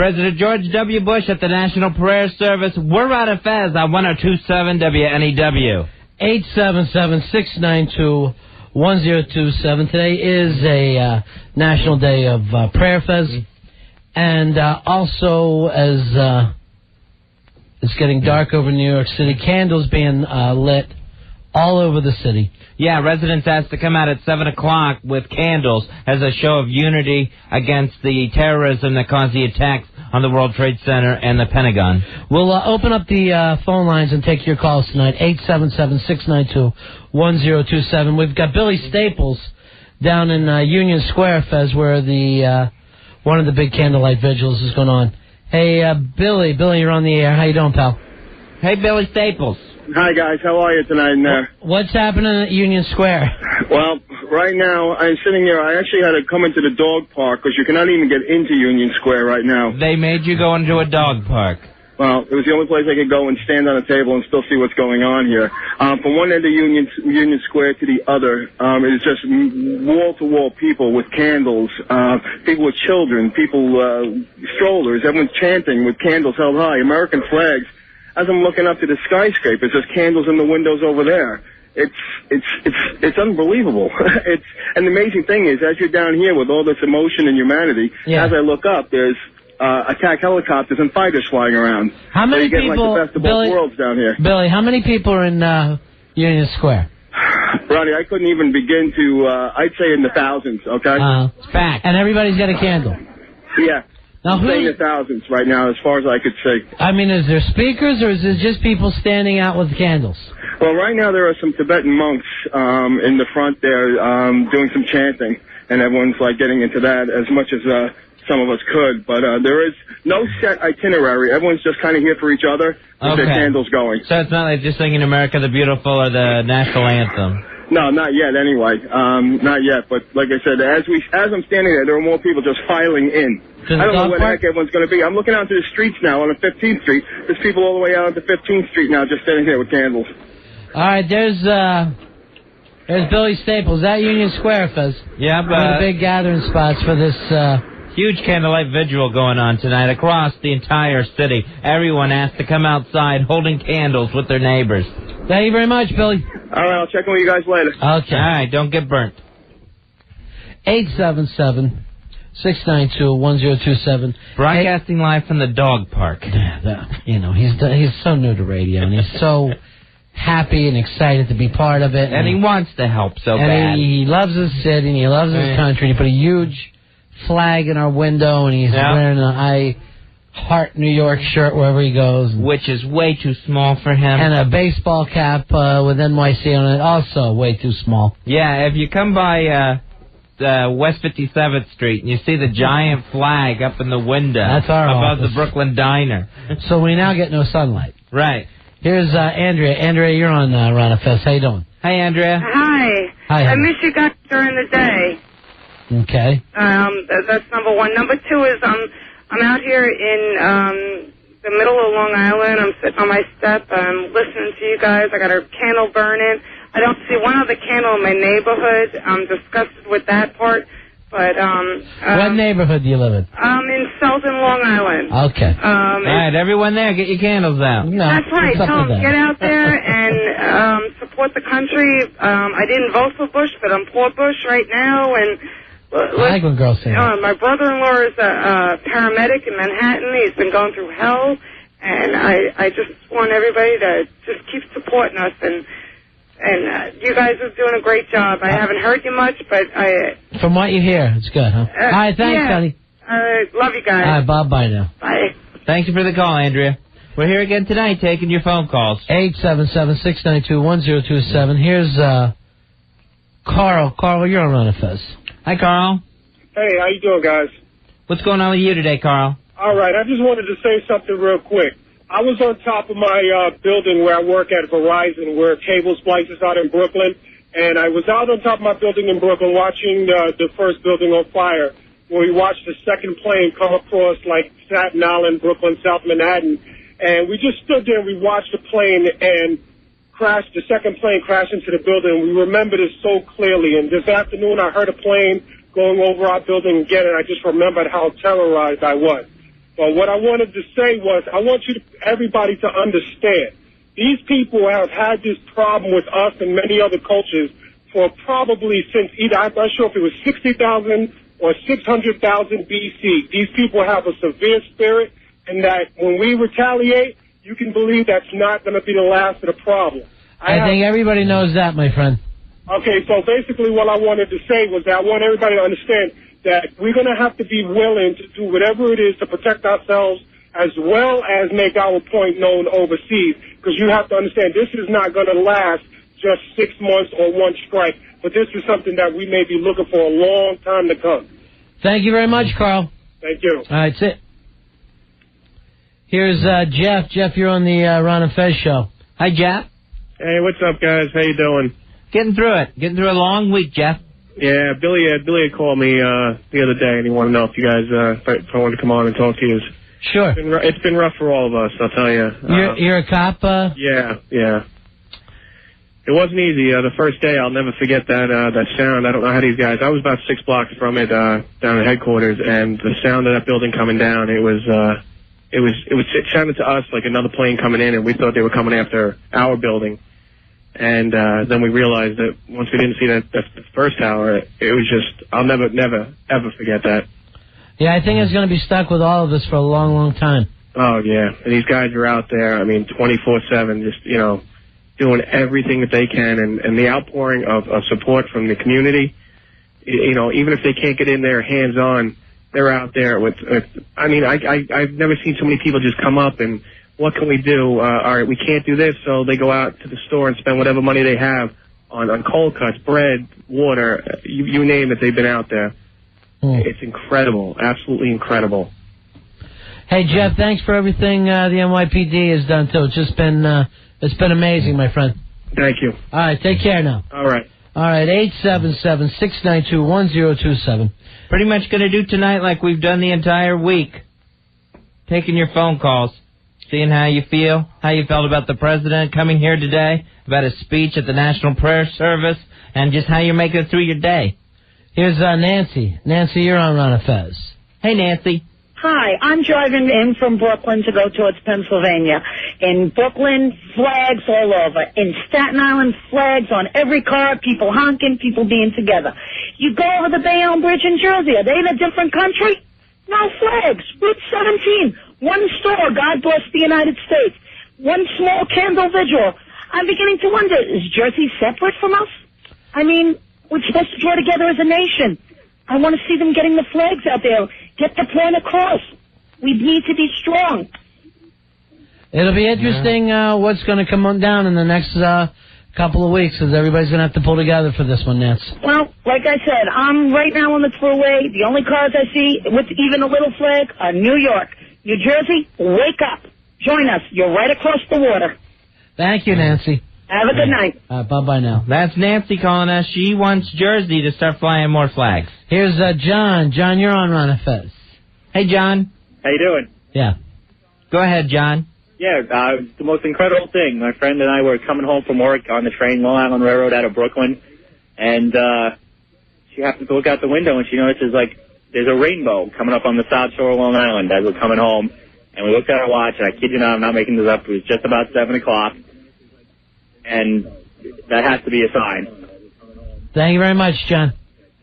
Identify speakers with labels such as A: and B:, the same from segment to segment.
A: President George W. Bush at the National Prayer Service. We're out of Fez on 102.7 WNEW.
B: 877-692-1027. Today is a National Day of Prayer Fez. And also, as it's getting dark over New York City, candles being lit all over the city.
A: Yeah, residents asked to come out at 7 o'clock with candles as a show of unity against the terrorism that caused the attacks on the World Trade Center and the Pentagon.
B: We'll open up the phone lines and take your calls tonight, 877-692-1027. We've got Billy Staples down in Union Square, Fez, where the one of the big candlelight vigils is going on. Hey, Billy, you're on the air. How you doing, pal?
A: Hey, Billy Staples.
C: Hi, guys. How are you tonight in there?
B: What's happening at Union Square?
C: Well, right now, I'm sitting here. I actually had to come into the dog park because you cannot even get into Union Square right now.
A: They made you go into a dog park.
C: Well, it was the only place I could go and stand on a table and still see what's going on here. From one end of Union Square to the other, it is just wall-to-wall people with candles, people with children, people, strollers, everyone's chanting with candles held high, American flags. As I'm looking up to the skyscrapers, there's candles in the windows over there. It's unbelievable. And the amazing thing is, as you're down here with all this emotion and humanity, as I look up, there's attack helicopters and fighters flying around.
B: How many
C: so you
B: people?
C: Like the best of both worlds down here.
B: Billy, how many people are in Union Square?
C: Ronnie, I couldn't even begin to. I'd say in the thousands. Okay.
B: It's packed, and everybody's got a candle.
C: Yeah.
B: Now,
C: I'm saying the thousands right now, as far as I could see.
B: I mean, is there speakers, or is it just people standing out with candles?
C: Well, right now there are some Tibetan monks in the front there doing some chanting, and everyone's like getting into that as much as some of us could. But there is no set itinerary. Everyone's just kind of here for each other with their candles going.
A: So it's not like just singing America the Beautiful or the national anthem.
C: No, not yet. Anyway, not yet. But like I said, as I'm standing there are more people just filing in. I don't know where the heck everyone's going to be. I'm looking out to the streets now on 15th Street. There's people all the way out to 15th Street now just sitting there with candles.
B: All right, there's Billy Staples at Union Square, Fez.
A: Yeah, but
B: one of the big gathering spots for this
A: huge candlelight vigil going on tonight across the entire city. Everyone asked to come outside holding candles with their neighbors.
B: Thank you very much, Billy.
C: All right, I'll check in with you guys later.
B: Okay.
A: All right, don't get burnt.
B: 877-692-1027.
A: Broadcasting live from the dog park.
B: You know, he's so new to radio, and he's so happy and excited to be part of it.
A: And he wants to help so bad.
B: And he loves his city, and he loves his country. And he put a huge flag in our window, and he's wearing an I Heart New York shirt wherever he goes.
A: Which is way too small for him.
B: And a baseball cap with NYC on it, also way too small.
A: Yeah, if you come by West 57th Street and you see the giant flag up in the window
B: that's our
A: above
B: office.
A: the Brooklyn Diner.
B: So we now get no sunlight.
A: Right.
B: Here's Andrea. Andrea, you're on Ron Fest. How you doing?
A: Hey, Andrea.
D: Hi.
B: Hi.
D: I miss you guys during the day.
B: Okay.
D: That's number one. Number two is I'm out here in the middle of Long Island. I'm sitting on my step. I'm listening to you guys. I got a candle burning. I don't see one other candle in my neighborhood. I'm disgusted with that part. But
B: what neighborhood do you live in?
D: I'm in Selden, Long Island.
B: Okay.
A: All right, everyone there, get your candles out.
B: No,
D: that's right.
B: Tell
D: them, get out there and support the country. I didn't vote for Bush, but I'm for Bush right now. And
B: I like when girls say that.
D: my brother-in-law is a paramedic in Manhattan. He's been going through hell. And I just want everybody to just keep supporting us. And you guys are doing a great job. I haven't heard you much, but
B: From what you hear, it's good, huh? All right, thanks, Sonny.
D: Love you guys.
B: All right, Bob, bye now.
D: Bye.
A: Thank you for the call, Andrea. We're here again tonight taking your phone calls.
B: 877-692-1027. Here's Carl. Carl, you're on Ron Fez.
A: Hi, Carl.
E: Hey, how you doing, guys?
A: What's going on with you today, Carl?
E: All right, I just wanted to say something real quick. I was on top of my building where I work at Verizon, where cable splices out in Brooklyn, and I was out on top of my building in Brooklyn watching the first building on fire, where we watched the second plane come across like Staten Island, Brooklyn, South Manhattan, and we just stood there and we watched the plane and the second plane crashed into the building. We remember this so clearly, and this afternoon I heard a plane going over our building again, and I just remembered how terrorized I was. But what I wanted to say was I want everybody to understand. These people have had this problem with us and many other cultures for probably since either, I'm not sure if it was 60,000 or 600,000 BC. These people have a severe spirit, and that when we retaliate, you can believe that's not going to be the last of the problem.
B: I think everybody knows that, my friend.
E: Okay, so basically what I wanted to say was that I want everybody to understand that we're going to have to be willing to do whatever it is to protect ourselves as well as make our point known overseas, because you have to understand this is not going to last just 6 months or one strike, but this is something that we may be looking for a long time to come.
B: Thank you very much, Carl.
E: Thank you.
B: All right, that's it. Here's Jeff. Jeff, you're on the Ron and Fez show. Hi, Jeff.
F: Hey, what's up, guys? How you doing?
A: Getting through it. Getting through a long week, Jeff.
F: Yeah, Billy had called me the other day, and he wanted to know if you guys, if I wanted to come on and talk to you.
B: Sure.
F: It's been rough for all of us, I'll tell you.
B: You're a cop?
F: Yeah. It wasn't easy. The first day, I'll never forget that sound. I don't know how these guys. I was about 6 blocks from it, down at headquarters, and the sound of that building coming down. It sounded to us like another plane coming in, and we thought they were coming after our building. And then we realized that once we didn't see that first tower, it was just, I'll never, ever forget that.
B: Yeah, I think it's going to be stuck with all of us for a long, long time.
F: Oh, yeah. And these guys are out there, 24/7, just, doing everything that they can. And the outpouring of support from the community, even if they can't get in there hands-on, they're out there with, I've never seen so many people just come up and, what can we do? All right, we can't do this, so they go out to the store and spend whatever money they have on cold cuts, bread, water, you name it, they've been out there. It's incredible, absolutely incredible.
B: Hey, Jeff, thanks for everything the NYPD has done, too. It's been amazing, my friend.
F: Thank you.
B: All right, take care now.
F: All right.
B: All right, 877-692-1027.
A: Pretty much going to do tonight like we've done the entire week. Taking your phone calls. Seeing how you feel, how you felt about the president coming here today, about his speech at the National Prayer Service, and just how you're making it through your day.
B: Here's Nancy. Nancy, you're on Ron and Fez.
A: Hey, Nancy.
G: Hi, I'm driving in from Brooklyn to go towards Pennsylvania. In Brooklyn, flags all over. In Staten Island, flags on every car, people honking, people being together. You go over the Bayonne Bridge in Jersey, are they in a different country? No flags. Route 17. One store, God bless the United States. One small candle vigil. I'm beginning to wonder, is Jersey separate from us? We're supposed to draw together as a nation. I want to see them getting the flags out there. Get the point across. We need to be strong.
B: It'll be interesting what's going to come on down in the next couple of weeks, because everybody's going to have to pull together for this one, Nance.
G: Well, like I said, I'm right now on the thruway. The only cars I see with even a little flag are New York. New Jersey, wake up. Join us. You're right across the water.
B: Thank you, Nancy.
G: Have a good night.
B: Bye-bye now.
A: That's Nancy calling us. She wants Jersey to start flying more flags.
B: Here's John. John, you're on Ron and Fez.
A: Hey, John.
H: How you doing?
B: Yeah.
A: Go ahead, John.
H: Yeah, the most incredible thing. My friend and I were coming home from work on the train, Long Island Railroad out of Brooklyn, and she happened to look out the window and she notices, there's a rainbow coming up on the South Shore of Long Island as we're coming home. And we looked at our watch, and I kid you not, I'm not making this up, it was just about 7 o'clock. And that has to be a sign.
B: Thank you very much, John.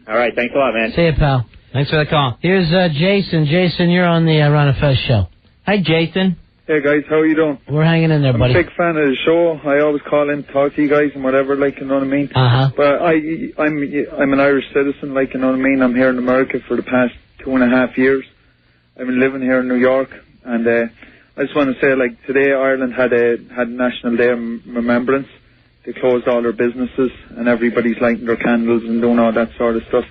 H: All right, thanks a lot, man.
B: See you, pal.
A: Thanks for the call.
B: Here's Jason. Jason, you're on the Ron and Fez show.
A: Hi, Jason.
I: Hey, guys, how are you doing?
B: We're hanging in there, buddy.
I: I'm a big fan of the show. I always call in to talk to you guys and whatever, you know what I mean?
B: Uh-huh.
I: But I'm an Irish citizen, you know what I mean? I'm here in America for the past 2.5 years. I've been living here in New York, and I just want to say, today Ireland had National Day of Remembrance. They closed all their businesses, and everybody's lighting their candles and doing all that sort of stuff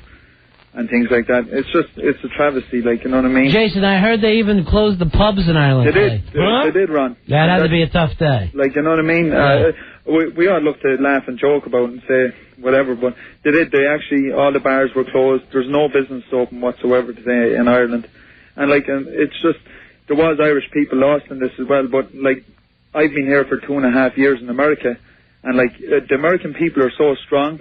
I: and things like that. It's a travesty, you know what I mean?
B: Jason, I heard they even closed the pubs in Ireland.
I: They did. They did, Ron.
B: That had to be a tough day.
I: You know what I mean?
B: Yeah.
I: We all love to laugh and joke about it and say whatever, but they did. They actually, all the bars were closed. There's no business open whatsoever today in Ireland. And it's just, there was Irish people lost in this as well, but I've been here for 2.5 years in America, and the American people are so strong,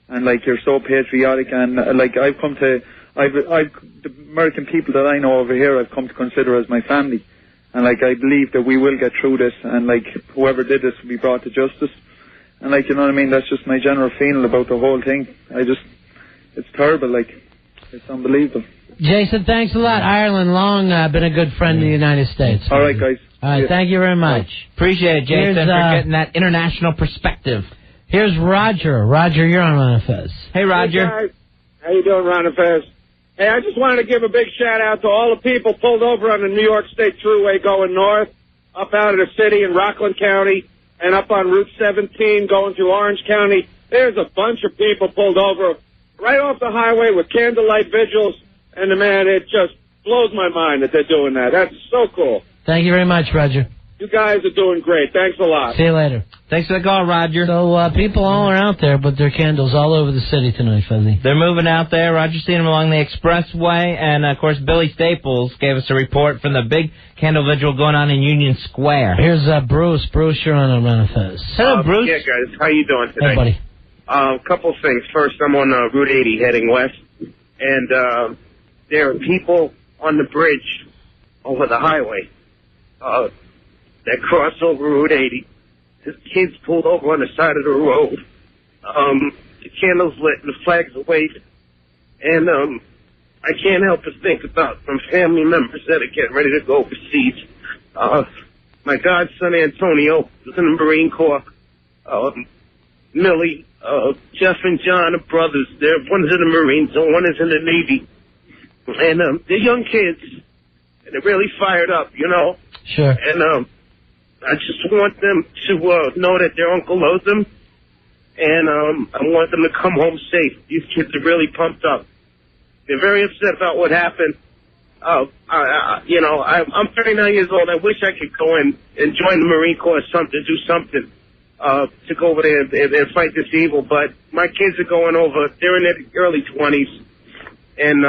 I: and you're so patriotic, and I've come to the American people that I know over here I've come to consider as my family. And, like, I believe that we will get through this, and, like, whoever did this will be brought to justice. And, like, you know what I mean? That's just my general feeling about the whole thing. It's terrible, like, it's unbelievable.
B: Jason, thanks a lot. Ireland, long been a good friend of the United States.
I: All right, guys.
B: All right, thank you very much.
A: Appreciate it, Jason, for getting that international perspective.
B: Here's Roger. Roger, you're on Ron and Fez.
A: Hey, Roger.
J: Hey, guys. How you doing, Ron and Fez? Hey, I just wanted to give a big shout-out to all the people pulled over on the New York State Thruway going north, up out of the city in Rockland County, and up on Route 17 going through Orange County. There's a bunch of people pulled over right off the highway with candlelight vigils, and, man, it just blows my mind that they're doing that. That's so cool.
B: Thank you very much, Roger.
J: You guys are doing great. Thanks a lot.
B: See you later.
A: Thanks for the call, Roger.
B: So people all are out there with their candles all over the city tonight, Fuzzy.
A: They're moving out there. Roger's seen them along the expressway. And, of course, Billy Staples gave us a report from the big candle vigil going on in Union Square.
B: Here's Bruce. Bruce, you're on Ron and Fez.
A: Hello, Bruce.
K: Yeah, guys. How you doing today?
B: Hey, buddy.
K: A couple of things. First, I'm on Route 80 heading west. And there are people on the bridge over the highway that cross over Route 80. There's kids pulled over on the side of the road. The candles lit and the flags are waving. And I can't help but think about some family members that are getting ready to go overseas. My godson Antonio was in the Marine Corps. Millie, Jeff and John are brothers. One is in the Marines and one is in the Navy. And they're young kids. And they're really fired up, you know.
B: Sure.
K: And I just want them to know that their uncle loves them, and I want them to come home safe. These kids are really pumped up. They're very upset about what happened. I'm 39 years old. I wish I could go and join the Marine Corps or something, do something to go over there and fight this evil. But my kids are going over. They're in their early 20s, and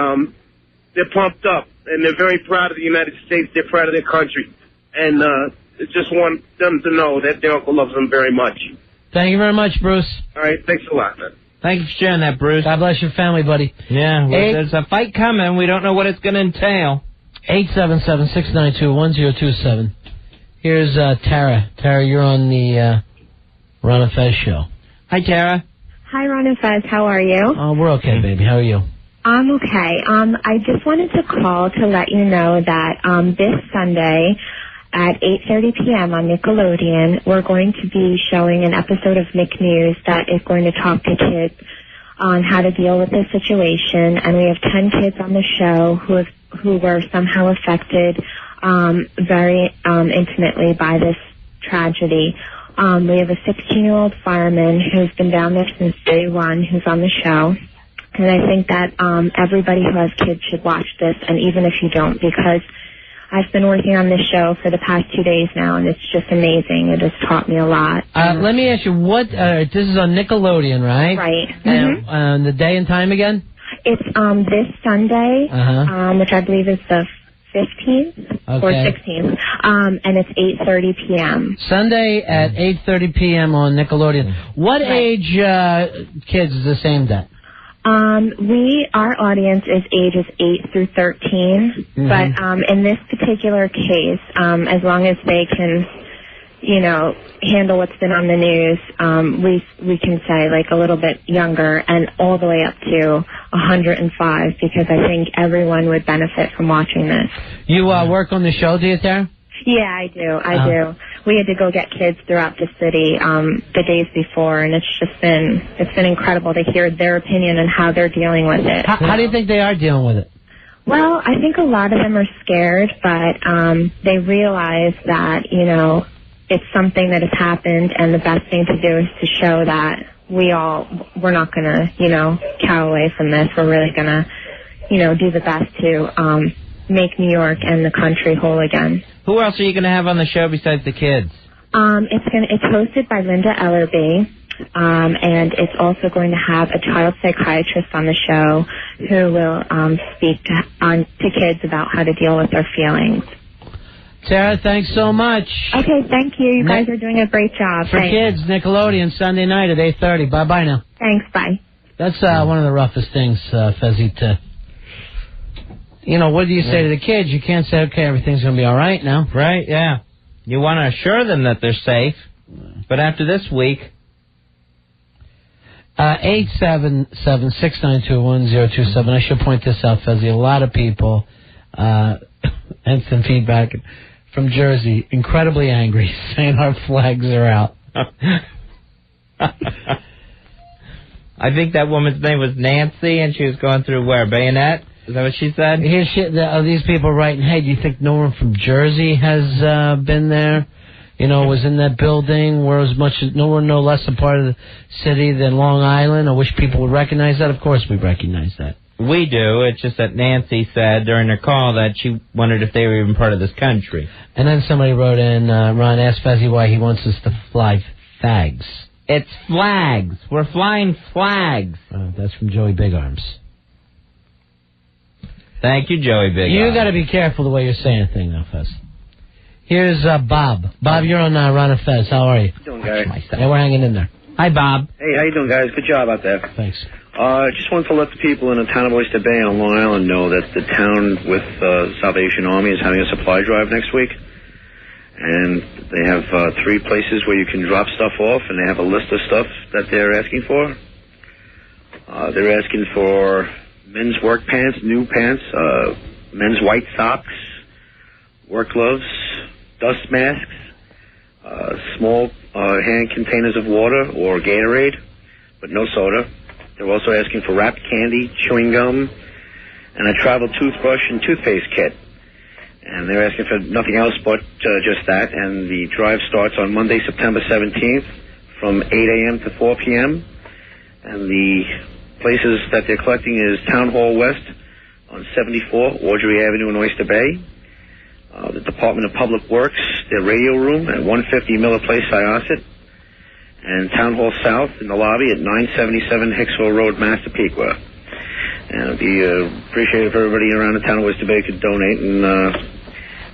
K: they're pumped up, and they're very proud of the United States. They're proud of their country, and just want them to know that their uncle loves them very much.
B: Thank you very much, Bruce.
K: All right, thanks a lot, man.
A: Thank you for sharing that, Bruce.
B: God bless your family, buddy.
A: Yeah, well, there's a fight coming. We don't know what it's going to entail.
B: 877-692-1027. Here's Tara. Tara, you're on the Ron and Fez show.
A: Hi, Tara.
L: Hi, Ron and Fez. How are you?
B: Oh, we're okay, baby. How are you?
L: I'm okay. I just wanted to call to let you know that this Sunday at 8:30 p.m. on Nickelodeon, we're going to be showing an episode of Nick News that is going to talk to kids on how to deal with this situation. And we have 10 kids on the show who were somehow affected very intimately by this tragedy. We have a 16-year-old fireman who's been down there since day one who's on the show. And I think that everybody who has kids should watch this, and even if you don't, because I've been working on this show for the past 2 days now, and it's just amazing. It has taught me a lot.
B: Let me ask you, what? This is on Nickelodeon, right?
L: Right.
B: And the day and time again?
L: It's this Sunday, which I believe is the 15th or 16th, and it's 8:30 p.m.
B: Sunday at 8:30 p.m. on Nickelodeon. What age kids is this aimed at?
L: Our audience is ages 8 through 13, but in this particular case, as long as they can, handle what's been on the news, we can say like a little bit younger and all the way up to 105, because I think everyone would benefit from watching this.
B: You work on the show, do you, Tara?
L: Yeah, I do. We had to go get kids throughout the city the days before, and it's been incredible to hear their opinion and how they're dealing with it.
B: How do you think they are dealing with it?
L: Well, I think a lot of them are scared, but they realize that, it's something that has happened, and the best thing to do is to show that we're not going to, cow away from this. We're really going to, do the best to make New York and the country whole again.
A: Who else are you going to have on the show besides the kids?
L: It's hosted by Linda Ellerby, and it's also going to have a child psychiatrist on the show who will speak to kids about how to deal with their feelings.
B: Sarah, thanks so much.
L: Okay, thank you. You guys are doing a great job.
B: For kids, Nickelodeon, Sunday night at 8:30. Bye-bye now.
L: Thanks, bye.
B: That's one of the roughest things, Fezzy, to you know, what do you say to the kids? You can't say, okay, everything's going to be all right now.
A: Right, yeah. You want to assure them that they're safe. But after this week...
B: 877-692-1027. I should point this out, Fezzy. A lot of people, and some feedback from Jersey, incredibly angry, saying our flags are out.
A: I think that woman's name was Nancy, and she was going through where? Bayonet? Is that what she said?
B: Here's shit. These people writing, hey, do you think no one from Jersey has been there? You know, was in that building where no less a part of the city than Long Island. I wish people would recognize that. Of course we recognize that.
A: We do. It's just that Nancy said during her call that she wondered if they were even part of this country.
B: And then somebody wrote in, Ron asked Fezzy why he wants us to fly fags.
A: It's flags. We're flying flags.
B: That's from Joey Big Arms.
A: Thank you, Joey Big Arms.
B: You got to be careful the way you're saying things now, Fez. Here's Bob. Bob, you're on Ron and Fez. How are you?
M: Doing, guys?
B: Yeah, we're hanging in there. Hi, Bob.
M: Hey, how you doing, guys? Good job out there.
B: Thanks.
M: Just wanted to let the people in the town of Oyster Bay on Long Island know that the town with Salvation Army is having a supply drive next week. And they have 3 places where you can drop stuff off, and they have a list of stuff that they're asking for. They're asking for men's work pants, new pants, men's white socks, work gloves, dust masks, small hand containers of water or Gatorade, but no soda. They're also asking for wrapped candy, chewing gum, and a travel toothbrush and toothpaste kit. And they're asking for nothing else but just that. And the drive starts on Monday, September 17th from 8 a.m. to 4 p.m. And the places that they're collecting is Town Hall West on 74 Audrey Avenue in Oyster Bay. The Department of Public Works, their radio room at 150 Miller Place, Syosset, and Town Hall South in the lobby at 977 Hicksville Road, Massapequa. And it'd be appreciated if everybody around the town of Oyster Bay could donate and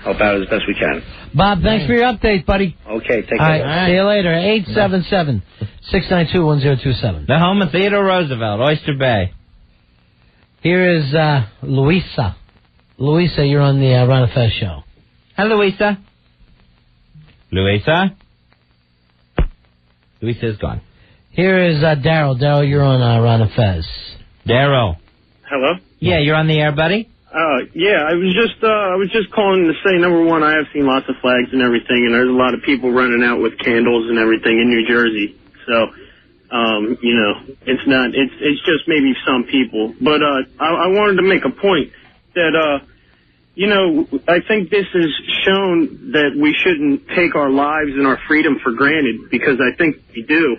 M: help out as best we can.
B: Bob, thanks for your update, buddy.
M: Okay, take care.
B: All right, see you later. 877-692-1027.
A: The home of Theodore Roosevelt, Oyster Bay.
B: Here is Louisa. Louisa, you're on the Ron and Fez show.
A: Hi, Louisa. Louisa? Louisa's gone.
B: Here is Daryl. Daryl, you're on Ron and Fez.
A: Daryl.
N: Hello?
A: Yeah, you're on the air, buddy?
N: Yeah, I was just calling to say, number one, I have seen lots of flags and everything, and there's a lot of people running out with candles and everything in New Jersey. So, you know, it's just maybe some people. But, I wanted to make a point that, you know, I think this has shown that we shouldn't take our lives and our freedom for granted, because I think we do.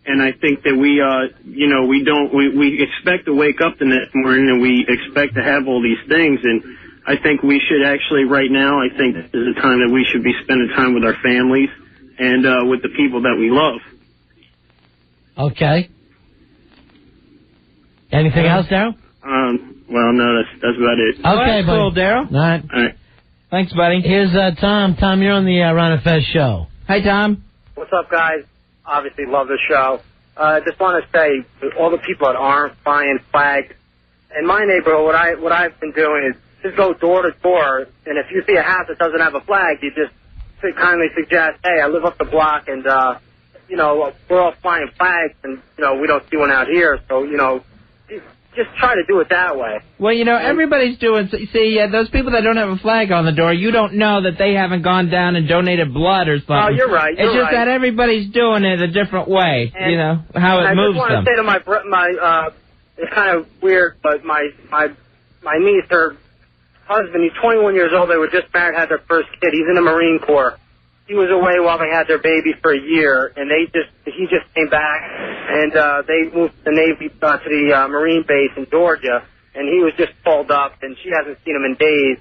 N: And I think that we, you know, we expect to wake up the next morning and we expect to have all these things. And I think we should actually, right now, I think this is a time that we should be spending time with our families and with the people that we love.
B: Okay. Anything else, Daryl?
N: Well, no, that's about it.
B: Okay,
A: buddy. Cool, Daryl.
B: All right.
N: All right.
A: Thanks, buddy.
B: Here's Tom. Tom, you're on the Ron and Fez show.
A: Hi, Tom.
O: What's up, guys? Obviously love the show. Just want to say, all the people that aren't flying flags, in my neighborhood, what I've been doing is just go door to door, and if you see a house that doesn't have a flag, you just kindly suggest, hey, I live up the block, and, you know, we're all flying flags, and, you know, we don't see one out here, so, you know, just try to do it that way.
A: Well, you know, everybody's doing... See, those people that don't have a flag on the door, you don't know that they haven't gone down and donated blood or something.
O: Oh, you're right.
A: It's just that everybody's doing it a different way,
O: and,
A: you know, how it moves them.
O: I just want to say to my it's kind of weird, but my niece, her husband, he's 21 years old. They were just married, had their first kid. He's in the Marine Corps. He was away while they had their baby for a year, and he just came back, and they moved the Navy to the Marine base in Georgia, and he was just pulled up, and she hasn't seen him in days,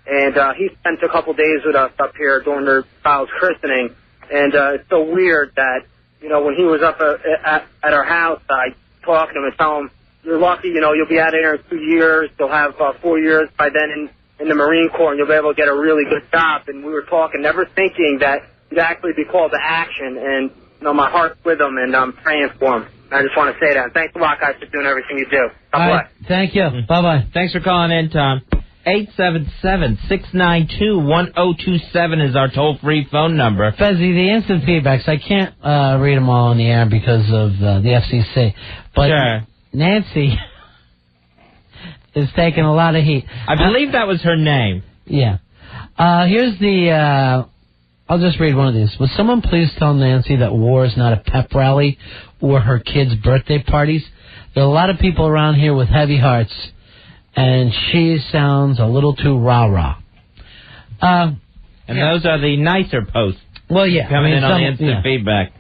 O: and he spent a couple days with us up here during their child's christening, and it's so weird that, you know, when he was up at our house, I talked to him and tell him, you're lucky, you know, you'll be out of here in 2 years, you'll have 4 years by then in the Marine Corps, and you'll be able to get a really good job. And we were talking, never thinking that he'd actually be called to action. And, you know, my heart's with him, and I'm praying for him. I just want to say that. Thanks a lot, guys, for doing everything you do. God bless.
B: Thank you. Bye-bye.
A: Thanks for calling in, Tom. 877-692-1027 is our toll-free phone number.
B: Fezzy, the instant feedbacks, I can't read them all on the air because of the FCC. But
A: sure.
B: Nancy is taking a lot of heat.
A: I believe that was her name.
B: Yeah. Here's the... I'll just read one of these. Would someone please tell Nancy that war is not a pep rally or her kids' birthday parties? There are a lot of people around here with heavy hearts, and she sounds a little too rah-rah.
A: And those are the nicer posts.
B: Well, yeah.
A: Coming in on the instant feedback.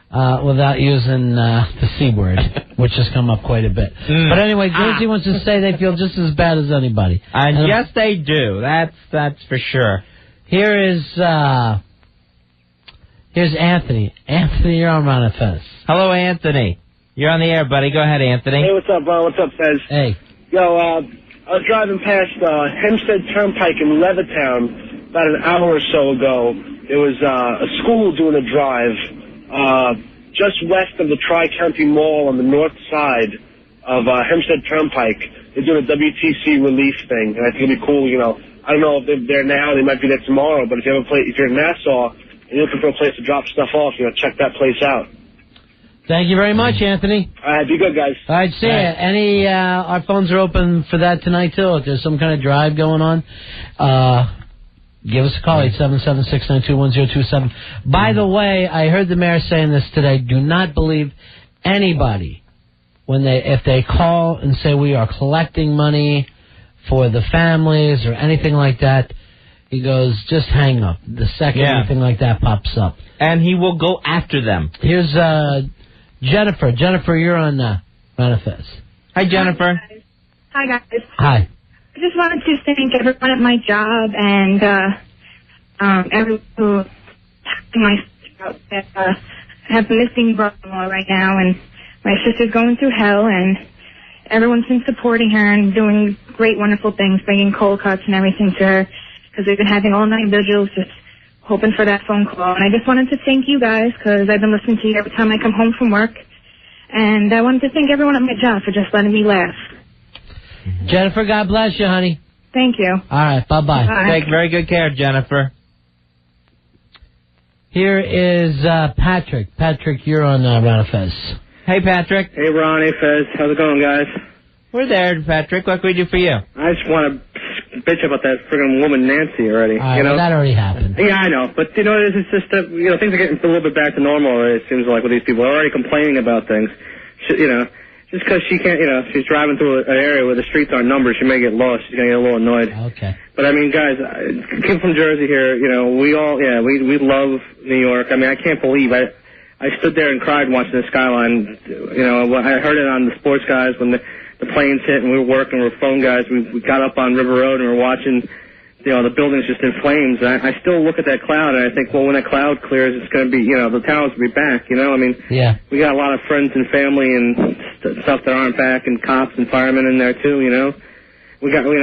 B: Without using the C word, which has come up quite a bit. But anyway, Nancy wants to say they feel just as bad as anybody.
A: And yes, they do. That's for sure.
B: Here's Anthony. Anthony, you're on Ron and Fez.
A: Hello, Anthony. You're on the air, buddy. Go ahead, Anthony.
P: Hey, what's up, Ron? What's up, Fez?
B: Hey.
P: Yo, I was driving past Hempstead Turnpike in Levittown about an hour or so ago. There was a school doing a drive just west of the Tri-County Mall on the north side of Hempstead Turnpike. They're doing a WTC relief thing, and I think it'd be cool, you know. I don't know if they're there now, they might be there tomorrow, but if you have if you're in Nassau and you're looking for a place to drop stuff off, you know, check that place out.
B: Thank you very much, Anthony.
P: All right, be good, guys.
B: All right, see ya. Our phones are open for that tonight, too. If there's some kind of drive going on, give us a call, 877-692-1027. By the way, I heard the mayor saying this today. Do not believe anybody if they call and say we are collecting money for the families or anything like that. He goes, just hang up the second anything like that pops up.
A: And he will go after them.
B: Here's Jennifer. Jennifer, you're on Manifest.
A: Hi, Jennifer.
Q: Hi, guys.
B: Hi.
Q: I just wanted to thank everyone at my job and everyone who my I have a missing brother-in-law right now, and my sister's going through hell, and everyone's been supporting her and doing great, wonderful things, bringing cold cuts and everything to her, because we've been having all-night vigils just hoping for that phone call. And I just wanted to thank you guys, because I've been listening to you every time I come home from work. And I wanted to thank everyone at my job for just letting me laugh.
B: Jennifer, God bless you, honey.
Q: Thank you.
B: All right, bye-bye.
Q: Bye.
A: Take very good care, Jennifer.
B: Here is Patrick. Patrick, you're on Ron Fez.
A: Hey, Patrick.
F: Hey, Ron. Hey, Fez. How's it going, guys?
A: We're there, Patrick. What can we do for you?
F: I just want to bitch about that friggin' woman Nancy already.
B: You know? Well, that already happened.
F: Yeah, I know. But, you know, it's just, things are getting a little bit back to normal, it seems like, with these people. They're already complaining about things. You know, just because she can't, she's driving through an area where the streets aren't numbered, she may get lost. She's going to get a little annoyed.
B: Okay.
F: But, I mean, guys, kid from Jersey here, we all, we love New York. I mean, I can't believe I stood there and cried watching the skyline. I heard it on the sports guys when the planes hit and we were working, we were phone guys. We got up on River Road and we were watching, the buildings just in flames. And I still look at that cloud and I think, well, when that cloud clears, it's going to be, the towers will be back, I mean, we got a lot of friends and family and stuff that aren't back, and cops and firemen in there too, We got, we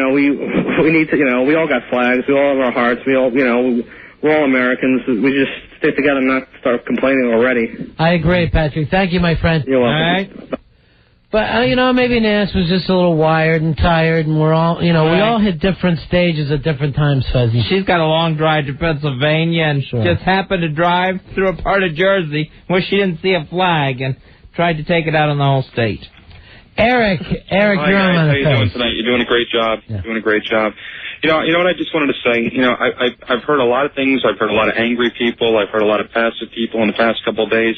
F: need to, we all got flags. We all have our hearts. We all, we're all Americans. We just stick together and not start complaining already.
B: I agree, Patrick. Thank you, my friend.
F: You're welcome.
B: All right. But, maybe Nance was just a little wired and tired, and we're all, we all hit different stages at different times, Fezzy.
A: She's got a long drive to Pennsylvania and just happened to drive through a part of Jersey where she didn't see a flag and tried to take it out on the whole state.
B: Eric,
R: Hi,
B: you're
R: guys.
B: on
R: How
B: the
R: you doing tonight? You're doing a great job.
B: Yeah.
R: You're doing a great job. You know what I just wanted to say? I've heard a lot of things. I've heard a lot of angry people. I've heard a lot of passive people in the past couple of days.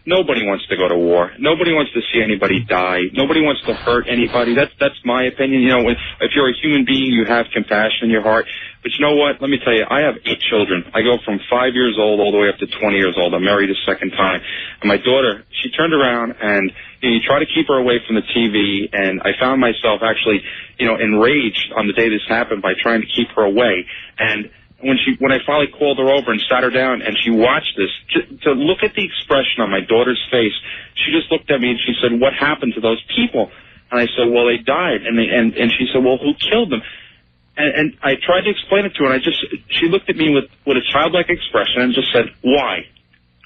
R: Nobody wants to go to war. Nobody wants to see anybody die. Nobody wants to hurt anybody. That's my opinion. If you're a human being, you have compassion in your heart. But you know what? Let me tell you, I have 8 children. I go from 5 years old all the way up to 20 years old. I'm married a second time. And my daughter, she turned around and you try to keep her away from the TV, and I found myself actually, enraged on the day this happened by trying to keep her away. And when I finally called her over and sat her down and she watched this, to look at the expression on my daughter's face, she just looked at me and she said, "What happened to those people?" And I said, "Well, they died." And she said, "Well, who killed them?" And I tried to explain it to her, and she looked at me with a childlike expression and just said, "Why?"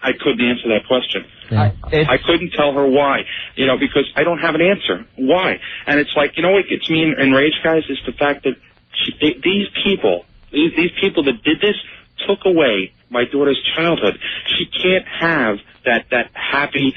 R: I couldn't answer that question.
B: Yeah.
R: I couldn't tell her why, because I don't have an answer. Why? And it's like, what gets me enraged, guys, is the fact that These people that did this took away my daughter's childhood. She can't have that happy,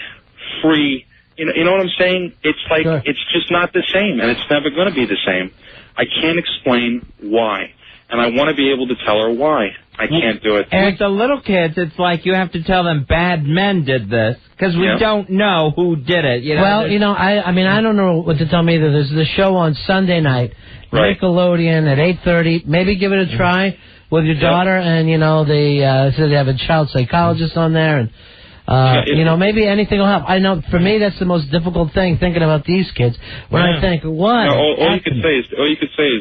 R: free. You know what I'm saying? It's like It's just not the same, and it's never going to be the same. I can't explain why, and I want to be able to tell her why. I can't do it.
A: And with the little kids, it's like you have to tell them bad men did this, because we don't know who did it. You know,
B: I don't know what to tell me either. There's the show on Sunday night, Nickelodeon at 8:30. Maybe give it a try with your daughter, and they said they have a child psychologist on there, and maybe anything will help. I know for me that's the most difficult thing, thinking about these kids. When I think, what?
R: All you could say is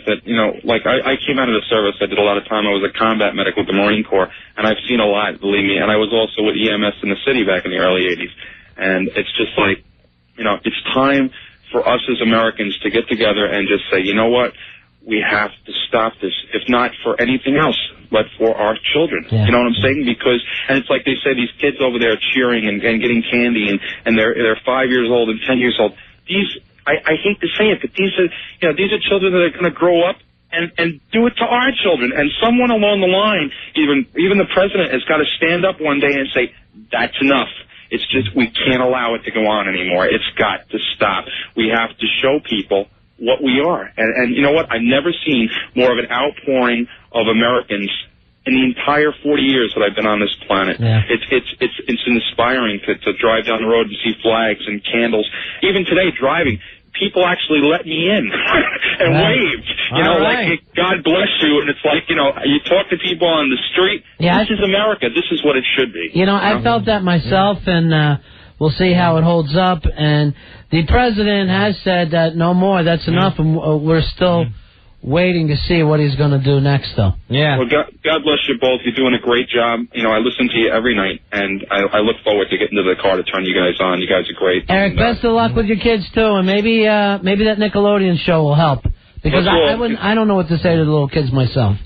R: that like I came out of the service. I did a lot of time. I was a combat medic with the Marine Corps, and I've seen a lot, believe me. And I was also with EMS in the city back in the early '80s. And it's just like, it's time for us as Americans to get together and just say, you know what? We have to stop this, if not for anything else, but for our children. Yeah. You know what I'm saying? Because, and it's like they say, these kids over there cheering and getting candy, and they're 5 years old and 10 years old. I hate to say it, but these are children that are going to grow up and do it to our children. And someone along the line, even the president, has got to stand up one day and say, that's enough. It's just, we can't allow it to go on anymore. It's got to stop. We have to show people what we are. And you know what? I've never seen more of an outpouring of Americans in the entire 40 years that I've been on this planet. Yeah. It's inspiring to drive down the road and see flags and candles. Even today, driving, people actually let me in and waved. Like, God bless you. And it's like, you talk to people on the street. Yeah, this is America. This is what it should be.
B: I felt that myself, and we'll see how it holds up. And the president has said that no more, that's enough, and we're still waiting to see what he's going to do next, though. Yeah.
R: Well, God bless you both. You're doing a great job. I listen to you every night, and I look forward to getting to the car to turn you guys on. You guys are great.
B: Eric, best of luck with your kids, too, and maybe that Nickelodeon show will help, because I don't know what to say to the little kids myself.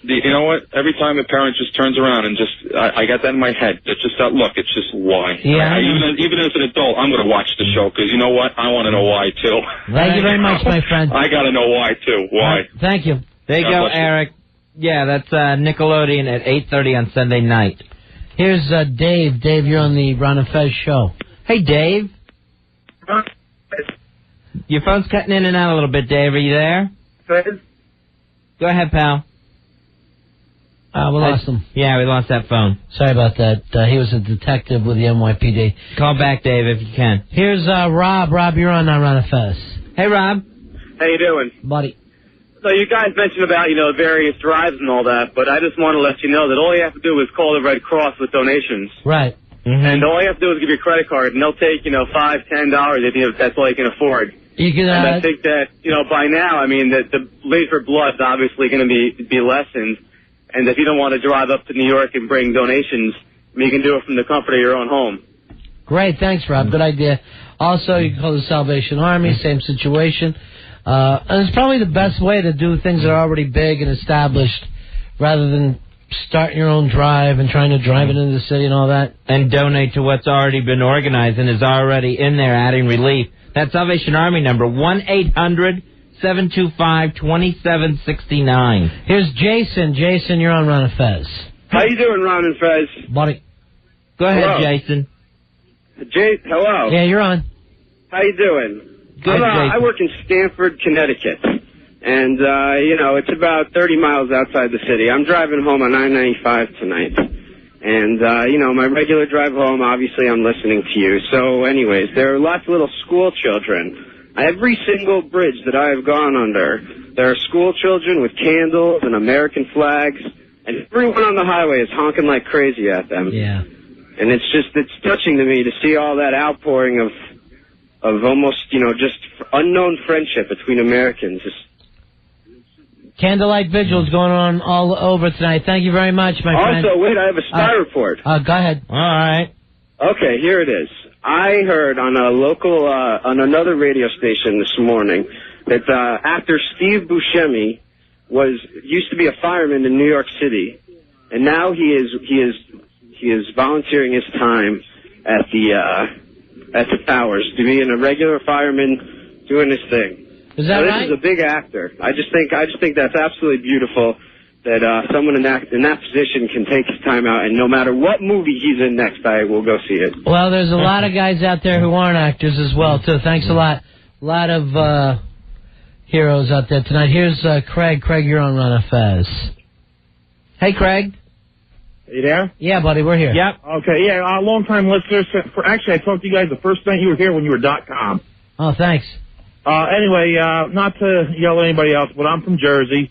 R: You know what? Every time a parent just turns around and I got that in my head. It's just that look. It's just why. Yeah. Even as an adult, I'm going to watch the show because you know what? I want to know why too.
B: Thank you very much, my friend.
R: I got to know why too. Why?
B: Thank you.
A: There you go, Eric. Yeah, that's Nickelodeon at 8:30 on Sunday night.
B: Here's Dave. Dave, you're on the Ron and Fez show.
A: Hey, Dave. Your phone's cutting in and out a little bit, Dave. Are you there?
J: Fez?
A: Go ahead, pal.
B: We lost him.
A: Yeah, we lost that phone.
B: Sorry about that. He was a detective with the NYPD.
A: Call back, Dave, if you can.
B: Here's Rob. Rob, you're on Ron and Fez.
A: Hey, Rob.
S: How you doing?
B: Buddy.
S: So you guys mentioned about, various drives and all that, but I just want to let you know that all you have to do is call the Red Cross with donations.
B: Right.
S: Mm-hmm. And all you have to do is give your credit card, and they'll take, $5, $10 if that's all you can afford.
B: You can,
S: and I think that, by now, the need for blood is obviously going to be lessened. And if you don't want to drive up to New York and bring donations, you can do it from the comfort of your own home.
B: Great. Thanks, Rob. Good idea. Also, you can call the Salvation Army, same situation. And it's probably the best way to do things that are already big and established rather than starting your own drive and trying to drive it into the city and all that.
A: And donate to what's already been organized and is already in there adding relief. That Salvation Army number, 1-800-725-2769.
B: Here's Jason. Jason, you're on Ron and Fez.
J: How you doing, Ron and Fez?
B: Buddy.
A: Go ahead,
J: hello.
A: Jason.
J: Hello.
B: Yeah, you're on.
J: How you doing?
A: Good, Jason.
J: I work in Stamford, Connecticut. And, it's about 30 miles outside the city. I'm driving home on I-95 tonight. And, my regular drive home, obviously I'm listening to you. So, anyways, there are lots of little school children. Every single bridge that I have gone under, there are school children with candles and American flags, and everyone on the highway is honking like crazy at them.
B: Yeah.
J: And it's touching to me to see all that outpouring of almost, just unknown friendship between Americans.
B: Candlelight vigils going on all over tonight. Thank you very much, my friend.
J: Also, wait, I have a spy report.
B: Go ahead.
A: All right.
J: Okay, here it is. I heard on a local, on another radio station this morning that actor Steve Buscemi used to be a fireman in New York City, and now he is volunteering his time at the towers to be a regular fireman doing his thing.
B: Is that
S: This
B: right?
S: is a big actor. I just think that's absolutely beautiful that someone in that position can take his time out, and no matter what movie he's in next, I will go see it.
B: Well, there's a lot of guys out there who aren't actors as well, too. Thanks a lot. A lot of heroes out there tonight. Here's Craig. Craig, you're on Run of Fez.
A: Hey, Craig.
T: You there?
B: Yeah, buddy, we're here.
A: Yep.
T: Okay, yeah, long-time listeners. Actually, I talked to you guys the first night you were here when you were .com.
B: Oh, thanks.
T: Anyway, not to yell at anybody else, but I'm from Jersey.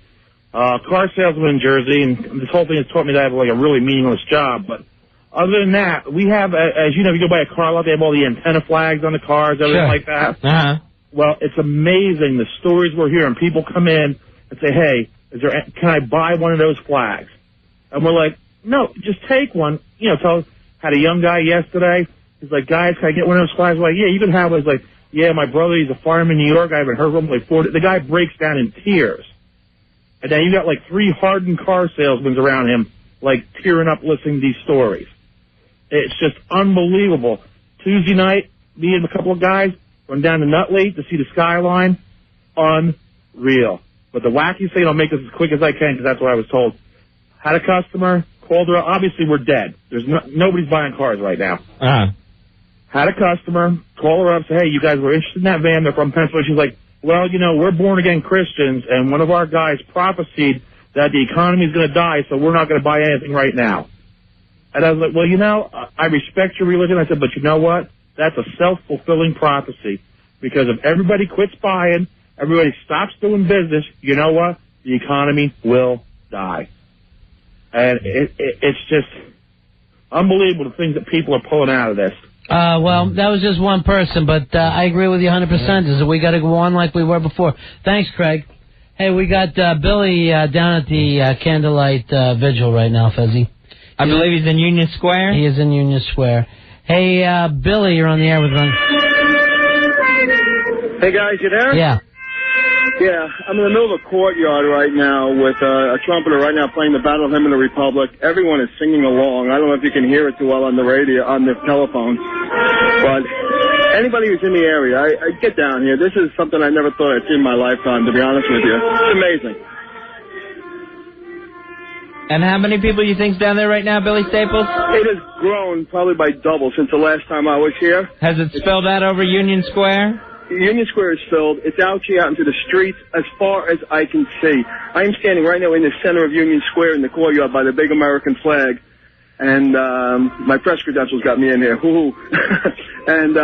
T: Car salesman in Jersey, and this whole thing has taught me that I have like a really meaningless job. But other than that, we have, as you know, if you go buy a car lot, they have all the antenna flags on the cars, everything like that.
A: Uh-huh.
T: Well, it's amazing the stories we're hearing. People come in and say, "Hey, can I buy one of those flags?" And we're like, "No, just take one." You know, had a young guy yesterday. He's like, "Guys, can I get one of those flags?" We're like, "Yeah, you can have one." He's like, "Yeah, my brother, he's a fireman in New York. I haven't heard from him like 40." The guy breaks down in tears. And then you got like 3 hardened car salesmen around him, like tearing up listening to these stories. It's just unbelievable. Tuesday night, me and a couple of guys went down to Nutley to see the skyline. Unreal. But the wacky thing, I'll make this as quick as I can because that's what I was told. Had a customer, called her up. Obviously, we're dead. There's nobody's buying cars right now. Had a customer, call her up, say, "Hey, you guys were interested in that van. They're from Pennsylvania." She's like, "Well, you know, we're born-again Christians, and one of our guys prophesied that the economy's going to die, so we're not going to buy anything right now." And I was like, "Well, you know, I respect your religion." I said, "But you know what? That's a self-fulfilling prophecy. Because if everybody quits buying, everybody stops doing business, you know what? The economy will die." And it's just unbelievable the things that people are pulling out of this.
B: Well, that was just one person, but I agree with you 100%. Is that we got to go on like we were before. Thanks, Craig. Hey, we got Billy down at the Candlelight Vigil right now, Fezzy.
A: I believe he's in Union Square.
B: He is in Union Square. Hey, Billy, you're on the air with Run.
C: Hey, guys, you there?
B: Yeah.
C: Yeah, I'm in the middle of a courtyard right now with a trumpeter right now playing the Battle Hymn of the Republic. Everyone is singing along. I don't know if you can hear it too well on the radio, on the telephone. But anybody who's in the area, I get down here. This is something I never thought I'd see in my lifetime, to be honest with you. It's amazing.
A: And how many people you think's down there right now, Billy Staples?
C: It has grown probably by double since the last time I was here.
A: Has it spilled out over Union Square?
C: Union Square is filled. It's actually out into the streets as far as I can see. I am standing right now in the center of Union Square in the courtyard by the big American flag. And my press credentials got me in here. Hoo-hoo. And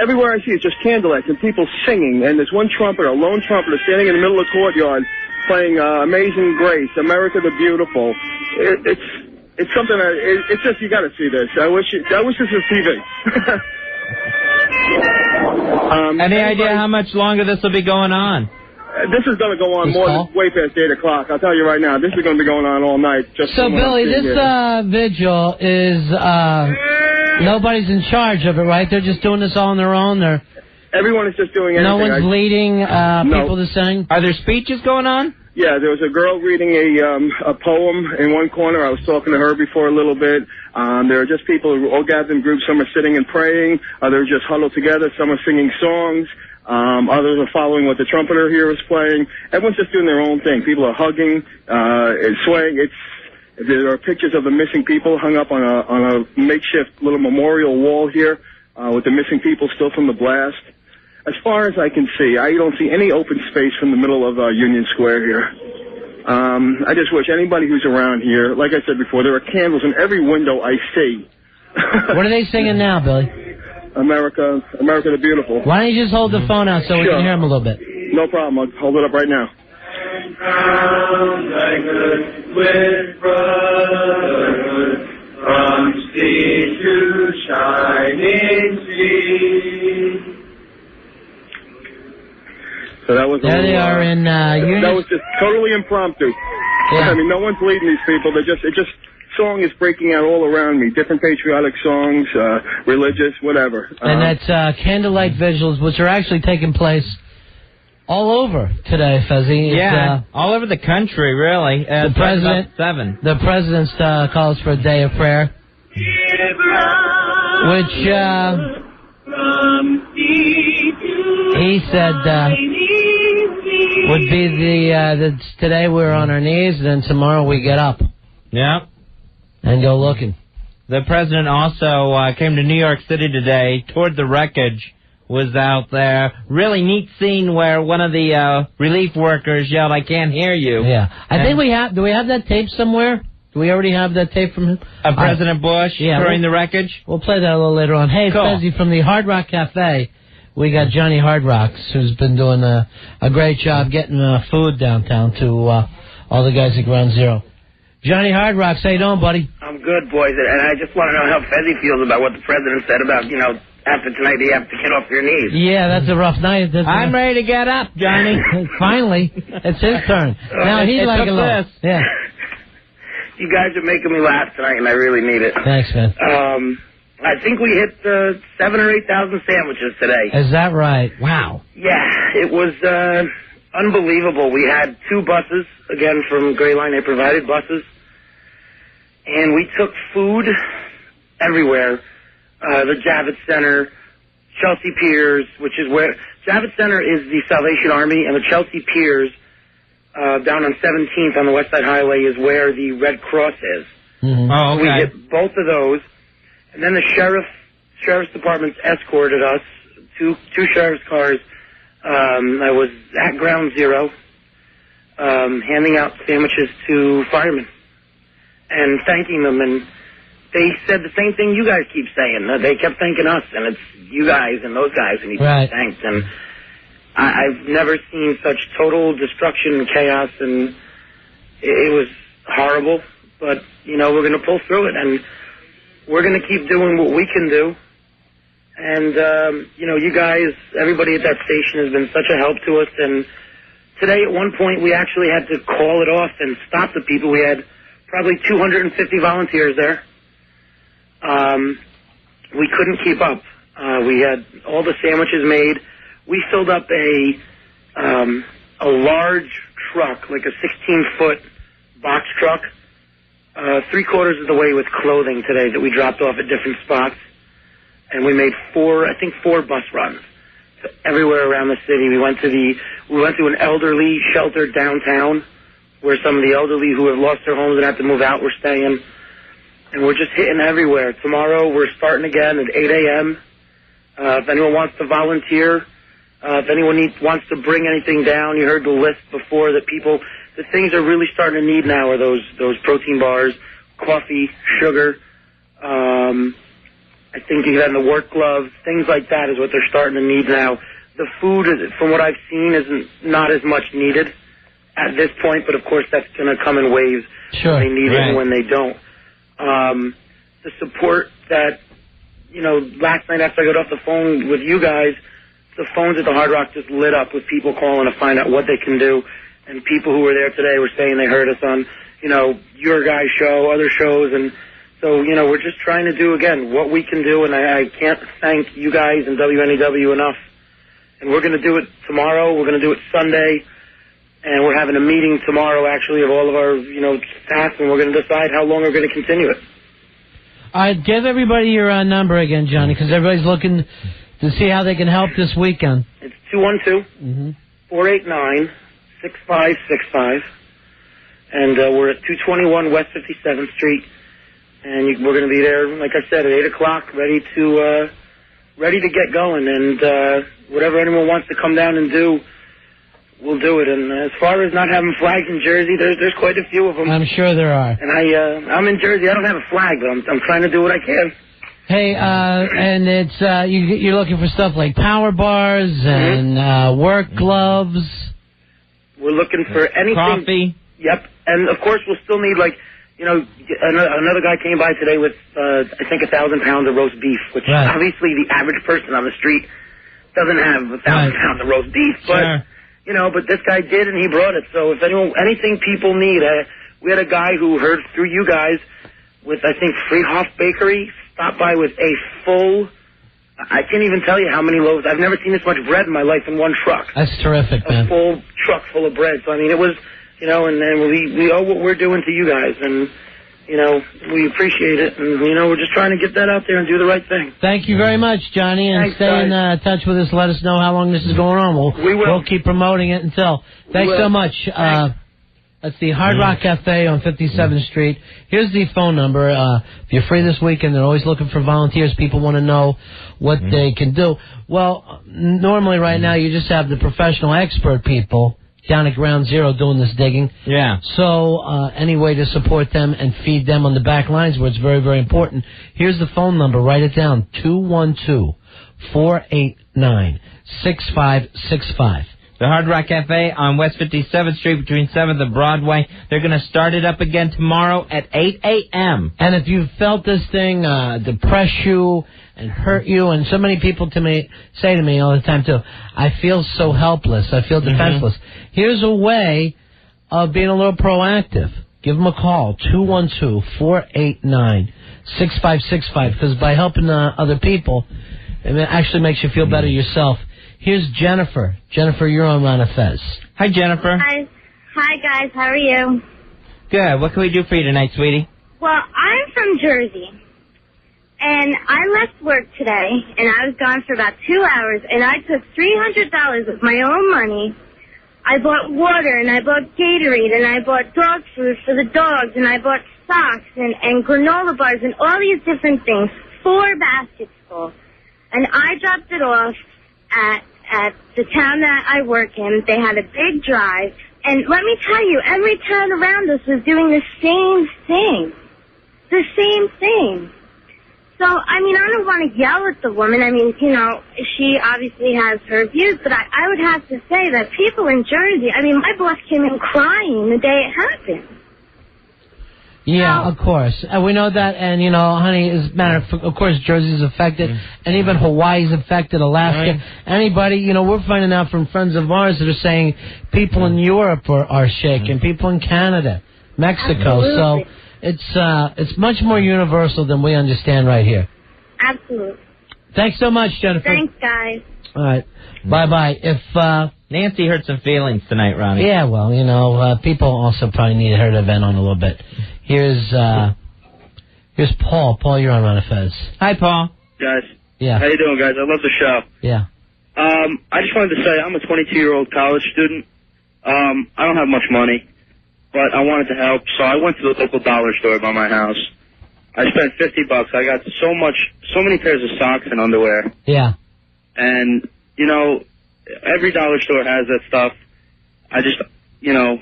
C: everywhere I see is just candlelights and people singing. And there's one trumpeter, a lone trumpeter, standing in the middle of the courtyard playing Amazing Grace, America the Beautiful. It's something it's just, you got to see this. I wish this was TV.
A: Any idea how much longer this will be going on?
C: This is going to go on more than way past 8 o'clock. I'll tell you right now. This is going to be going on all night.
B: So, Billy, this vigil is nobody's in charge of it, right? They're just doing this all on their own.
C: Everyone is just doing anything.
B: No one's leading people to sing?
A: Are there speeches going on?
C: Yeah, there was a girl reading a poem in one corner. I was talking to her before a little bit. There are just people who all gathered in groups. Some are sitting and praying. Others are just huddled together. Some are singing songs. Others are following what the trumpeter here is playing. Everyone's just doing their own thing. People are hugging, and swaying. There are pictures of the missing people hung up on a makeshift little memorial wall here, with the missing people still from the blast. As far as I can see, I don't see any open space from the middle of Union Square here. I just wish anybody who's around here, like I said before, there are candles in every window I see.
B: What are they singing now, Billy?
C: America the Beautiful.
B: Why don't you just hold the phone out so we can hear them a little bit?
C: No problem. I'll hold it up right now.
U: With brotherhood, from sea to shining sea.
C: So that was
B: there they are in Union.
C: That was just totally impromptu.
B: Yeah.
C: I mean, no one's leading these people. Song is breaking out all around me. Different patriotic songs, religious, whatever.
B: And that's candlelight vigils, which are actually taking place all over today, Fezzy.
A: Yeah, all over the country, really.
B: The president, the president's calls for a day of prayer, which he said would be the today we're on our knees, and then tomorrow we get up.
A: Yeah.
B: And go looking.
A: The president also came to New York City today, toured the wreckage, was out there. Really neat scene where one of the relief workers yelled, "I can't hear you."
B: Yeah. I think we have... Do we have that tape somewhere? Do we already have that tape from him?
A: President Bush touring the wreckage?
B: We'll play that a little later on. Hey,
A: cool.
B: Fezzy, from the Hard Rock Cafe, we got Johnny Hard Rocks, who's been doing a great job getting food downtown to all the guys at Ground Zero. Johnny Hard Rocks, how you doing, buddy?
D: I'm good, boys, and I just want to know how Fezzy feels about what the president said about, after tonight you have to get off your knees.
B: Yeah, that's a rough night.
A: I'm ready to get up, Johnny.
B: Finally, it's his turn. Now he's like a little. Yeah.
D: You guys are making me laugh tonight, and I really need it.
B: Thanks, man.
D: I think we hit 7,000 or 8,000 sandwiches today.
B: Is that right? Wow.
D: Yeah, it was unbelievable. We had 2 buses, again, from Gray Line. They provided buses. And we took food everywhere. The Javits Center, Chelsea Piers, which is where... Javits Center is the Salvation Army, and the Chelsea Piers, down on 17th on the West Side Highway, is where the Red Cross is.
B: Mm-hmm.
A: Oh, okay.
D: We hit both of those. And then the sheriff's departments escorted us, two sheriff's cars. I was at Ground Zero, handing out sandwiches to firemen and thanking them. And they said the same thing you guys keep saying. They kept thanking us, and it's you guys and those guys who need to be thanked. And I've never seen such total destruction and chaos, and it was horrible. But, we're going to pull through it, and we're going to keep doing what we can do. And, you guys, everybody at that station has been such a help to us. And today, at one point, we actually had to call it off and stop the people. We had probably 250 volunteers there. We couldn't keep up. We had all the sandwiches made. We filled up a large truck, like a 16-foot box truck, 3/4 of the way with clothing today that we dropped off at different spots. And we made 4 bus runs everywhere around the city. We went to an elderly shelter downtown where some of the elderly who have lost their homes and have to move out were staying. And we're just hitting everywhere. Tomorrow we're starting again at 8 a.m. If anyone wants to volunteer, if anyone wants to bring anything down, you heard the list before that the things are really starting to need now are those protein bars, coffee, sugar, I think even the work gloves, things like that is what they're starting to need now. The food, from what I've seen, is not as much needed at this point, but of course that's going to come in waves.
B: Sure.
D: When they need it and when they don't. The support that, last night after I got off the phone with you guys, the phones at the Hard Rock just lit up with people calling to find out what they can do. And people who were there today were saying they heard us on, your guys' show, other shows. And so, we're just trying to do, again, what we can do. And I can't thank you guys and WNEW enough. And we're going to do it tomorrow. We're going to do it Sunday. And we're having a meeting tomorrow, actually, of all of our, staff. And we're going to decide how long we're going to continue it.
B: All right, give everybody your number again, Johnny, because everybody's looking to see how they can help this weekend.
D: It's 212-489-6565. And we're at 221 West 57th Street. And we're going to be there, like I said, at 8 o'clock, ready to get going. And whatever anyone wants to come down and do, we'll do it. And as far as not having flags in Jersey, there's quite a few of them.
B: I'm sure there are.
D: And I'm in Jersey. I don't have a flag, but I'm trying to do what I can.
B: Hey, and it's you're looking for stuff like power bars and work gloves.
D: We're looking for anything.
A: Coffee.
D: Yep. And of course, we'll still need another guy came by today with I think 1,000 pounds of roast beef, which obviously the average person on the street doesn't have 1,000 pounds of roast beef, but.
A: Sure.
D: But this guy did, and he brought it. So if anything people need, we had a guy who heard through you guys with, I think, Friedhof Bakery, stopped by with a full, I can't even tell you how many loaves. I've never seen this much bread in my life in one truck.
B: That's terrific, man.
D: A full truck full of bread. So, it was, and then we owe what we're doing to you guys. And you know, we appreciate it, and, you know, we're just trying to get that out there and do the right thing.
B: Thank you very much, Johnny, and
D: Thanks,
B: stay in touch with us. Let us know how long this is going on. We'll keep promoting it until. Thanks so much. That's the Hard Rock Cafe on 57th Street. Here's the phone number. If you're free this weekend, they're always looking for volunteers. People want to know what they can do. Well, normally right now you just have the professional expert people down at Ground Zero doing this digging.
A: Yeah.
B: So any way to support them and feed them on the back lines where it's very, very important. Here's the phone number. Write it down. 212-489-6565.
A: The Hard Rock Cafe on West 57th Street between 7th and Broadway. They're going to start it up again tomorrow at 8 a.m.
B: And if you've felt this thing depress you and hurt you, and so many people say to me all the time, too, I feel so helpless, I feel defenseless. Here's a way of being a little proactive. Give them a call, 212-489-6565, because by helping other people, it actually makes you feel better yourself. Here's Jennifer. Jennifer, you're on Ron and Fez.
A: Hi, Jennifer.
E: Hi, guys. How are you?
A: Good. What can we do for you tonight, sweetie?
E: Well, I'm from Jersey, and I left work today, and I was gone for about 2 hours, and I took $300 of my own money. I bought water, and I bought Gatorade, and I bought dog food for the dogs, and I bought socks and granola bars and all these different things, 4 baskets full. And I dropped it off at the town that I work in. They had a big drive, and let me tell you, every town around us was doing the same thing. The same thing. So, I mean, I don't want to yell at the woman. I mean, you know, she obviously has her views, but I would have to say that people in Jersey, I mean, my boss came in crying the day it happened.
B: Yeah, of course. We know that, and, you know, honey, as a matter of course, Jersey's affected, and even Hawaii's affected, Alaska. Anybody, you know, we're finding out from friends of ours that are saying people in Europe are shaking, people in Canada, Mexico.
E: Absolutely.
B: So it's much more universal than we understand right here.
E: Absolutely.
B: Thanks so much, Jennifer.
E: Thanks, guys.
B: All right. Bye-bye. If
A: Nancy hurt some feelings tonight, Ronnie.
B: Yeah, well, you know, people also probably need her to vent on a little bit. Here's Paul. Paul, you're on Ron and Fez.
A: Hi, Paul.
V: Guys.
B: Yeah.
V: How you doing, guys? I love the show.
B: Yeah.
V: I just wanted to say I'm a 22-year-old college student. I don't have much money, but I wanted to help, so I went to the local dollar store by my house. I spent $50. I got so many pairs of socks and underwear.
B: Yeah.
V: And, you know, every dollar store has that stuff. I just, you know,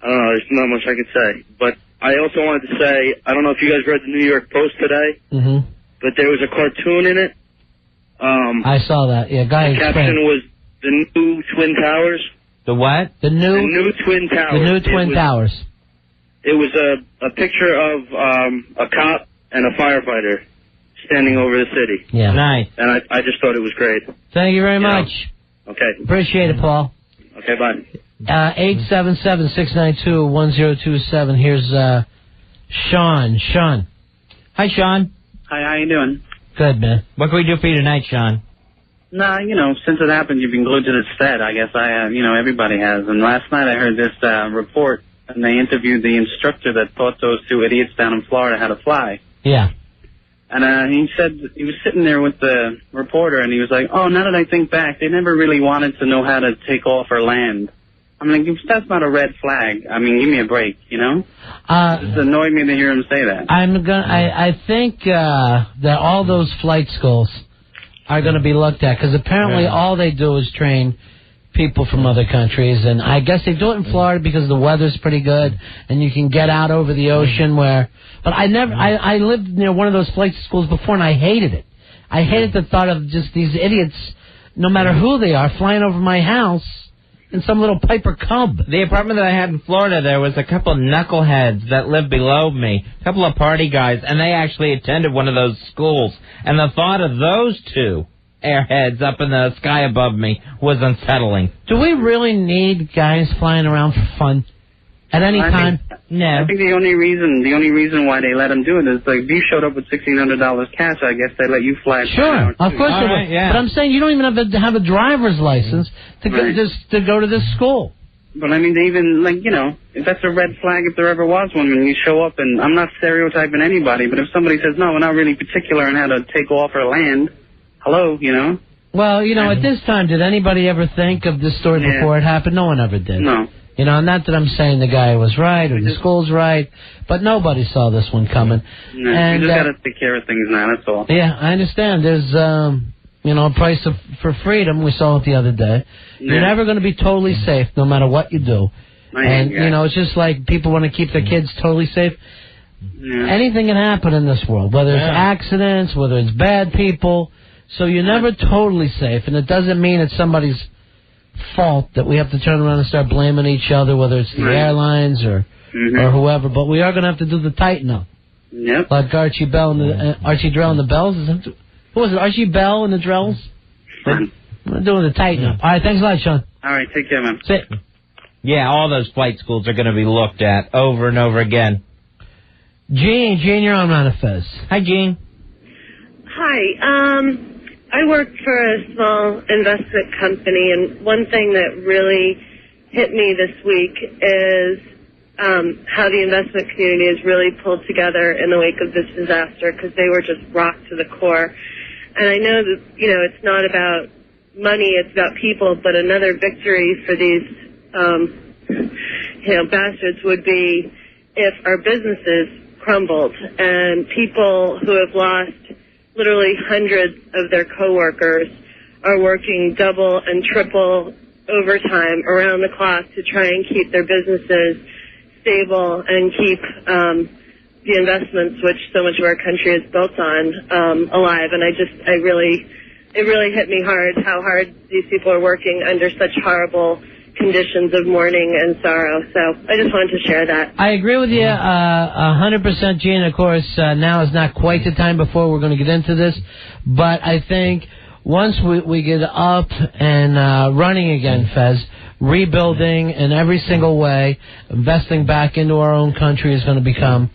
V: I don't know, there's not much I could say. But I also wanted to say, I don't know if you guys read the New York Post today, but there was a cartoon in it.
B: I saw that. Yeah,
V: the caption was the new Twin Towers.
A: The what?
B: The new
V: Twin Towers.
B: The new Twin Towers.
V: It was a picture of a cop and a firefighter standing over the city.
B: Yeah.
A: Nice.
V: And I just thought it was great.
B: Thank you very much.
V: Okay.
B: Appreciate it, Paul.
V: Okay, bye.
B: 877-692-1027. Here's Sean. Sean.
A: Hi, Sean.
W: Hi, how you doing?
B: Good, man.
A: What can we do for you tonight, Sean?
W: Nah, you know, since it happened, you've been glued to the set. I guess everybody has. And last night I heard this report, and they interviewed the instructor that taught those 2 idiots down in Florida how to fly.
B: Yeah.
W: And he said he was sitting there with the reporter, and he was like, "Oh, now that I think back, they never really wanted to know how to take off or land." I'm like, that's not a red flag. I mean, give me a break, you know? It just annoyed me to hear him say that.
B: I think that all those flight schools are going to be looked at, because apparently all they do is train people from other countries, and I guess they do it in Florida because the weather's pretty good, and you can get out over the ocean where... But I lived near one of those flight schools before, and I hated it. I hated the thought of just these idiots, no matter who they are, flying over my house in some little Piper Cub.
A: The apartment that I had in Florida, there was a couple of knuckleheads that lived below me, a couple of party guys, and they actually attended one of those schools. And the thought of those 2 airheads up in the sky above me was unsettling.
B: Do we really need guys flying around for fun at any time?
W: No. I think the only reason why they let them do it is, like, if you showed up with $1,600 cash, I guess they let you fly.
B: Sure, of course they would.
W: Yeah.
B: But I'm saying you don't even have to have a driver's license to go to this school.
W: But I mean, they even, like, you know, if that's a red flag if there ever was one when you show up, and I'm not stereotyping anybody, but if somebody says, no, we're not really particular on how to take off or land, hello, you know?
B: Well, you know, at this time, did anybody ever think of this story before it happened? No one ever did.
W: No.
B: You know, not that I'm saying the guy was right or the school's right, but nobody saw this one coming.
W: No,
B: And,
W: you just got to take care of things now, that's all.
B: Yeah, I understand. There's, you know, a price for freedom. We saw it the other day. You're never going to be totally safe no matter what you do. And, you know, it's just like people want to keep their kids totally safe.
W: Yeah.
B: Anything can happen in this world, whether it's accidents, whether it's bad people. So you're never totally safe, and it doesn't mean it's somebody's fault that we have to turn around and start blaming each other, whether it's the airlines or whoever. But we are going to have to do the tighten up.
W: Yep.
B: Like Archie Bell and the, Archie Drell and the Bells. Who was it? Archie Bell and the Drells? We're doing the tighten up. All right, thanks a lot, Sean.
W: All right, take care, man.
B: Sit.
A: Yeah, all those flight schools are going to be looked at over and over again.
B: Gene, you're on Ron and Fez.
A: Hi, Gene.
G: Hi. I work for a small investment company, and one thing that really hit me this week is how the investment community has really pulled together in the wake of this disaster, because they were just rocked to the core. And I know that, you know, it's not about money, it's about people, but another victory for these, you know, bastards would be if our businesses crumbled and people who have lost literally hundreds of their coworkers are working double and triple overtime around the clock to try and keep their businesses stable and keep the investments which so much of our country is built on alive. And it really hit me hard how hard these people are working under such horrible conditions of mourning and sorrow. So I just wanted to share that.
B: I agree with you 100%, Gene. Of course, now is not quite the time before we're going to get into this, but I think once we get up and running again, Fez, rebuilding in every single way, investing back into our own country is going to become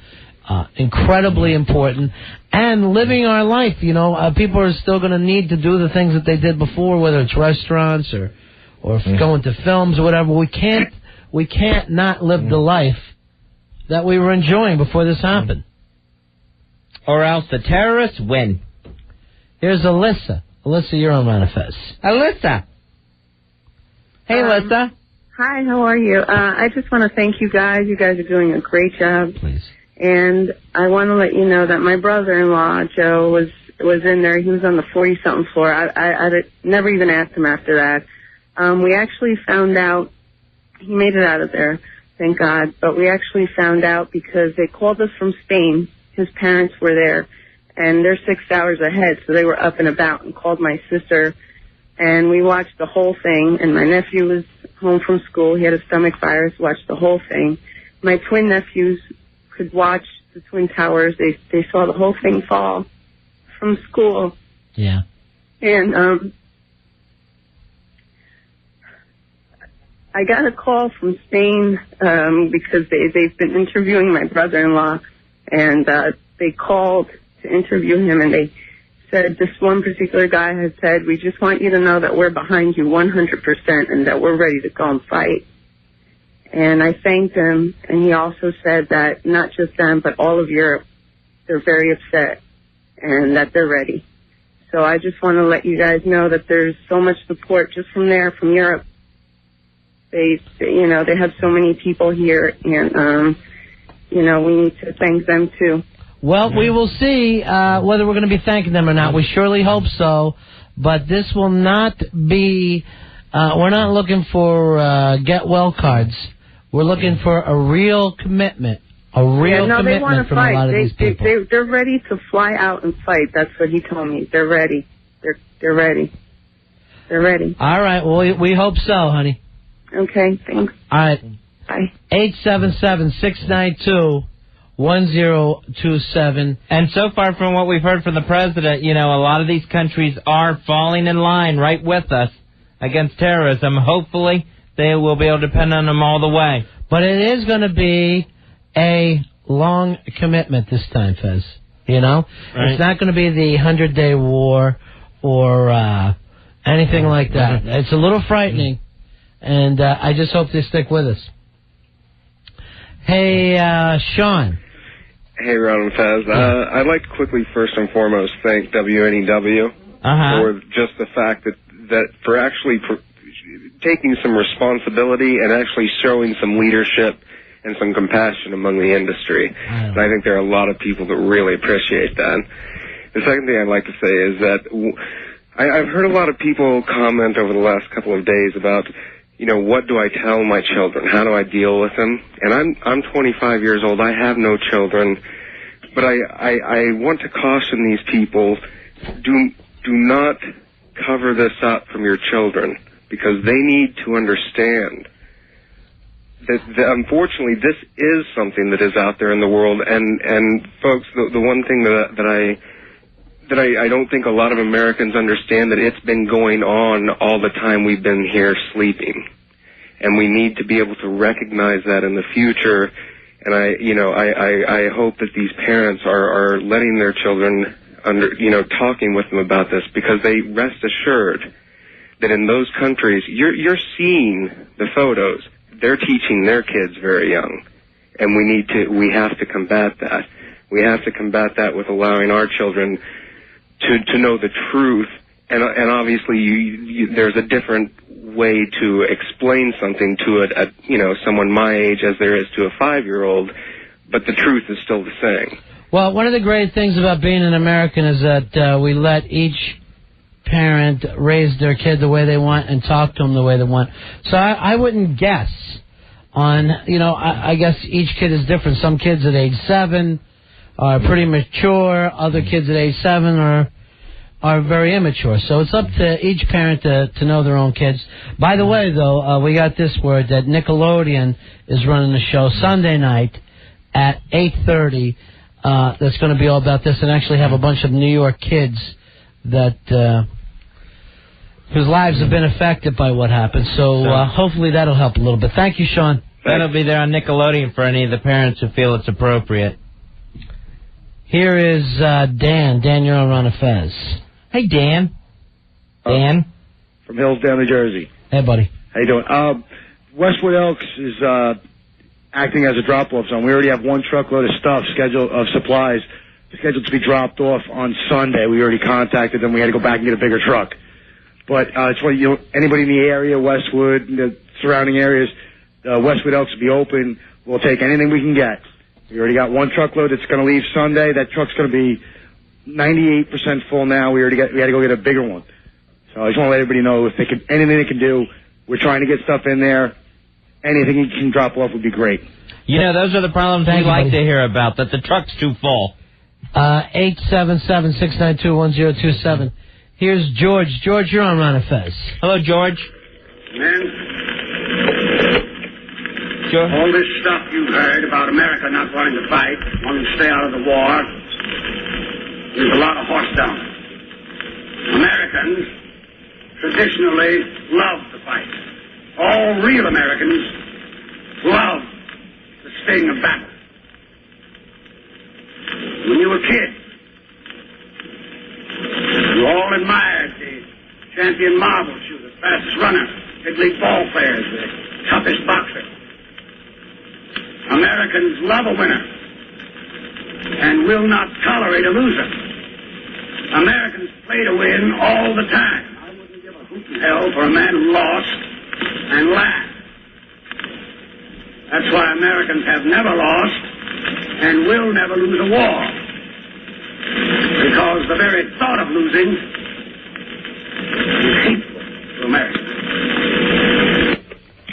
B: incredibly important. And living our life, you know, people are still going to need to do the things that they did before, whether it's restaurants or going to films or whatever. We can't not live the life that we were enjoying before this happened.
A: Or else the terrorists win.
B: Here's Alyssa. Alyssa, you're on Manifest.
A: Alyssa. Hey, Alyssa.
H: Hi, how are you? I just want to thank you guys. You guys are doing a great job.
B: Please.
H: And I want to let you know that my brother-in-law, Joe, was in there. He was on the 40-something floor. I never even asked him after that. We actually found out, he made it out of there, thank God, but we actually found out because they called us from Spain. His parents were there, and they're 6 hours ahead, so they were up and about and called my sister, and we watched the whole thing, and my nephew was home from school. He had a stomach virus, watched the whole thing. My twin nephews could watch the Twin Towers. They saw the whole thing fall from school.
B: Yeah.
H: And, I got a call from Spain because they've been interviewing my brother-in-law, and they called to interview him, and they said this one particular guy had said, "We just want you to know that we're behind you 100% and that we're ready to go and fight." And I thanked him, and he also said that not just them, but all of Europe, they're very upset and that they're ready. So I just want to let you guys know that there's so much support just from there, from Europe. They have so many people here, and, we need to thank them, too.
B: Well, we will see whether we're going to be thanking them or not. We surely hope so, but this will not be, we're not looking for get-well cards. We're looking for a real commitment,
H: they want to
B: from
H: fight.
B: a lot of these people.
H: They're ready to fly out and fight. That's what he told me. They're ready. They're ready. They're ready.
B: All right, well, we hope so, honey.
H: Okay, thanks.
B: All right.
H: Bye.
B: 877-692-1027.
A: And so far from what we've heard from the president, a lot of these countries are falling in line right with us against terrorism. Hopefully, they will be able to depend on them all the way.
B: But it is going to be a long commitment this time, Fez. Right. It's not going to be the 100-day war or anything like that. It's a little frightening. And I just hope they stick with us. Hey, Sean.
I: Hey, Ron and Fez. I'd like to quickly, first and foremost, thank WNEW for just the fact that for actually taking some responsibility and actually showing some leadership and some compassion among the industry. And I think there are a lot of people that really appreciate that. The second thing I'd like to say is that I've heard a lot of people comment over the last couple of days about, what do I tell my children? How do I deal with them? And I'm 25 years old. I have no children, but I want to caution these people: do not cover this up from your children, because they need to understand that unfortunately this is something that is out there in the world. And folks, the one thing that I don't think a lot of Americans understand, that it's been going on all the time we've been here sleeping. And we need to be able to recognize that in the future. And I hope that these parents are letting their children talking with them about this, because they rest assured that in those countries, you're seeing the photos. They're teaching their kids very young. And we have to combat that. We have to combat that with allowing our children to know the truth, and obviously there's a different way to explain something to someone my age as there is to a 5-year-old, but the truth is still the same.
B: Well, one of the great things about being an American is that we let each parent raise their kid the way they want and talk to them the way they want. So I wouldn't guess on, I guess each kid is different. Some kids at age 7 are pretty mature. Other kids at age 7 are very immature. So it's up to each parent to know their own kids. By the way, though, we got this word that Nickelodeon is running a show Sunday night at 8:30. That's going to be all about this, and actually have a bunch of New York kids that whose lives have been affected by what happened. So hopefully that'll help a little bit. Thank you, Sean.
A: That'll be there on Nickelodeon for any of the parents who feel it's appropriate.
B: Here is Dan. Dan, you're on Ron and Fez.
A: Hey, Dan. Dan?
K: From Hillsdale, New Jersey.
B: Hey, buddy.
K: How you doing? Westwood Elks is acting as a drop-off zone. We already have one truckload of supplies scheduled to be dropped off on Sunday. We already contacted them. We had to go back and get a bigger truck. But it's what anybody in the area, Westwood, the surrounding areas, Westwood Elks will be open. We'll take anything we can get. We already got one truckload that's going to leave Sunday. That truck's going to be 98% full now. We had to go get a bigger one. So I just want to let everybody know if anything they can do. We're trying to get stuff in there. Anything you can drop off would be great.
A: Those are the problems we like to hear about, that the truck's too full.
B: 877-692-1027. Here's George. George, you're on Ron and Fez.
A: Hello, George.
L: Man, all this stuff you've heard about America not wanting to fight, wanting to stay out of the war, there's a lot of horse down. Americans traditionally love to fight. All real Americans love the sting of battle. When you were kids, you all admired the champion marble shooter, fastest runner, big league ball players, the toughest boxer. Americans love a winner and will not tolerate a loser. Americans play to win all the time. I wouldn't give a hoot in hell for a man who lost and laughed. That's why Americans have never lost and will never lose a war. Because the very thought of losing is hateful to America.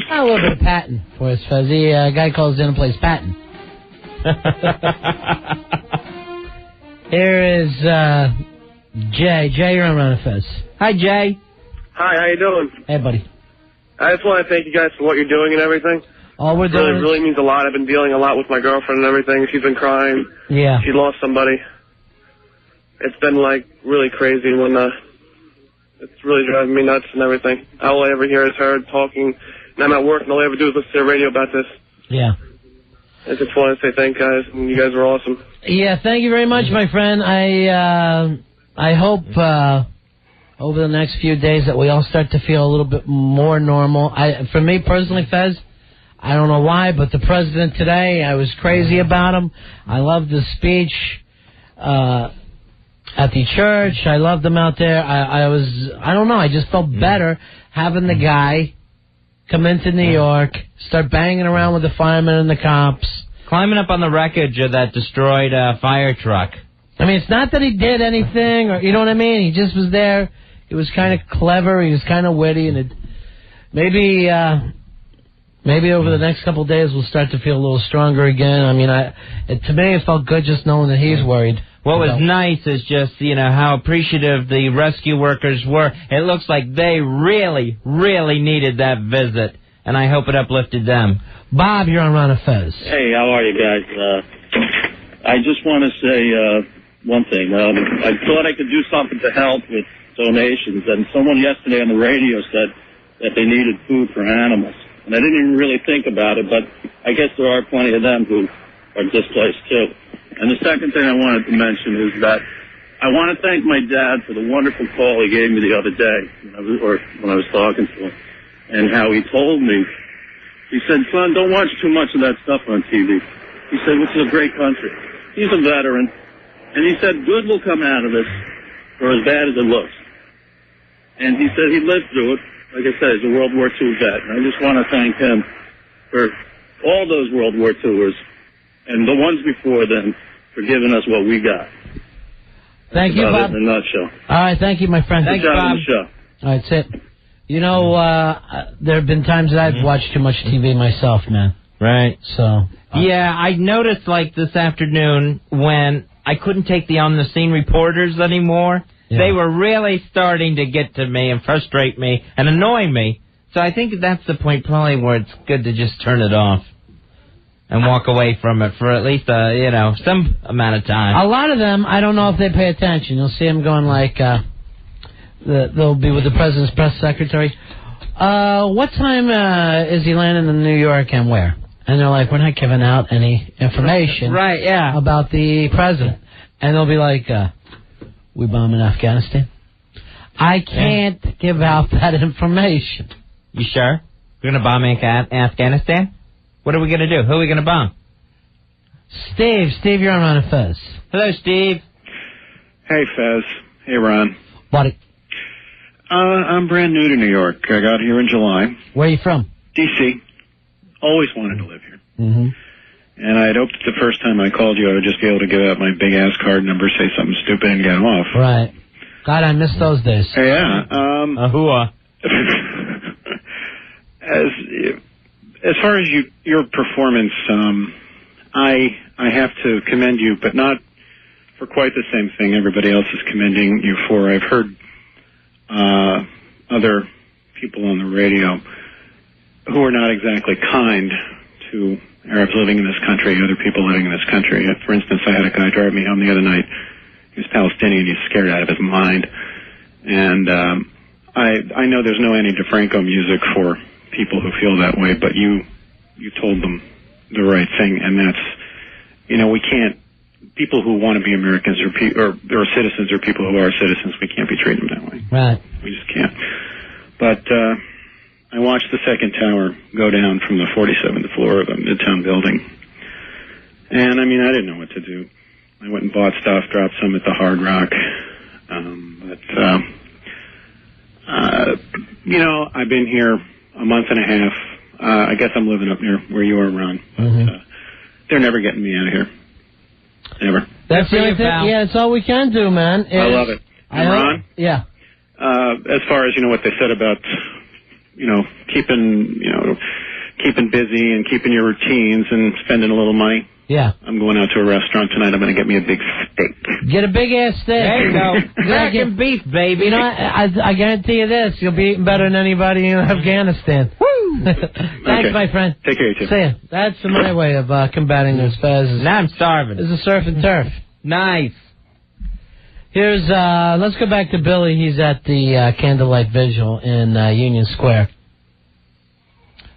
B: A little bit of Patton for us, Fuzzy. A guy calls in and plays Patton. Here is Jay. Jay, you're on Ron and Fez. Hi, Jay.
F: Hi, how you doing?
B: Hey, buddy.
F: I just want to thank you guys for what you're doing and everything.
B: All we're doing
F: really means a lot. I've been dealing a lot with my girlfriend and everything. She's been crying.
B: Yeah.
F: She lost somebody. It's been, really crazy when, it's really driving me nuts and everything. All I ever hear is her talking, and I'm at work, and all I ever do is listen to the radio about this.
B: Yeah.
F: I just want to say thank you guys, and you guys are awesome.
B: Yeah, thank you very much, my friend. I hope over the next few days that we all start to feel a little bit more normal. For me personally, Fez, I don't know why, but the president today, I was crazy about him. I loved his speech at the church. I loved him out there. I don't know, I just felt better having the guy come into New York, start banging around with the firemen and the cops.
A: Climbing up on the wreckage of that destroyed fire truck.
B: I mean, it's not that he did anything, or you know what I mean? He just was there. He was kind of clever. He was kind of witty, and maybe over the next couple of days we'll start to feel a little stronger again. I mean, to me it felt good just knowing that he's worried.
A: What was nice is just, how appreciative the rescue workers were. It looks like they really, really needed that visit, and I hope it uplifted them.
B: Bob, you're on Ron and Fez.
M: Hey, how are you guys? I just want to say one thing. I thought I could do something to help with donations, and someone yesterday on the radio said that they needed food for animals. And I didn't even really think about it, but I guess there are plenty of them who are displaced too. And the second thing I wanted to mention is that I want to thank my dad for the wonderful call he gave me the other day, when I was talking to him, and how he told me, he said, son, don't watch too much of that stuff on TV. He said, this is a great country. He's a veteran, and he said, good will come out of this, or as bad as it looks. And he said he lived through it. Like I said, he's a World War II vet, and I just want to thank him for all those World War IIers and the ones before them for giving us what we got.
B: Thank you, Bob.
M: In a nutshell.
B: All right, thank you, my friend.
M: Thanks, Bob.
B: All right, that's it. There have been times that I've watched too much TV myself, man.
A: Right.
B: So.
A: Yeah, I noticed, this afternoon when I couldn't take the on-the-scene reporters anymore. Yeah. They were really starting to get to me and frustrate me and annoy me. So I think that's the point probably where it's good to just turn it off and walk away from it for at least, some amount of time.
B: A lot of them, I don't know if they pay attention. You'll see them going they'll be with the president's press secretary. What time is he landing in New York and where? And they're like, we're not giving out any information
A: right, yeah.
B: about the president. And they'll be like, we bombing Afghanistan? I can't give out that information.
A: You sure? We're going to bomb Afghanistan? What are we going to do? Who are we going to bomb?
B: Steve, you're on a Fez.
A: Hello, Steve.
N: Hey, Fez. Hey, Ron.
B: What?
N: I'm brand new to New York. I got here in July.
B: Where are you from?
N: D.C. Always wanted to live here.
B: Mm-hmm.
N: And I had hoped that the first time I called you, I would just be able to give out my big-ass card number, say something stupid, and get off.
B: Right. God, I miss those days.
N: Yeah. As far as your performance, I have to commend you, but not for quite the same thing everybody else is commending you for. I've heard other people on the radio who are not exactly kind to Arabs living in this country, other people living in this country. For instance, I had a guy drive me home the other night. He was Palestinian. He's scared out of his mind. And I know there's no Annie DeFranco music for people who feel that way, but you told them the right thing, and that's, we can't, people who want to be Americans or citizens or people who are citizens, we can't be treating them that way.
B: Right.
N: We just can't. But I watched the second tower go down from the 47th floor of a Midtown building, and I didn't know what to do. I went and bought stuff, dropped some at the Hard Rock, I've been here a month and a half. I guess I'm living up near where you are, Ron.
B: Mm-hmm.
N: They're never getting me out of here. Never.
B: That's the only thing. Yeah, it's all we can do, man.
N: I love it. And Ron?
B: Yeah.
N: As far as, what they said about, keeping busy and keeping your routines and spending a little money.
B: Yeah.
N: I'm going out to a restaurant tonight. I'm going to get me a big steak.
B: Get a big ass steak.
A: There you go. American beef, baby.
B: I guarantee you this. You'll be eating better than anybody in Afghanistan. Woo! Thanks, my friend.
N: Take care, you too.
B: See ya. That's my way of combating those Fez.
A: Now I'm starving.
B: This is surf and turf.
A: Nice.
B: Here's, let's go back to Billy. He's at the Candlelight Vigil in Union Square.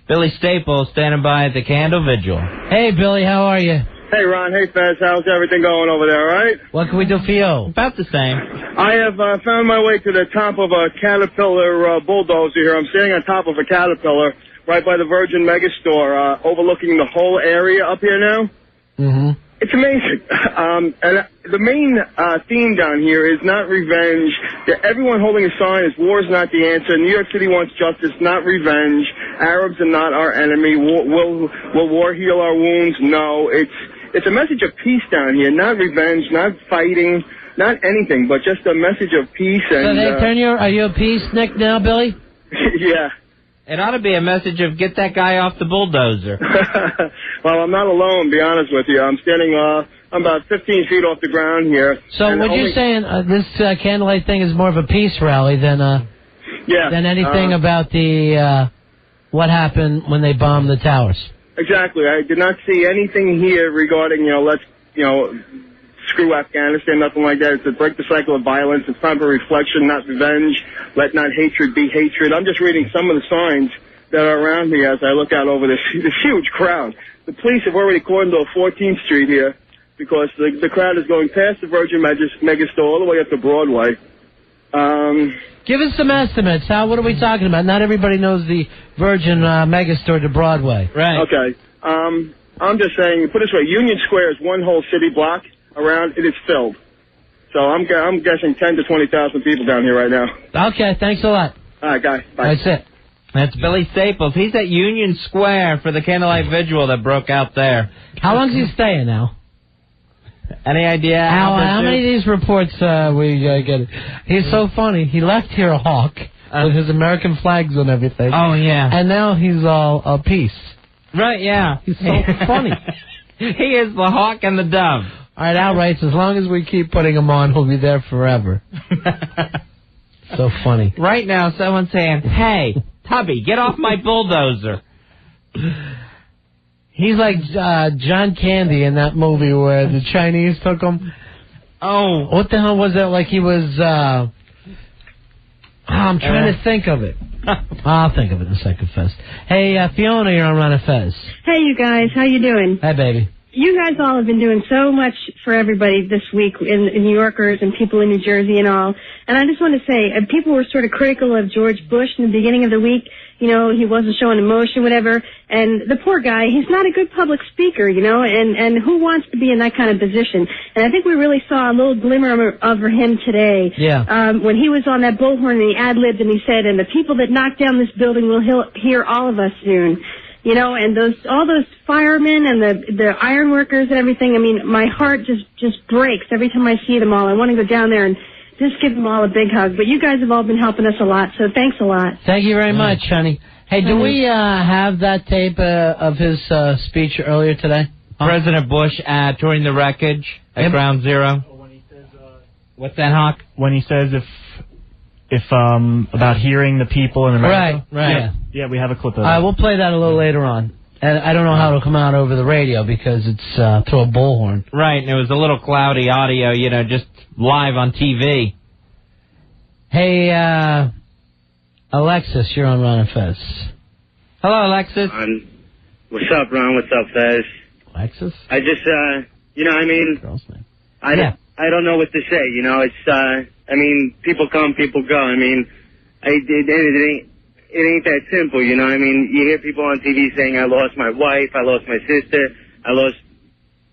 A: Billy Staples standing by at the Candle Vigil.
B: Hey, Billy, how are you?
C: Hey, Ron. Hey, Fez. How's everything going over there, all right?
B: What can we do for you?
A: About the same.
C: I have found my way to the top of a Caterpillar bulldozer here. I'm standing on top of a Caterpillar right by the Virgin Megastore, overlooking the whole area up here now.
B: Mm-hmm.
C: It's amazing. And the main theme down here is not revenge. Everyone holding a sign is war is not the answer. New York City wants justice, not revenge. Arabs are not our enemy. Will war heal our wounds? No. It's a message of peace down here, not revenge, not fighting, not anything, but just a message of peace. And,
B: so are you a peacenik now, Billy?
C: Yeah.
A: It ought to be a message of get that guy off the bulldozer.
C: Well, I'm not alone, to be honest with you. I'm standing, I'm about 15 feet off the ground here.
B: So what you're saying, this candlelight thing is more of a peace rally than anything about the what happened when they bombed the towers.
C: Exactly. I did not see anything here regarding, let's, screw Afghanistan, nothing like that. It's to break the cycle of violence. It's time for reflection, not revenge. Let not hatred be hatred. I'm just reading some of the signs that are around me as I look out over this huge crowd. The police have already cordoned off 14th Street here because the crowd is going past the Virgin Megastore all the way up to Broadway.
B: Give us some estimates. What are we talking about? Not everybody knows the Virgin Megastore to Broadway.
A: Right.
C: Okay. I'm just saying, put it this way, Union Square is one whole city block. Around it is filled. So I'm guessing 10 to 20,000 people down here right now.
B: Okay, thanks a lot.
C: All right, guy. Bye.
B: That's it.
A: That's Billy Staples. He's at Union Square for the candlelight vigil that broke out there.
B: How long's he staying now?
A: Any idea?
B: How many of these reports we get? He's so funny. He left here a hawk with his American flags and everything.
A: Oh, yeah.
B: And now he's all peace.
A: Right, yeah.
B: He's so funny.
A: He is the hawk and the dove.
B: All right, Al writes, as long as we keep putting him on, he'll be there forever. So funny.
A: Right now, someone's saying, hey, Tubby, get off my bulldozer.
B: He's like John Candy in that movie where the Chinese took him.
A: Oh.
B: What the hell was that? Like he was... I'm trying to think of it. I'll think of it in a second, Fez. Hey, Fiona, you're on Ron and Fez.
O: Hey, you guys. How you doing?
B: Hi, baby.
O: You guys all have been doing so much for everybody this week, in New Yorkers and people in New Jersey and all. And I just want to say, people were sort of critical of George Bush in the beginning of the week. He wasn't showing emotion, whatever. And the poor guy, he's not a good public speaker, and who wants to be in that kind of position? And I think we really saw a little glimmer of him today.
B: Yeah.
O: When he was on that bullhorn and he ad-libbed and he said, and the people that knocked down this building will hear all of us soon. And all those firemen and the iron workers and everything, I mean, my heart just breaks every time I see them all. I want to go down there and just give them all a big hug. But you guys have all been helping us a lot, so thanks a lot.
B: Thank you very much, honey. Hey, do we have that tape of his speech earlier today?
A: President Bush touring the wreckage at Ground Zero. What's that, Hawk?
P: When he says if about hearing the people in America.
B: Right.
P: Yeah, we have a clip of
B: All
P: that.
B: right, we'll play that a little later on. And I don't know how it'll come out over the radio because it's through a bullhorn.
A: Right, and it was a little cloudy audio, just live on TV.
B: Hey, Alexis, you're on Ron and Fez.
A: Hello, Alexis.
V: What's up, Ron? What's up, Fez?
B: Alexis?
V: I just,
B: Girl's name.
V: I don't know what to say. It's, people come, people go. It ain't that simple, You hear people on TV saying, I lost my wife, I lost my sister, I lost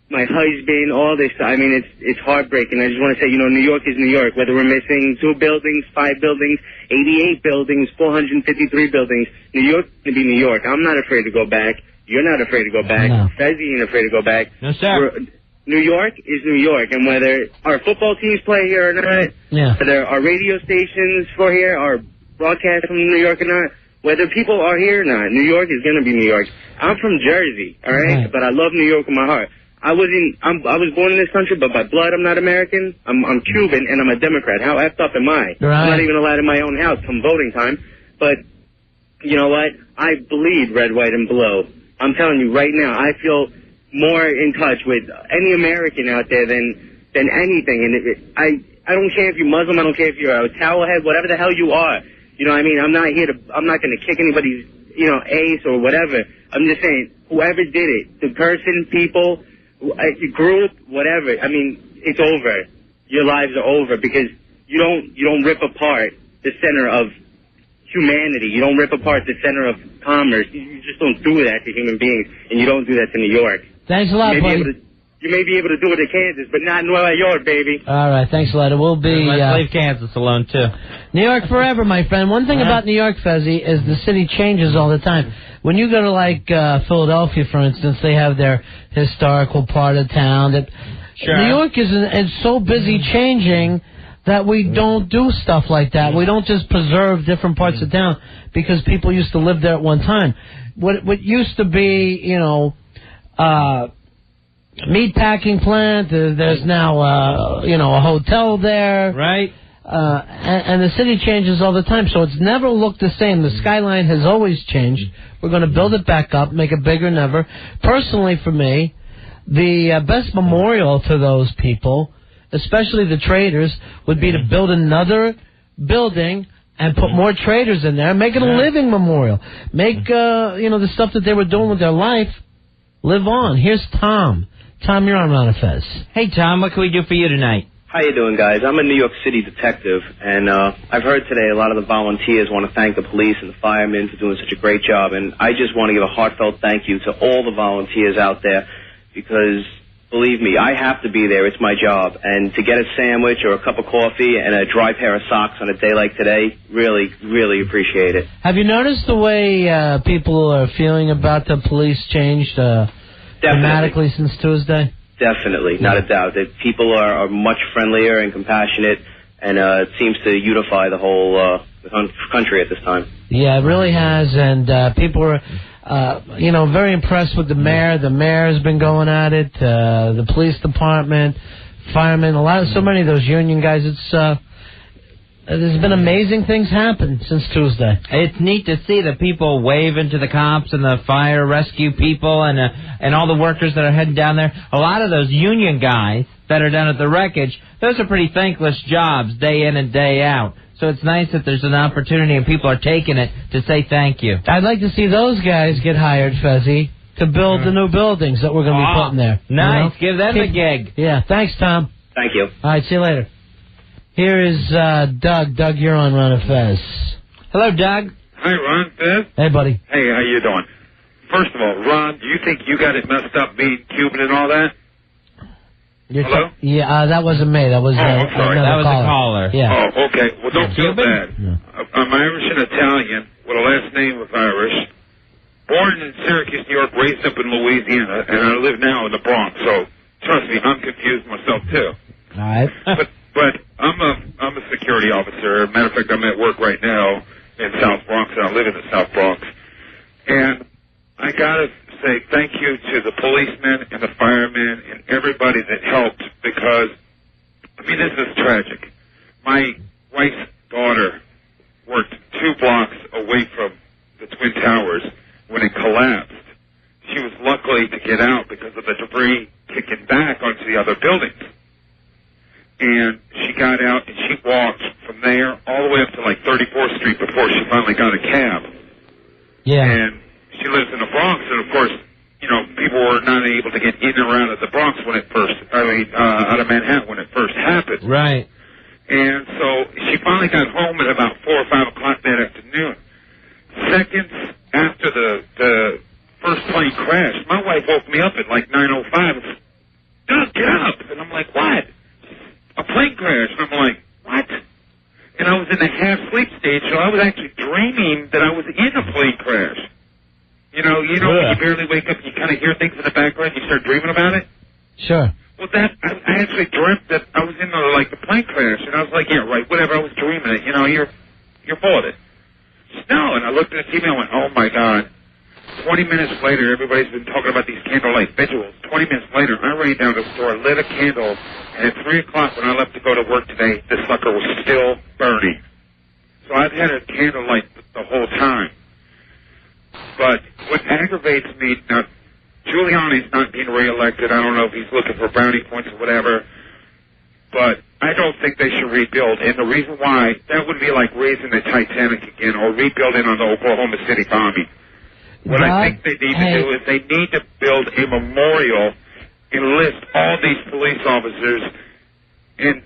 V: my husband, all this. It's heartbreaking. I just want to say, New York is New York. Whether we're missing 2 buildings, 5 buildings, 88 buildings, 453 buildings, New York is going to be New York. I'm not afraid to go back. You're not afraid to go back.
B: No.
V: Fez ain't afraid to go back.
A: No, sir.
V: New York is New York, and whether our football teams play here or not, whether our radio stations for here are broadcast from New York or not, whether people are here or not, New York is going to be New York. I'm from Jersey, all right? But I love New York with my heart. I was born in this country, but by blood I'm not American. I'm Cuban, and I'm a Democrat. How effed up am I?
B: Right.
V: I'm not even allowed in my own house come voting time. But you know what? I bleed red, white, and blue. I'm telling you right now, I feel more in touch with any American out there than anything. And I don't care if you're Muslim. I don't care if you're a towelhead, whatever the hell you are. I'm not going to kick anybody's, ace or whatever. I'm just saying, whoever did it, the person, people,
J: group, whatever. I mean, it's over. Your lives are over because you don't rip apart the center of humanity. You don't rip apart the center of commerce. You just don't do that to human beings, and you don't do that to New York.
B: Thanks a lot, buddy.
J: You may be able to do it in Kansas, but not in New York, baby.
B: All right, thanks a lot. It will be...
A: Let's leave Kansas alone, too.
B: New York forever, my friend. One thing about New York, Fezzy, is the city changes all the time. When you go to, like, Philadelphia, for instance, they have their historical part of town. New York is so busy changing that we don't do stuff like that. We don't just preserve different parts of town because people used to live there at one time. What used to be, meatpacking plant. There's now, a hotel there.
A: Right.
B: And the city changes all the time, so it's never looked the same. The skyline has always changed. We're going to build it back up, make it bigger than ever. Personally, for me, the best memorial to those people, especially the traders, would be to build another building and put more traders in there and make it a living memorial. Make, the stuff that they were doing with their life live on. Here's Tom. Tom, you're on Ron and Fez.
A: Hey, Tom, what can we do for you tonight?
Q: How you doing, guys? I'm a New York City detective, and I've heard today a lot of the volunteers want to thank the police and the firemen for doing such a great job, and I just want to give a heartfelt thank you to all the volunteers out there because, believe me, I have to be there. It's my job, and to get a sandwich or a cup of coffee and a dry pair of socks on a day like today, really, really appreciate it.
B: Have you noticed the way people are feeling about the police changed dramatically since Tuesday?
Q: Definitely, not a doubt. That people are much friendlier and compassionate, and it seems to unify the whole country at this time.
B: Yeah, it really has, and people are, very impressed with the mayor. The mayor has been going at it. The police department, firemen, so many of those union guys. There's been amazing things happen since Tuesday.
A: It's neat to see the people waving to the cops and the fire rescue people and all the workers that are heading down there. A lot of those union guys that are down at the wreckage, those are pretty thankless jobs day in and day out. So it's nice that there's an opportunity and people are taking it to say thank you.
B: I'd like to see those guys get hired, Fezzy, to build the new buildings that we're going to be putting there.
A: Nice. Give them a gig.
B: Yeah. Thanks, Tom.
Q: Thank you.
B: All right. See you later. Here is Doug. Doug, you're on Ron and Fez.
A: Hello, Doug.
R: Hi, Ron, Fez.
B: Hey, buddy.
R: Hey, how you doing? First of all, Ron, do you think you got it messed up being Cuban and all that? Hello?
B: Yeah, that wasn't me. That was
R: I'm sorry.
A: That was a caller.
B: Yeah.
R: Oh, okay. Well, don't feel bad.
B: No.
R: I'm Irish and Italian with a last name of Irish. Born in Syracuse, New York, raised up in Louisiana, and I live now in the Bronx. So, trust me, I'm confused myself, too.
B: All right.
R: But I'm a security officer. Matter of fact, I'm at work right now in South Bronx, and I live in the South Bronx. And I gotta say thank you to the policemen and the firemen and everybody that helped because, this is tragic. My wife's daughter worked 2 blocks away from the Twin Towers when it collapsed. She was lucky to get out because of the debris kicking back onto the other buildings. And she got out and she walked from there all the way up to like 34th Street before she finally got a cab.
B: Yeah.
R: And she lives in the Bronx, and of course, people were not able to get in and around of the Bronx when it first, out of Manhattan when it first happened.
A: Right.
R: And so she finally got home at about 4 or 5 o'clock that afternoon. Seconds after the first plane crashed, my wife woke me up at like 9:05 and said, "Doug, get up!" And I'm like, "What?" "A plane crash." And I'm like, "What?" And I was in the half-sleep stage, so I was actually dreaming that I was in a plane crash. When you barely wake up, you kind of hear things in the background, you start dreaming about it?
B: Sure.
R: Well, I actually dreamt that I was in the plane crash, and I was like, yeah, right, whatever, I was dreaming it. You're full of it. No, and I looked at the TV and I went, oh, my God. 20 minutes later, everybody's been talking about these candlelight vigils. 20 minutes later, I ran down to the store, lit a candle, and at 3 o'clock when I left to go to work today, the sucker was still burning. So I've had a candlelight the whole time. But what aggravates me, now, Giuliani's not being reelected. I don't know if he's looking for brownie points or whatever. But I don't think they should rebuild. And the reason why, that would be like raising the Titanic again or rebuilding on the Oklahoma City bombing. What I think they need to do is they need to build a memorial enlist all these police officers and,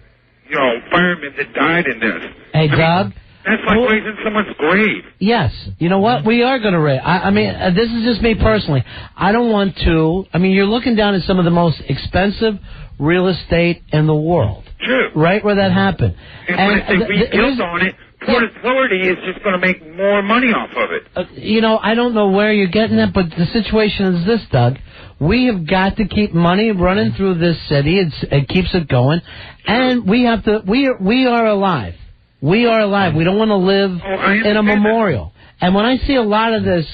R: you know, firemen that died in this.
B: Hey, Doug.
R: That's like raising someone's grave.
B: Yes. You know what? We are going to raise. I mean, this is just me personally. I don't want to. I mean, you're looking down at some of the most expensive real estate in the world.
R: True.
B: Right where that happened.
R: And if they rebuild on it, Port Authority is just going to make more money off of it.
B: You know, I don't know where you're getting that, but the situation is this, Doug. We have got to keep money running through this city. It keeps it going. And we have to, we are alive. We are alive. We don't want to live in a memorial. And when I see a lot of this,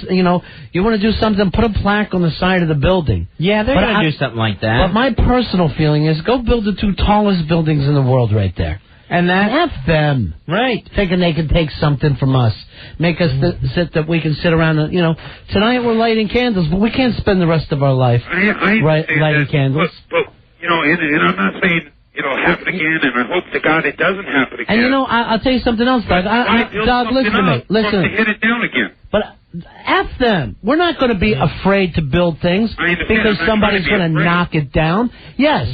B: you know, you want to do something, put a plaque on the side of the building.
A: Yeah, they're going to do something like that.
B: But my personal feeling is go build the 2 tallest buildings in the world right there.
A: And that...
B: F them.
A: Right.
B: Thinking they can take something from us. Make us sit that we can sit around and, you know, tonight we're lighting candles, but we can't spend the rest of our life lighting candles.
R: But, you know, and I'm not saying it'll happen again, and I hope to God it doesn't happen again.
B: And, you know, I'll tell you something else, Doug. Doug, listen to me. Listen.
R: To hit it down again.
B: But F them. We're not going to be afraid to build things because somebody's going to knock it down. Yes.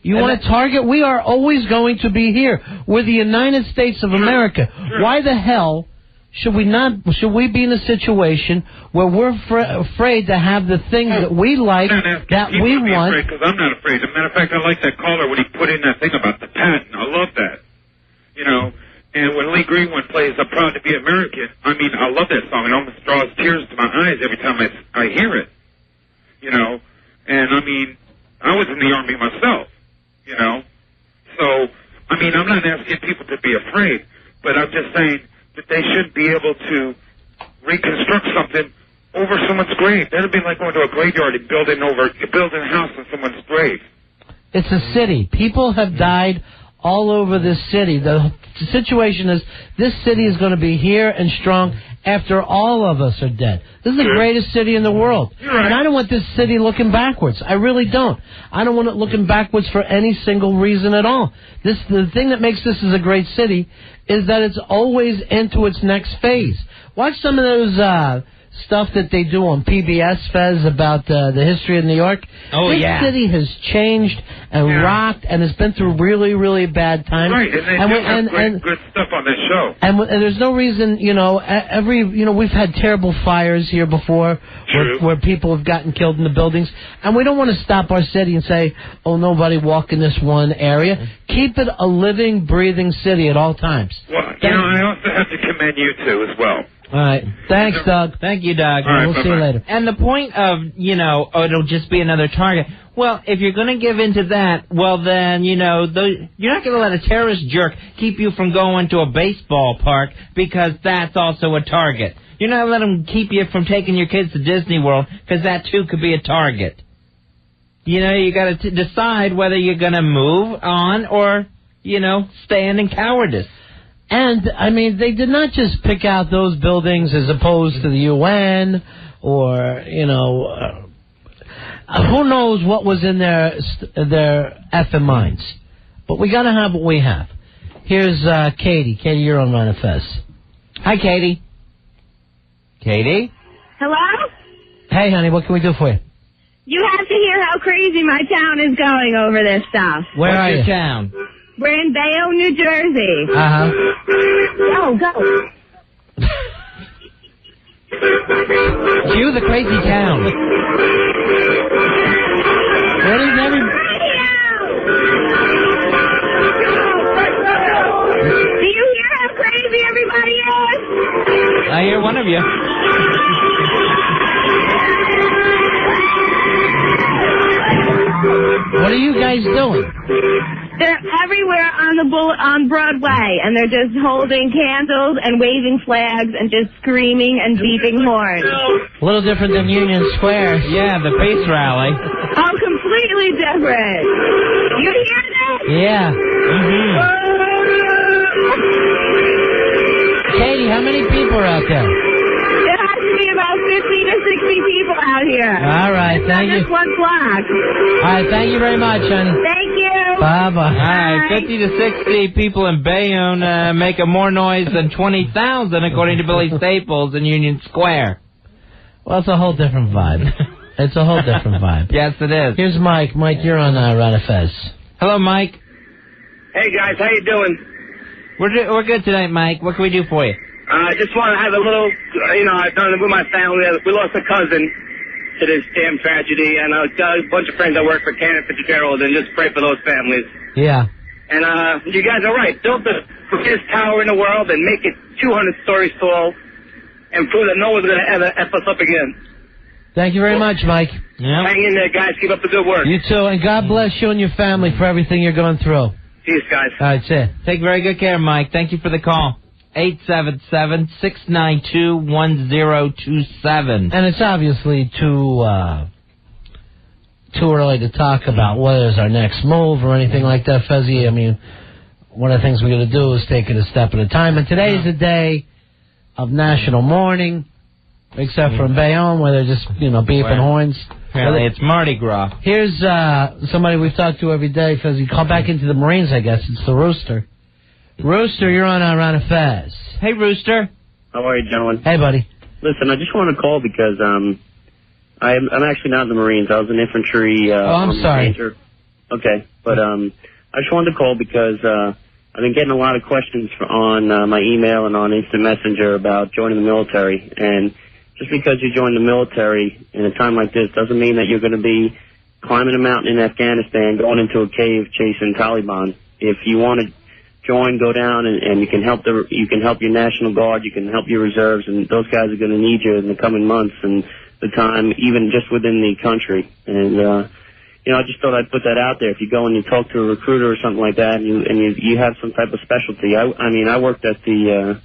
B: You want to target? We are always going to be here. We're the United States of America. Why the hell should we be in a situation where we're afraid to have the things that we like, that we want?
R: Because I'm not afraid. As a matter of fact, I like that caller when he put in that thing about the patent. I love that. You know, and when Lee Greenwood plays "I'm Proud to Be American," I mean, I love that song. It almost draws tears to my eyes every time I hear it. You know, and I mean, I was in the Army myself. You know, so, I mean, I'm not asking people to be afraid, but I'm just saying that they should be able to reconstruct something over someone's grave. That'd be like going to a graveyard and building a house on someone's grave.
B: It's a city. People have died all over this city. The situation is this city is going to be here and strong after all of us are dead. This is the greatest city in the world. And I don't want this city looking backwards. I really don't. I don't want it looking backwards for any single reason at all. The thing that makes this is a great city is that it's always into its next phase. Watch some of those stuff that they do on PBS, Fez, about the history of New York. This city has changed and rocked, and it's been through really, really bad times.
R: Right, and they have good stuff on this show.
B: And there's no reason, you know, we've had terrible fires here before where people have gotten killed in the buildings, and we don't want to stop our city and say, oh, nobody walk in this one area. Keep it a living, breathing city at all times.
R: Well, you know, I also have to commend you, too, as well.
B: All right. Thanks, Doug.
A: Thank you, Doug.
R: All right,
B: we'll see you later.
A: And the point of, you know, it'll just be another target. Well, if you're going to give into that, well, then, you know, you're not going to let a terrorist jerk keep you from going to a baseball park because that's also a target. You're not going to let them keep you from taking your kids to Disney World because that, too, could be a target. You know, you got to decide whether you're going to move on or, you know, stand in cowardice.
B: And, I mean, they did not just pick out those buildings as opposed to the UN or, you know, who knows what was in their effing minds. But we got to have what we have. Here's Katie. Katie, you're on Run Fez. Hi, Katie. Katie?
E: Hello?
B: Hey, honey, what can we do for you?
E: You have to hear how crazy my town is going over this stuff.
B: Where are
A: your
B: you?
A: town?
E: We're in Bayonne, New Jersey.
B: Uh-huh.
E: Go.
A: Cue the crazy town.
B: What is every...
E: Do you hear how crazy everybody is?
A: I hear one of you.
B: What are you guys doing?
E: They're everywhere on Broadway, and they're just holding candles and waving flags and just screaming and beeping horns.
B: A little different than Union Square.
A: Yeah, the peace rally.
E: Oh, completely different. You hear that?
B: Yeah. Katie, how many people are out there?
E: There has to be about 50 to 60 people out here.
B: All right, thank you.
E: Just one block.
B: All right, thank you very much, honey.
E: Thank you.
B: Bye-bye.
A: All right, 50 to 60 people in Bayonne make more noise than 20,000, according to Billy Staples in Union Square.
B: Well, it's a whole different vibe. It's a whole different vibe.
A: Yes, it is.
B: Here's Mike. Mike, you're on Ron and Fez.
A: Hello, Mike.
S: Hey, guys. How you doing?
A: We're good tonight, Mike. What can we do for you?
S: I just want to have a little, I've done it with my family. We lost a cousin to this damn tragedy, and I've got a bunch of friends that work for Cannon Fitzgerald, and just pray for those families.
B: Yeah.
S: And you guys are right. Build the biggest tower in the world and make it 200 stories tall and prove that no one's going to ever F us up again.
B: Thank you very much, Mike.
S: Hang in there, guys. Keep up the good work.
B: You too, and God bless you and your family for everything you're going through.
S: Peace, guys.
B: All right, see.
A: Take very good care, Mike. Thank you for the call. 877-692-1027.
B: And it's obviously too early to talk about what is our next move or anything like that, Fezzy. I mean, one of the things we're going to do is take it a step at a time. And today is a day of national mourning, except for in Bayonne, where they're just, beeping horns.
A: Apparently it's Mardi Gras.
B: Here's somebody we've talked to every day, Fezzy. Call back into the Marines, I guess. It's the Rooster. Rooster, you're on Ron and Fez.
A: Hey, Rooster.
T: How are you, gentlemen?
B: Hey, buddy.
T: Listen, I just want to call because I'm actually not in the Marines. I was an infantry.
B: I'm sorry.
T: Ranger. Okay, but I just wanted to call because I've been getting a lot of questions on my email and on Instant Messenger about joining the military. And just because you join the military in a time like this doesn't mean that you're going to be climbing a mountain in Afghanistan, going into a cave chasing Taliban. If you want to join, go down, and you can help your National Guard, you can help your reserves, and those guys are going to need you in the coming months and the time, even just within the country. And I just thought I'd put that out there. If you go and you talk to a recruiter or something like that, and you have some type of specialty. I worked at the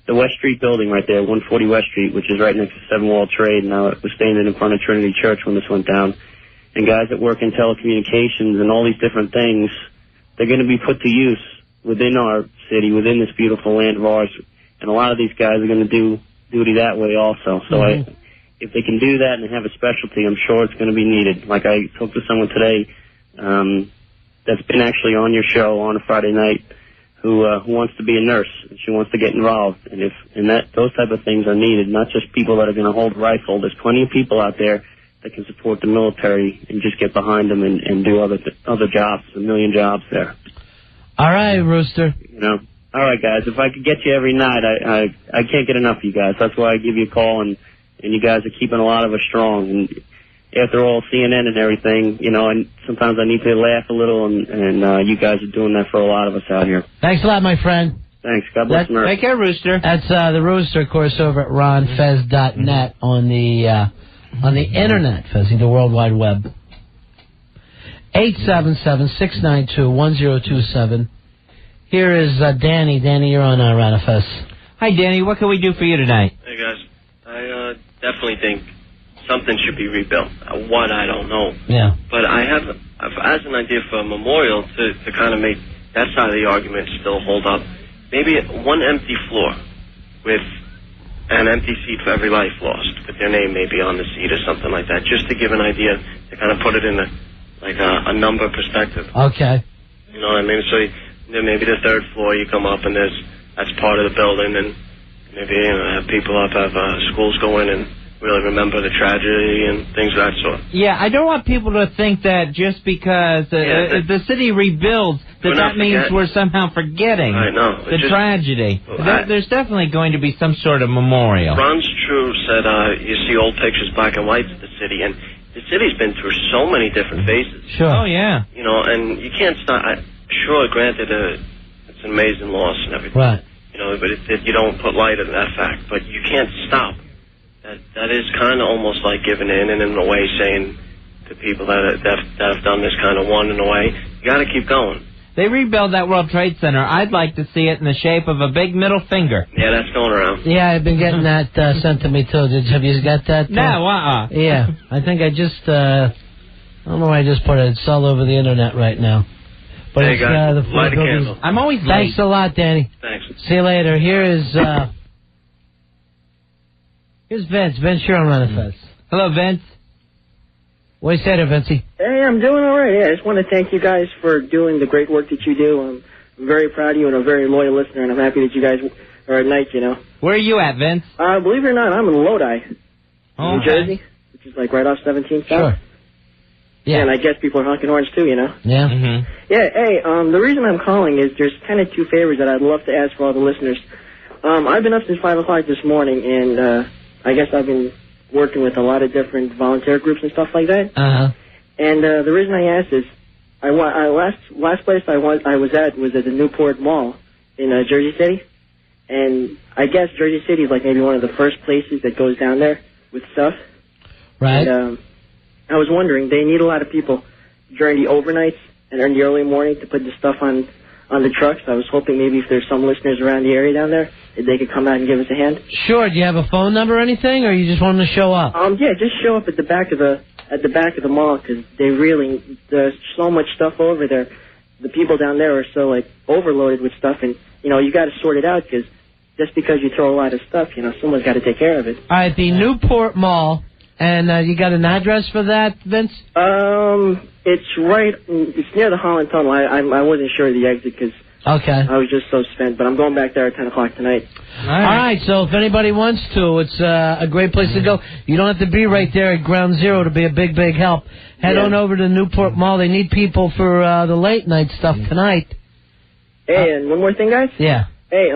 T: West Street building right there, 140 West Street, which is right next to Seven Wall Trade, and I was standing in front of Trinity Church when this went down. And guys that work in telecommunications and all these different things, they're going to be put to use within our city, within this beautiful land of ours, and a lot of these guys are going to do duty that way also. So if they can do that and have a specialty, I'm sure it's going to be needed. Like I talked to someone today that's been actually on your show on a Friday night who wants to be a nurse, and she wants to get involved. And those type of things are needed, not just people that are going to hold a rifle. There's plenty of people out there that can support the military and just get behind them and do other jobs. There's a million jobs there.
B: All right, Rooster.
T: All right, guys. If I could get you every night, I can't get enough of you guys. That's why I give you a call, and you guys are keeping a lot of us strong. And after all, CNN and everything, and sometimes I need to laugh a little, and you guys are doing that for a lot of us out here.
B: Thanks a lot, my friend.
T: Thanks. God bless America.
A: Take care, Rooster.
B: That's the Rooster, of course, over at ronfez.net on the internet, Fezzy, the World Wide Web. 877-692-1027. Here is Danny. Danny, you're on Ron and Fez.
A: Hi, Danny. What can we do for you tonight?
U: Hey, guys. I definitely think something should be rebuilt. What, I don't know.
B: Yeah.
U: But I've as an idea for a memorial to kind of make that side of the argument still hold up. Maybe one empty floor with an empty seat for every life lost, with their name maybe on the seat or something like that, just to give an idea, to kind of put it in a number perspective.
B: Okay.
U: You know what I mean? So then maybe the third floor you come up and that's part of the building, and maybe have people have schools go in and really remember the tragedy and things of that sort.
A: Yeah, I don't want people to think that just because the city rebuilds that means we're somehow forgetting the tragedy. There's definitely going to be some sort of memorial.
U: Ron True said you see old pictures, black and white, of the city, and the city's been through so many different phases.
B: Sure.
A: Oh, yeah.
U: And you can't stop. Sure, granted, it's an amazing loss and everything.
B: Right.
U: But you don't put light on that fact. But you can't stop. That is kind of almost like giving in, and in a way saying to people that have done this kind of one in a way, you got to keep going.
A: They rebuild that World Trade Center. I'd like to see it in the shape of a big middle finger.
U: Yeah, that's going around.
B: Yeah, I've been getting that sent to me, too. Have you got that?
A: No,
B: Yeah, I think I just, I don't know why I just put it. It's all over the internet right now. But
U: hey,
B: it's,
U: guys,
B: the
U: light a candle.
A: I'm always late.
B: Thanks a lot, Danny.
U: Thanks.
B: See you later. Here's Vince. Vince, you're on Ron and Fez.
A: Hello, Vince.
B: What do you say there, Vincey?
X: Hey, I'm doing all right. Yeah, I just want to thank you guys for doing the great work that you do. I'm very proud of you and a very loyal listener, and I'm happy that you guys are at night,
A: Where are you at, Vince?
X: Believe it or not, I'm in Lodi, New Jersey. which is like right off 17th South.
B: Sure. Yeah.
X: And I guess people are honking horns too, you know?
B: Yeah.
A: Mm-hmm.
X: Yeah, hey, the reason I'm calling is there's kind of two favors that I'd love to ask for all the listeners. I've been up since 5 o'clock this morning, and I guess I've been working with a lot of different volunteer groups and stuff like that.
B: Uh-huh.
X: And the reason I asked is, last place I was at was at the Newport Mall in Jersey City. And I guess Jersey City is like maybe one of the first places that goes down there with stuff.
B: Right.
X: And, I was wondering, they need a lot of people during the overnights and in the early morning to put the stuff on the trucks. I was hoping maybe if there's some listeners around the area down there, if they could come out and give us a hand.
B: Sure. Do you have a phone number or anything, or you just want them to show up?
X: Yeah, just show up at the back of the mall, because there's so much stuff over there. The people down there are so like overloaded with stuff, and you got to sort it out, because just because you throw a lot of stuff, someone's got to take care of it.
B: All right, the Newport Mall. And you got an address for that, Vince?
X: It's near the Holland Tunnel. I wasn't sure of the exit because I was just so spent, but I'm going back there at 10 o'clock tonight.
B: All right, so if anybody wants to, it's a great place to go. You don't have to be right there at Ground Zero to be a big, big help. Head on over to Newport Mall. They need people for the late night stuff tonight.
X: Hey, and one more thing, guys?
B: Yeah.
X: Hey,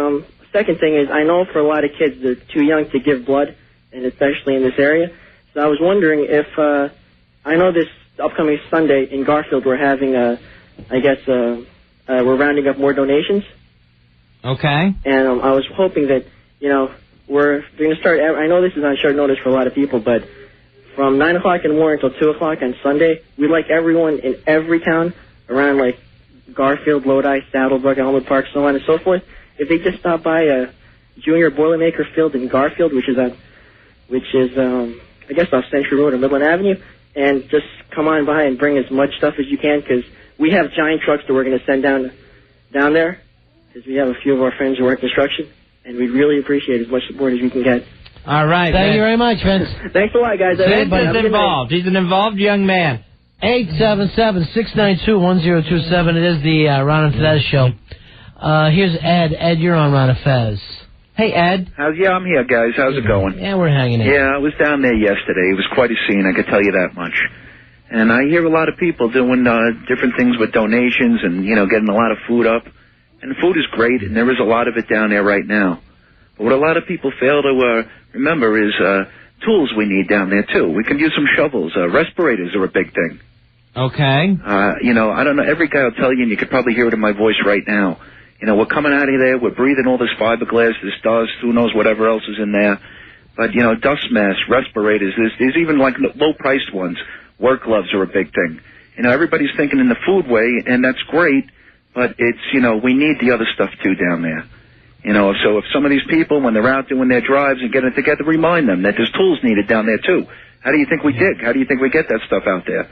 X: second thing is, I know for a lot of kids, they're too young to give blood, and especially in this area. So I was wondering if, I know this upcoming Sunday in Garfield we're having, we're rounding up more donations.
A: Okay.
X: And I was hoping that, we're going to start, I know this is on short notice for a lot of people, but from 9 o'clock in the morning until 2 o'clock on Sunday, we'd like everyone in every town around, like, Garfield, Lodi, Saddlebrook, Elmwood Park, so on and so forth, if they just stop by Junior Boilermaker Field in Garfield, which is I guess off Century Road or Midland Avenue, and just come on by and bring as much stuff as you can, because we have giant trucks that we're going to send down there, because we have a few of our friends who work construction, and we'd really appreciate as much support as we can get.
A: All right,
B: Thank you very much, Vince.
X: Thanks a lot, guys.
A: Vince is involved. He's an involved young man.
B: 877-692-1027. It is the Ron and Fez show. Here's Ed. Ed, you're on Ron and Fez. Hey, Ed.
D: I'm here, guys. How's it going?
B: Yeah, we're hanging in.
D: Yeah, I was down there yesterday. It was quite a scene, I could tell you that much. And I hear a lot of people doing different things with donations and, getting a lot of food up. And the food is great, and there is a lot of it down there right now. But what a lot of people fail to remember is tools we need down there, too. We can use some shovels. Respirators are a big thing.
A: Okay.
D: I don't know. Every guy will tell you, and you could probably hear it in my voice right now. We're coming out of there, we're breathing all this fiberglass, this dust, who knows whatever else is in there. But, dust masks, respirators, there's even like low-priced ones. Work gloves are a big thing. Everybody's thinking in the food way, and that's great, but it's, we need the other stuff too down there. So if some of these people, when they're out doing their drives and getting it together, remind them that there's tools needed down there too. How do you think we dig? How do you think we get that stuff out there?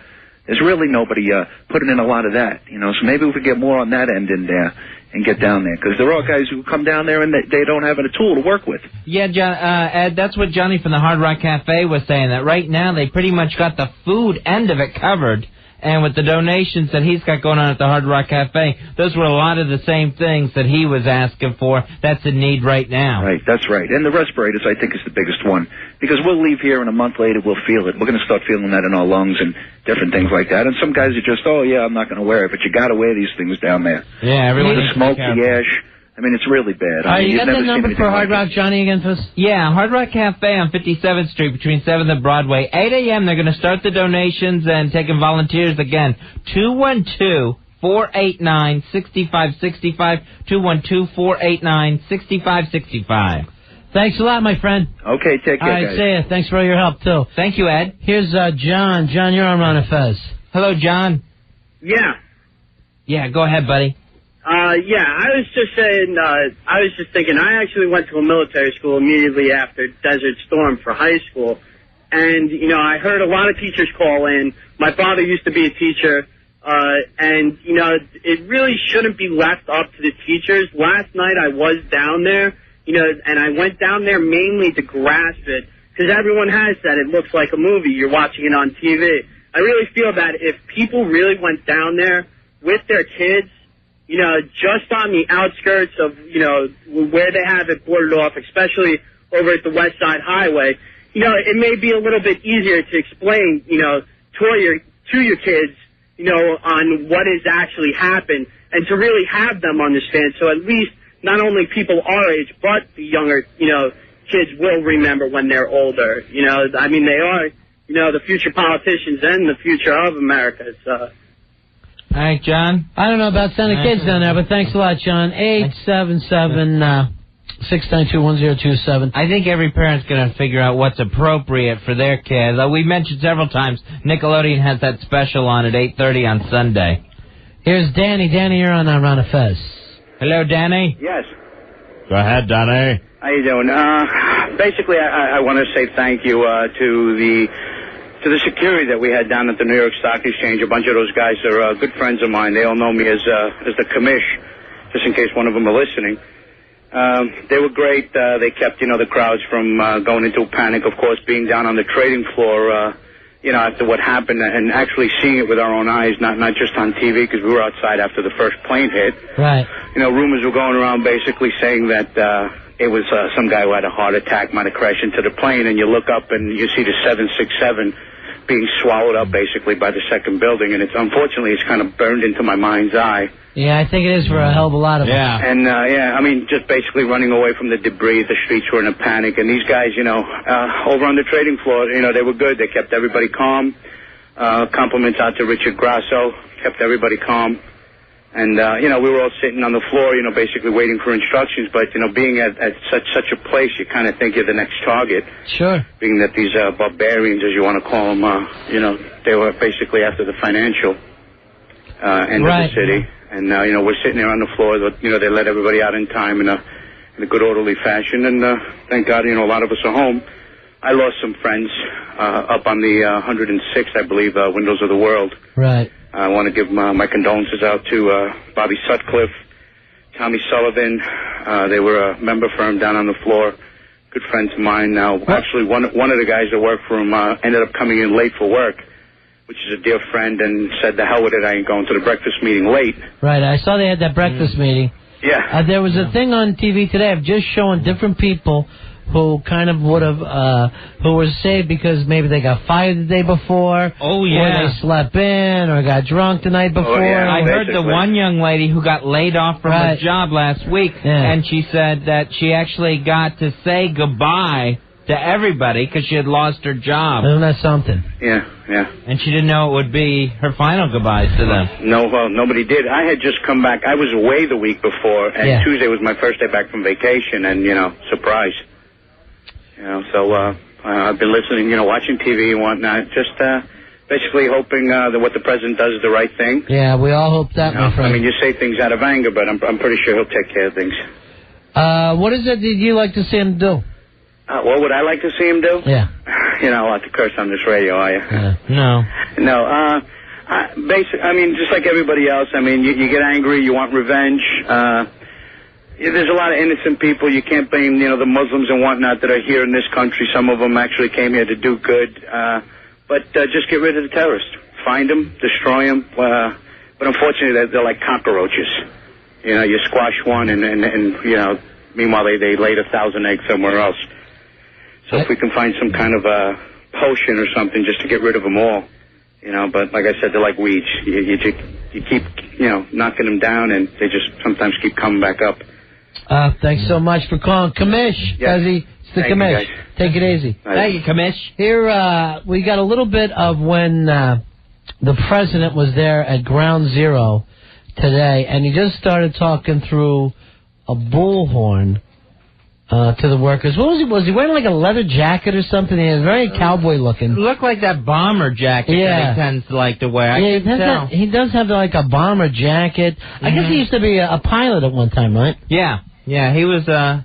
D: There's really nobody putting in a lot of that, so maybe we could get more on that end in there and get down there, because there are guys who come down there and they don't have a tool to work with.
A: Yeah, John, Ed, that's what Johnny from the Hard Rock Cafe was saying, that right now they pretty much got the food end of it covered. And with the donations that he's got going on at the Hard Rock Cafe, those were a lot of the same things that he was asking for. That's in need right now.
D: Right, that's right. And the respirators, I think, is the biggest one. Because we'll leave here and a month later we'll feel it. We're going to start feeling that in our lungs and different things like that. And some guys are just, I'm not going to wear it. But you got to wear these things down there.
A: Yeah, everyone.
D: The smoke, the ash. I mean, it's really bad.
B: You got that number for Hard Rock, Johnny, again for us?
A: Yeah, Hard Rock Cafe on 57th Street between 7th and Broadway. 8 a.m. They're going to start the donations and taking volunteers again. 212-489-6565. 212-489-6565.
B: Thanks a lot, my friend.
D: Okay, take care,
B: guys. All right, see ya. Thanks for all your help, too.
A: Thank you, Ed.
B: Here's John. John, you're on Ron and Fez.
A: Hello, John.
J: Yeah.
A: Yeah, go ahead, buddy.
J: I was just saying, I was just thinking, I actually went to a military school immediately after Desert Storm for high school. And, I heard a lot of teachers call in. My father used to be a teacher. And, it really shouldn't be left up to the teachers. Last night I was down there, and I went down there mainly to grasp it. Because everyone has said it looks like a movie. You're watching it on TV. I really feel that if people really went down there with their kids, just on the outskirts of, where they have it boarded off, especially over at the West Side Highway, you know, it may be a little bit easier to explain, you know, to your kids, you know, on what has actually happened, and to really have them understand. So at least not only people our age, but the younger, you know, kids will remember when they're older. You know, I mean, they are, you know, the future politicians and the future of America. So.
A: All right, John.
B: I don't know about sending kids down there, but thanks a lot, John. 877-692-1027.
A: I think every parent's going to figure out what's appropriate for their kids. We mentioned several times Nickelodeon has that special on at 8:30 on Sunday.
B: Here's Danny. Danny, you're on Ron of Fez.
A: Hello, Danny.
G: Yes.
A: Go ahead, Danny.
G: How you doing? Basically, I want to say thank you to the security that we had down at the New York Stock Exchange. A bunch of those guys are good friends of mine. They all know me as the commish, just in case one of them are listening. They were great. They kept, you know, the crowds from going into a panic. Of course, being down on the trading floor, you know, after what happened, and actually seeing it with our own eyes, not just on TV, because we were outside after the first plane hit.
B: Right.
G: You know, rumors were going around basically saying that it was some guy who had a heart attack, might have crashed into the plane, and you look up and you see the 767 being swallowed up basically by the second building, and unfortunately it's kind of burned into my mind's eye.
B: Yeah, I think it is for a hell of a lot of us.
G: And, I mean, just basically running away from the debris. The streets were in a panic. And these guys, you know, over on the trading floor, you know, they were good. They kept everybody calm. Compliments out to Richard Grasso. Kept everybody calm. And, you know, we were all sitting on the floor, you know, basically waiting for instructions. But, you know, being at such a place, you kind of think you're the next target.
B: Sure.
G: Being that these barbarians, as you want to call them, you know, they were basically after the financial end of the city. And, you know, we're sitting there on the floor. You know, they let everybody out in time in a good orderly fashion. And thank God, you know, a lot of us are home. I lost some friends up on the 106th, I believe, Windows of the World.
B: Right.
G: I want to give my condolences out to Bobby Sutcliffe, Tommy Sullivan. They were a member firm down on the floor. Good friends of mine now. Actually, one of the guys that worked for him ended up coming in late for work, which is a dear friend, and said, the hell with it, I ain't going to the breakfast meeting late.
B: Right, I saw they had that breakfast meeting.
G: Yeah.
B: There was a thing on TV today of just showing different people who kind of would have, who were saved because maybe they got fired the day before.
A: Oh, yeah.
B: Or they slept in or got drunk the night before.
A: I heard the one young lady who got laid off from her job last week, and she said that she actually got to say goodbye to everybody because she had lost her job.
B: Isn't that something?
G: Yeah.
A: And she didn't know it would be her final goodbyes to them.
G: No, well, nobody did. I had just come back. I was away the week before, and Tuesday was my first day back from vacation, and, you know, surprise. You know, so I've been listening, you know, watching TV and whatnot, just basically hoping that what the president does is the right thing.
B: Yeah, we all hope that, my friend.
G: I mean, you say things out of anger, but I'm pretty sure he'll take care of things.
B: What is it that you like to see him do?
G: What would I like to see him do?
B: Yeah.
G: You're not allowed to curse on this radio, are you?
A: No.
G: No. I mean, just like everybody else, I mean, you get angry, you want revenge. There's a lot of innocent people. You can't blame, you know, the Muslims and whatnot that are here in this country. Some of them actually came here to do good. But just get rid of the terrorists. Find them, destroy them. But unfortunately, they're like cockroaches. You know, you squash one and you know, meanwhile they laid 1,000 eggs somewhere else. So if we can find some kind of a potion or something just to get rid of them all, you know. But like I said, they're like weeds. You keep, you know, knocking them down, and they just sometimes keep coming back up.
B: Thanks so much for calling. Commish, Fezzy. It's the Commish. Take it easy.
A: Thank you, Commish.
B: Here, we got a little bit of when the president was there at Ground Zero today, and he just started talking through a bullhorn to the workers. What was he? Was he wearing like a leather jacket or something? He was very cowboy looking.
A: Looked like that bomber jacket that he tends to like to wear.
B: He does have like a bomber jacket. I guess he used to be a pilot at one time, right?
A: Yeah, he was.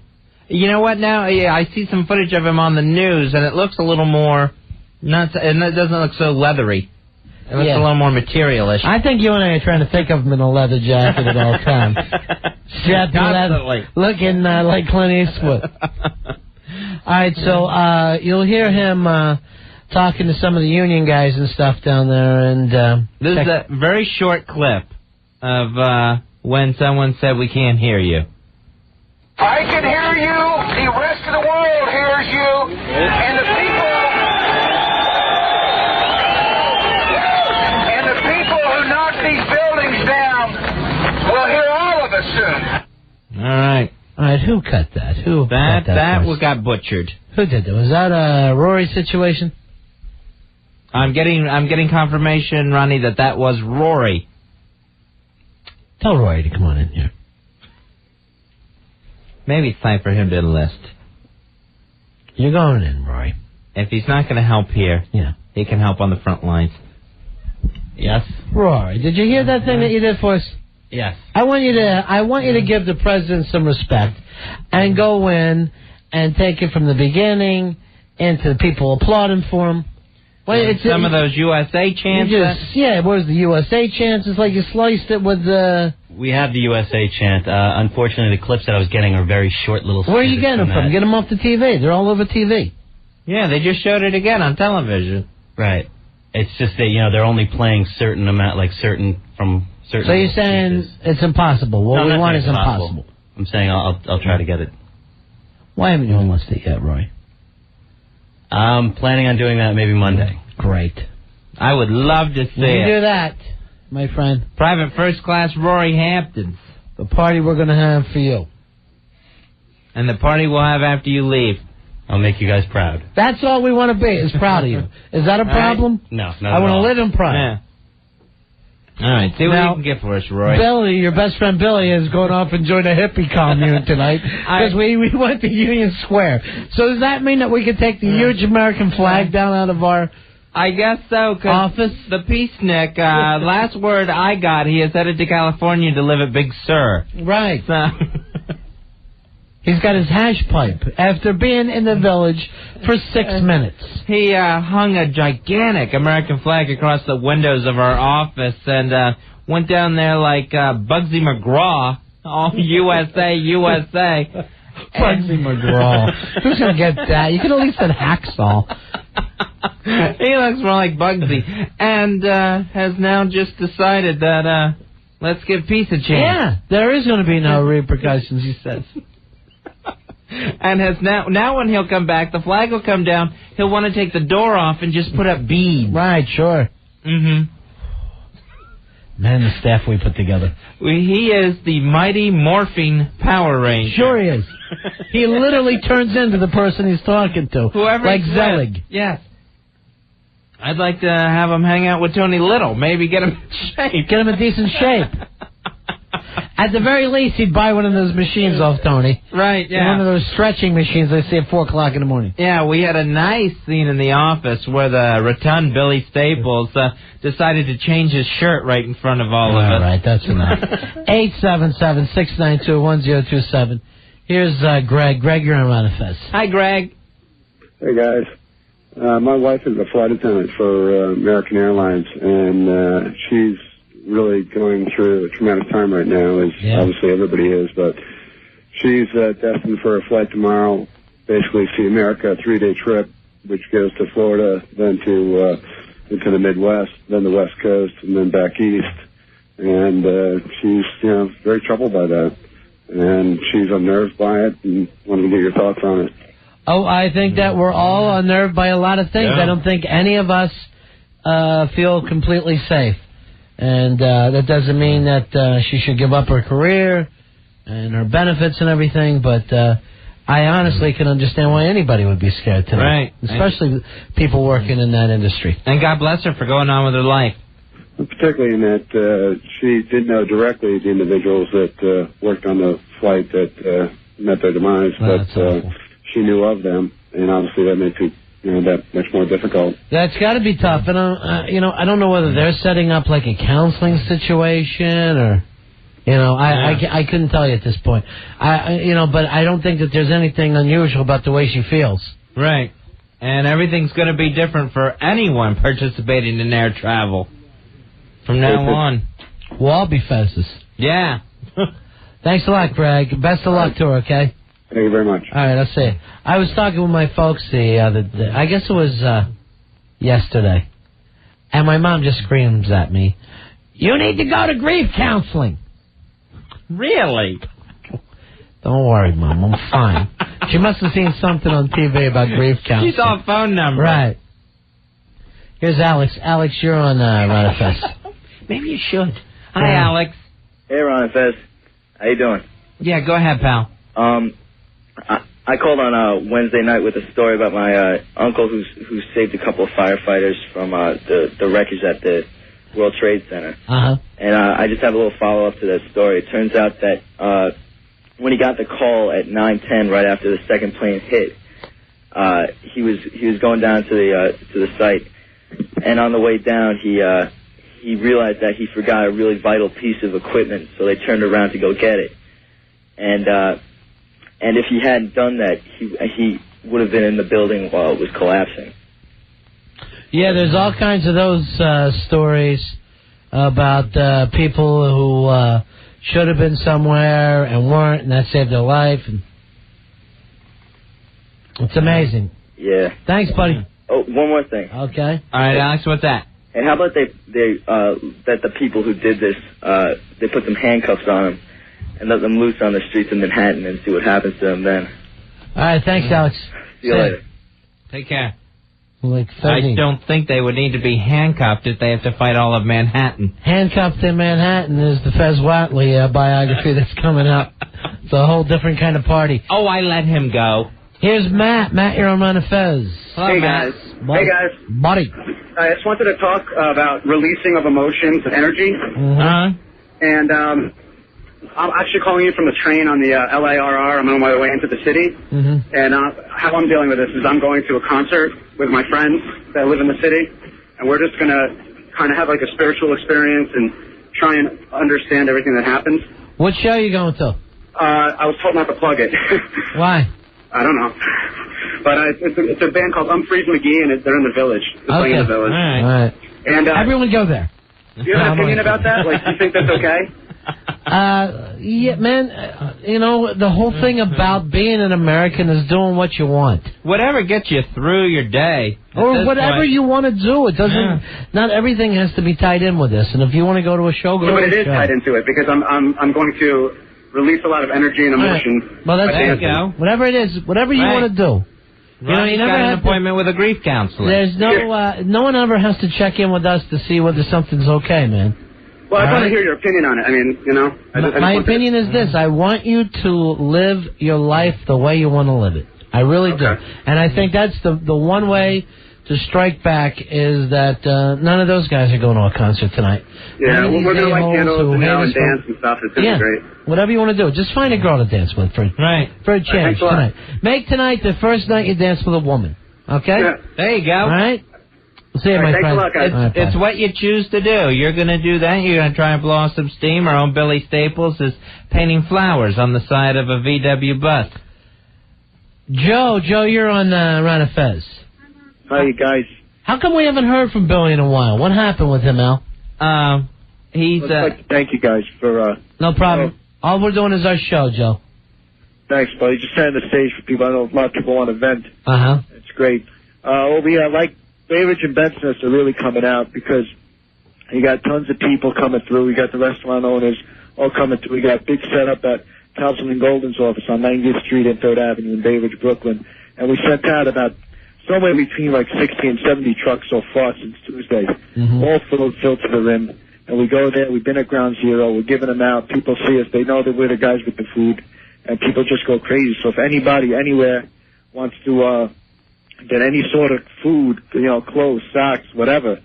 A: You know what? Now, I see some footage of him on the news, and it looks a little more. And it doesn't look so leathery. It looks a little more materialish.
B: I think you and I are trying to think of him in a leather jacket at all times. Strapped to leather, looking like Clint Eastwood. All right, so you'll hear him talking to some of the union guys and stuff down there. And
A: this is a very short clip of when someone said, "We can't hear you."
H: I can hear you. The rest of the world hears you. And the people
A: All right.
B: All right, who cut that? Who cut that?
A: That
B: voice?
A: got butchered.
B: Who did that? Was that a Rory situation?
A: I'm getting confirmation, Ronnie, that was Rory.
B: Tell Rory to come on in here.
A: Maybe it's time for him to enlist.
B: You're going in, Rory.
A: If he's not going to help here, he can help on the front lines. Yes.
B: Rory, did you hear that thing that you did for us?
A: Yes.
B: I want you to give the president some respect and go in and take it from the beginning into the people applauding for him. Well,
A: some of those USA chants.
B: What was the USA chants? It's like you sliced it with the...
H: We have the USA chant. Unfortunately, the clips that I was getting are very short little...
B: Where are you getting them from? Get them off the TV. They're all over TV.
A: Yeah, they just showed it again on television.
H: Right. It's just that, they're only playing certain amount, certain...
B: So you're saying it's impossible. What we want is impossible.
H: I'm saying I'll try to get it.
B: Why haven't you enlisted yet, Roy?
H: I'm planning on doing that maybe Monday.
B: Great.
A: I would love to see
B: you
A: it.
B: do that, my friend.
A: Private First Class Rory Hamptons.
B: The party we're going to have for you.
A: And the party we'll have after you leave.
H: I'll make you guys proud.
B: That's all we want to be, is proud of you. Is that a problem?
H: Right? No, not
B: I want
H: at all.
B: to live in pride.
A: Yeah. All right, see what you can get for us, Roy.
B: Billy, your best friend Billy, is going off and joined a hippie commune tonight because we went to Union Square. So does that mean that we could take the huge American flag down out of our
A: I guess so, because the peacenik, last word I got, he is headed to California to live at Big Sur.
B: Right.
A: So
B: he's got his hash pipe after being in the village for 6 minutes.
A: He hung a gigantic American flag across the windows of our office and went down there like Bugsy McGraw, all USA, USA.
B: Bugsy McGraw. Who's going to get that? You could at least said Hacksaw.
A: He looks more like Bugsy. And has now just decided that let's give peace a chance.
B: Yeah, there is going to be no repercussions, he says.
A: And has now when he'll come back, the flag will come down. He'll want to take the door off and just put up beads.
B: Right, sure.
A: Mm-hmm.
B: Man, the staff we put together.
A: He is the mighty morphing Power Ranger.
B: Sure he is. He literally turns into the person he's talking to.
A: Whoever
B: like
A: he's
B: Zelig.
A: with. Yes. I'd like to have him hang out with Tony Little. Maybe get him in shape.
B: Get him in decent shape. At the very least, he'd buy one of those machines off Tony.
A: Right, yeah.
B: One of those stretching machines they see at 4 o'clock in the morning.
A: Yeah, we had a nice scene in the office where the rotund Billy Staples decided to change his shirt right in front of all of us.
B: All right, that's enough. 877-692-1027. Here's Greg. Greg, you're on Ron and Fez.
A: Hi, Greg.
I: Hey, guys. My wife is a flight attendant for American Airlines, and she's really going through a traumatic time right now, as obviously everybody is, but she's destined for a flight tomorrow, basically see America, a 3-day trip, which goes to Florida, then to into the Midwest, then the West Coast, and then back east. And she's, very troubled by that. And she's unnerved by it, and wanted to get your thoughts on it.
B: Oh, I think that we're all unnerved by a lot of things.
I: Yeah.
B: I don't think any of us feel completely safe. And that doesn't mean that she should give up her career and her benefits and everything, but I honestly can understand why anybody would be scared tonight.
A: Right.
B: Especially people working in that industry.
A: And God bless her for going on with her life.
I: Particularly in that she didn't know directly the individuals that worked on the flight that met their demise, but she knew of them, and obviously that makes it that much more difficult.
B: That's got to be tough, and I don't know whether they're setting up like a counseling situation or, I couldn't tell you at this point. But I don't think that there's anything unusual about the way she feels.
A: Right, and everything's going to be different for anyone participating in air travel from now on.
B: We'll all be Fezzes.
A: Yeah.
B: Thanks a lot, Greg. Best of luck to her, okay?
I: Thank you very much.
B: All right, I'll see. I was talking with my folks the other day. I guess it was yesterday. And my mom just screams at me, "You need to go to grief counseling."
A: Really?
B: Don't worry, Mom. I'm fine. She must have seen something on TV about grief counseling.
A: She saw a phone number.
B: Right. Here's Alex. Alex, you're on Ron and Fez.
A: Maybe you should. Hi, Alex.
K: Hey, Ron and Fez.
F: How you doing?
A: Yeah, go ahead, pal.
F: I called on Wednesday night with a story about my uncle who saved a couple of firefighters from the wreckage at the World Trade Center.
B: Uh-huh.
F: And I just have a little follow-up to that story. It turns out that when he got the call at 9:10, right after the second plane hit, he was going down to the site, and on the way down, he realized that he forgot a really vital piece of equipment, so they turned around to go get it. And if he hadn't done that, he would have been in the building while it was collapsing.
B: Yeah, there's all kinds of those stories about people who should have been somewhere and weren't, and that saved their life. And it's amazing.
F: Yeah.
B: Thanks, buddy.
F: Oh, one more thing.
B: Okay.
A: All right, Alex, what's that?
F: And how about that the people who did this, they put some handcuffs on them and let them loose on the streets of Manhattan and see what happens to them then.
B: All right, thanks, Alex.
F: See you later.
A: Take care.
B: Like
A: I don't think they would need to be handcuffed if they have to fight all of Manhattan.
B: Handcuffed in Manhattan is the Fez WNEW biography that's coming up. It's a whole different kind of party.
A: Oh, I let him go.
B: Here's Matt. Matt, you're on Run of Fez.
A: Hello,
K: Hey,
A: Matt.
K: guys.
B: Buddy.
K: Hey, guys.
B: Buddy.
K: I just wanted to talk about releasing of emotions and energy. And I'm actually calling you from the train on the LARR. I'm on my way into the city. And how I'm dealing with this is I'm going to a concert with my friends that live in the city. And we're just going to kind of have like a spiritual experience and try and understand everything that happens.
B: What show are you going to?
K: I was told not to plug it.
B: Why?
K: I don't know. But it's a band called Umphreys McGee, and they're in the Village. They're playing in the Village.
B: All right.
K: And
B: everyone go there.
K: Do you have an opinion about that? Like, do you think that's okay?
B: Yeah, man, you know, the whole thing about being an American is doing what you want.
A: Whatever gets you through your day.
B: Or whatever you want to do. It doesn't, not everything has to be tied in with this. And if you want to go to a show, go
K: But
B: to a
K: it is
B: show.
K: tied into it, because I'm going to release a lot of energy and emotion.
B: Right. Well, that's
K: by dancing.
B: Whatever it is, whatever you want to do. You know, you never
A: got an
B: have
A: appointment with a grief counselor.
B: There's no one ever has to check in with us to see whether something's okay, man.
K: Well, I
B: All
K: want to
B: right?
K: hear your opinion on it. I mean, you know.
B: My opinion is this. I want you to live your life the way you want to live it. I really do. And I think that's the one way to strike back is that none of those guys are going to a concert tonight.
K: Yeah,
B: None of these
K: we're going to light
B: a-holes
K: candles
B: who
K: and,
B: hate
K: and
B: us for-
K: dance and stuff. It's going to be great.
B: Whatever you want to do. Just find a girl to dance with for a change
K: Thanks a lot.
B: tonight. Make tonight the first night you dance with a woman. Okay?
K: Yeah.
A: There you go.
B: All right? See you,
K: All right,
B: my
K: thanks a
B: friend.
K: lot, guys.
B: All right, bye.
A: It's what you choose to do. You're going to do that. You're going to try and blow off some steam. Our own Billy Staples is painting flowers on the side of a VW bus.
B: Joe, you're on Run of Fez.
L: Hi, you guys.
B: How come we haven't heard from Billy in a while? What happened with him, Al?
A: He's
L: I'd like to thank you guys for.
B: No problem. All we're doing is our show, Joe.
L: Thanks, buddy. Just setting the stage for people. I know a lot of people want to vent.
B: Uh-huh.
L: It's great. Like Bainbridge and Bensonhurst are really coming out because you got tons of people coming through. We got the restaurant owners all coming through. We got big setup at Councilman Golden's office on 90th Street and 3rd Avenue in Bainbridge, Brooklyn. And we sent out about somewhere between like 60 and 70 trucks so far since Tuesday, all filled to the rim. And we go there. We've been at Ground Zero. We're giving them out. People see us. They know that we're the guys with the food. And people just go crazy. So if anybody anywhere wants to get any sort of food, clothes, socks, whatever,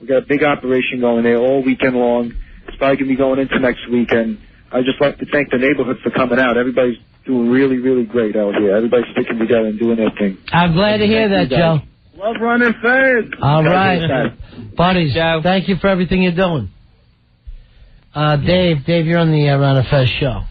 L: we got a big operation going there all weekend long. It's probably going to be going into next weekend. I'd just like to thank the neighborhood for coming out. Everybody's doing really, really great out here. Everybody's sticking together and doing their thing.
B: I'm glad to hear that, Joe.
L: Love running fast.
B: All right. Buddies, thank you for everything you're doing. Dave, you're on the Run of Fez show.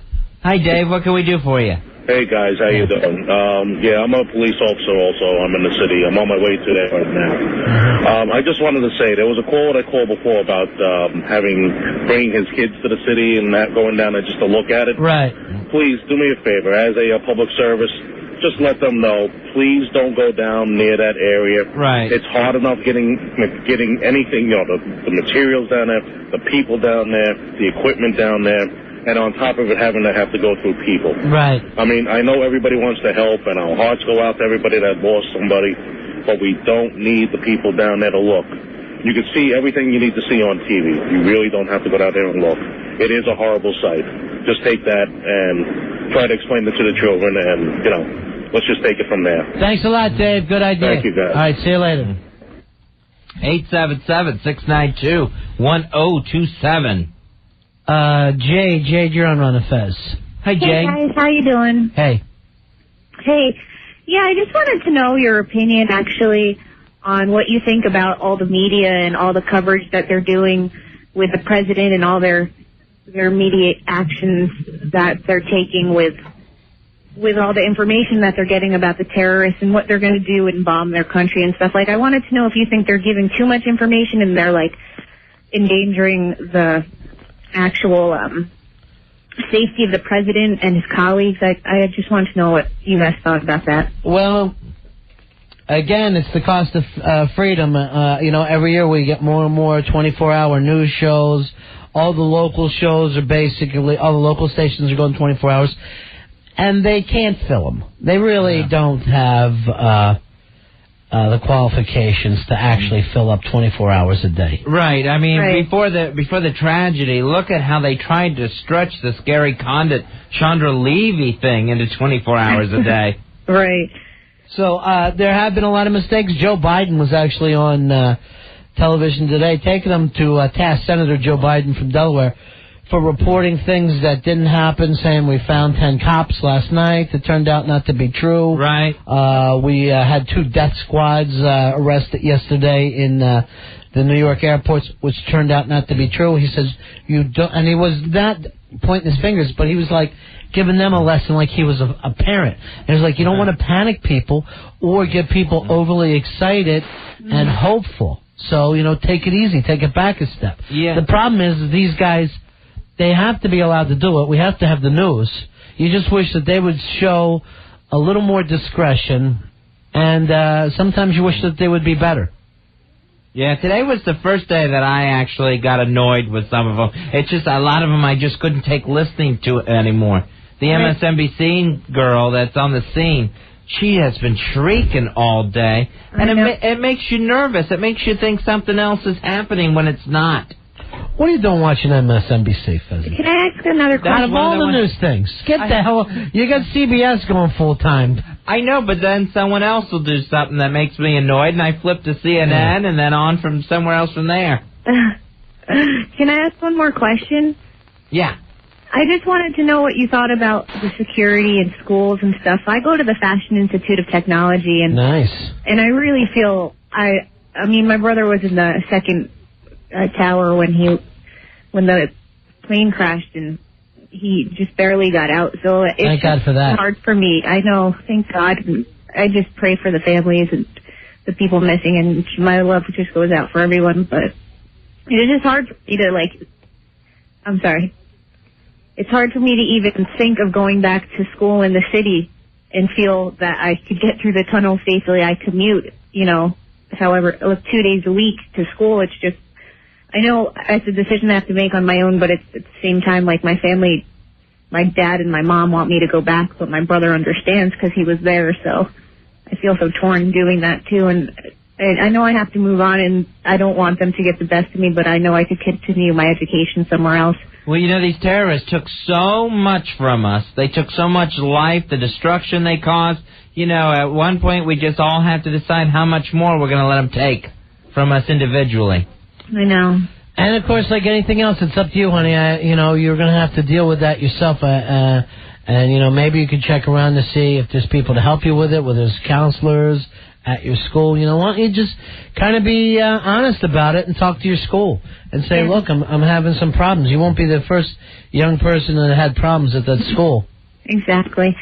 A: Hi, Dave. What can we do for you?
W: Hey, guys. How you doing? I'm a police officer also. I'm in the city. I'm on my way to there right now. I just wanted to say, there was a call that I called before about bringing his kids to the city and that going down there just to look at it.
B: Right.
W: Please, do me a favor. As a public service, just let them know, please don't go down near that area.
A: Right.
W: It's hard enough getting anything, the materials down there, the people down there, the equipment down there, and on top of it, having to have to go through people.
B: Right.
W: I mean, I know everybody wants to help, and our hearts go out to everybody that lost somebody, but we don't need the people down there to look. You can see everything you need to see on TV. You really don't have to go out there and look. It is a horrible sight. Just take that and try to explain it to the children, and, let's just take it from there.
B: Thanks a lot, Dave. Good idea.
W: Thank you, guys.
B: All right, see you later.
A: 877-692-1027.
B: Jade, you're on Ron and Fez. Hi, Jade.
C: Hey, guys. How you doing?
B: Hey.
C: Hey. Yeah, I just wanted to know your opinion, actually, on what you think about all the media and all the coverage that they're doing with the president and all their immediate actions that they're taking with all the information that they're getting about the terrorists and what they're going to do and bomb their country and stuff. Like, I wanted to know if you think they're giving too much information and they're, like, endangering the actual safety of the president and his colleagues. I just wanted to know what you guys thought about that.
B: Well, again, it's the cost of freedom. Every year we get more and more 24-hour news shows. All the local shows are basically, all the local stations are going 24 hours. And they can't fill them. They really don't have the qualifications to actually fill up 24 hours a day.
A: Right. I mean, before the tragedy, look at how they tried to stretch the scary Condit Chandra Levy thing into 24 hours a day.
C: Right.
B: So there have been a lot of mistakes. Joe Biden was actually on television today, taking them to task, Senator Joe Biden from Delaware, for reporting things that didn't happen, saying we found 10 cops last night. It turned out not to be true.
A: Right.
B: We had 2 death squads arrested yesterday in the New York airports, which turned out not to be true. He says, you don't, and he was not pointing his fingers, but he was like giving them a lesson like he was a parent. And he was like, you don't want to panic people or get people overly excited and hopeful. So, take it easy, take it back a step.
A: Yeah.
B: The problem is these guys, they have to be allowed to do it. We have to have the news. You just wish that they would show a little more discretion, and sometimes you wish that they would be better.
A: Yeah, today was the first day that I actually got annoyed with some of them. It's just a lot of them I just couldn't take listening to anymore. The MSNBC girl that's on the scene, she has been shrieking all day, and it makes you nervous. It makes you think something else is happening when it's not.
B: What are you doing watching MSNBC, Pheasant?
C: Can I ask another question?
B: Out of all the news things, get the hell... You got CBS going full-time.
A: I know, but then someone else will do something that makes me annoyed, and I flip to CNN and then on from somewhere else from there.
C: Can I ask one more question?
A: Yeah.
C: I just wanted to know what you thought about the security in schools and stuff. I go to the Fashion Institute of Technology, and and I really feel... I mean, my brother was in the second... tower when the plane crashed, and he just barely got out. So it's
B: thank God for that.
C: Hard for me. I know. Thank God. I just pray for the families and the people missing, and my love just goes out for everyone. But it's just hard for me to I'm sorry. It's hard for me to even think of going back to school in the city and feel that I could get through the tunnel safely. I commute, however, 2 days a week to school. It's just. I know it's a decision I have to make on my own, but it's at the same time, like my family, my dad and my mom want me to go back, but my brother understands because he was there, so I feel so torn doing that too. And I know I have to move on, and I don't want them to get the best of me, but I know I could continue my education somewhere else.
A: Well, these terrorists took so much from us. They took so much life, the destruction they caused. At one point we just all have to decide how much more we're going to let them take from us individually.
C: I know.
B: And, of course, like anything else, it's up to you, honey. You're going to have to deal with that yourself. And, maybe you could check around to see if there's people to help you with it, whether there's counselors at your school. Why don't you just kind of be honest about it and talk to your school and say, look, I'm having some problems. You won't be the first young person that had problems at that school.
C: Exactly.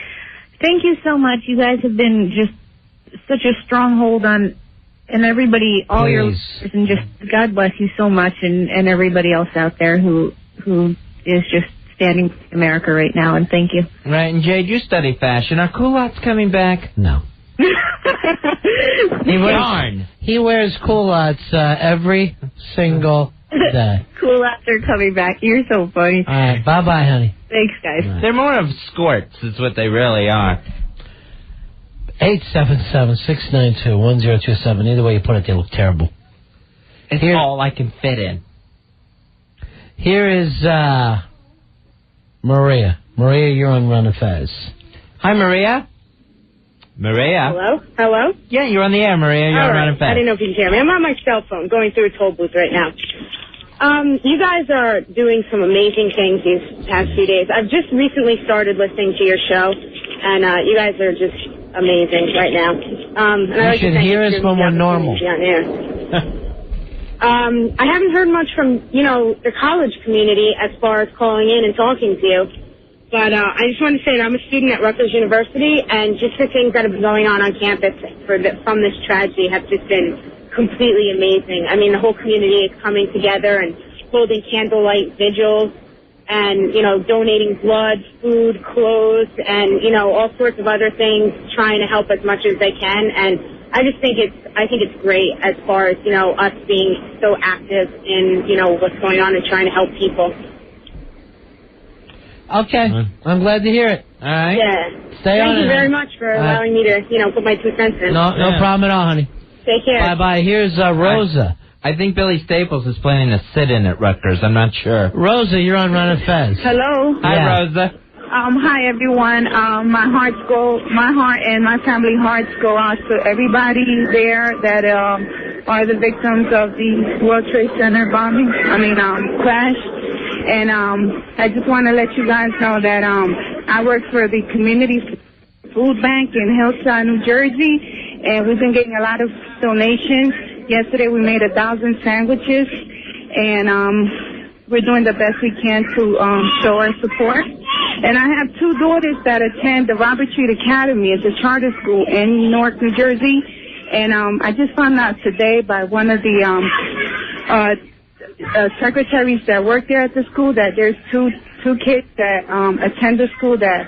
C: Thank you so much. You guys have been just such a stronghold on... And everybody, all your listeners, and just God bless you so much, and everybody else out there who is just standing with America right now, and thank you.
A: Right, and Jade, you study fashion. Are culottes coming back?
B: No. He wears culottes every single day.
C: Culottes are coming back. You're so funny.
B: All right, bye-bye, honey.
C: Thanks, guys.
A: They're more of skirts, is what they really are.
B: 877-692-1027. Either way you put it, they look terrible.
A: It's all I can fit in.
B: Here is Maria. Maria, you're on Run of Fez.
A: Hi, Maria. Maria.
M: Hello?
A: Yeah, you're on the air, Maria. You're on Run of Fez.
M: I didn't know if you can hear me. I'm on my cell phone going through a toll booth right now. You guys are doing some amazing things these past few days. I've just recently started listening to your show, and you guys are just amazing right now. And
B: You should hear us when we're normal.
M: I haven't heard much from, the college community as far as calling in and talking to you. But I just want to say that I'm a student at Rutgers University, and just the things that have been going on campus from this tragedy have just been completely amazing. I mean, the whole community is coming together and holding candlelight vigils and, donating blood, food, clothes, and, all sorts of other things, trying to help as much as they can. And I just think it's great as far as, us being so active in, what's going on and trying to help people.
B: Okay. I'm glad to hear it. All right.
M: Yeah.
B: Stay on
M: Thank you
B: it,
M: very
B: honey.
M: much for allowing me to, put my 2 cents in.
B: No problem at all, honey.
M: Take care.
B: Bye-bye. Here's Rosa.
A: I think Billy Staples is planning a sit-in at Rutgers. I'm not sure.
B: Rosa, you're on Run of Fez.
N: Hello.
A: Hi, Rosa.
N: Hi, everyone. My heart and my family hearts go out to everybody there that are the victims of the World Trade Center bombing. Crash. And I just want to let you guys know that I work for the Community Food Bank in Hillside, New Jersey, and we've been getting a lot of donations. Yesterday we made 1,000 sandwiches, and we're doing the best we can to show our support. And I have 2 daughters that attend the Robert Treat Academy. It's a charter school in Newark, New Jersey. And I just found out today by one of the secretaries that work there at the school that there's two kids that attend the school that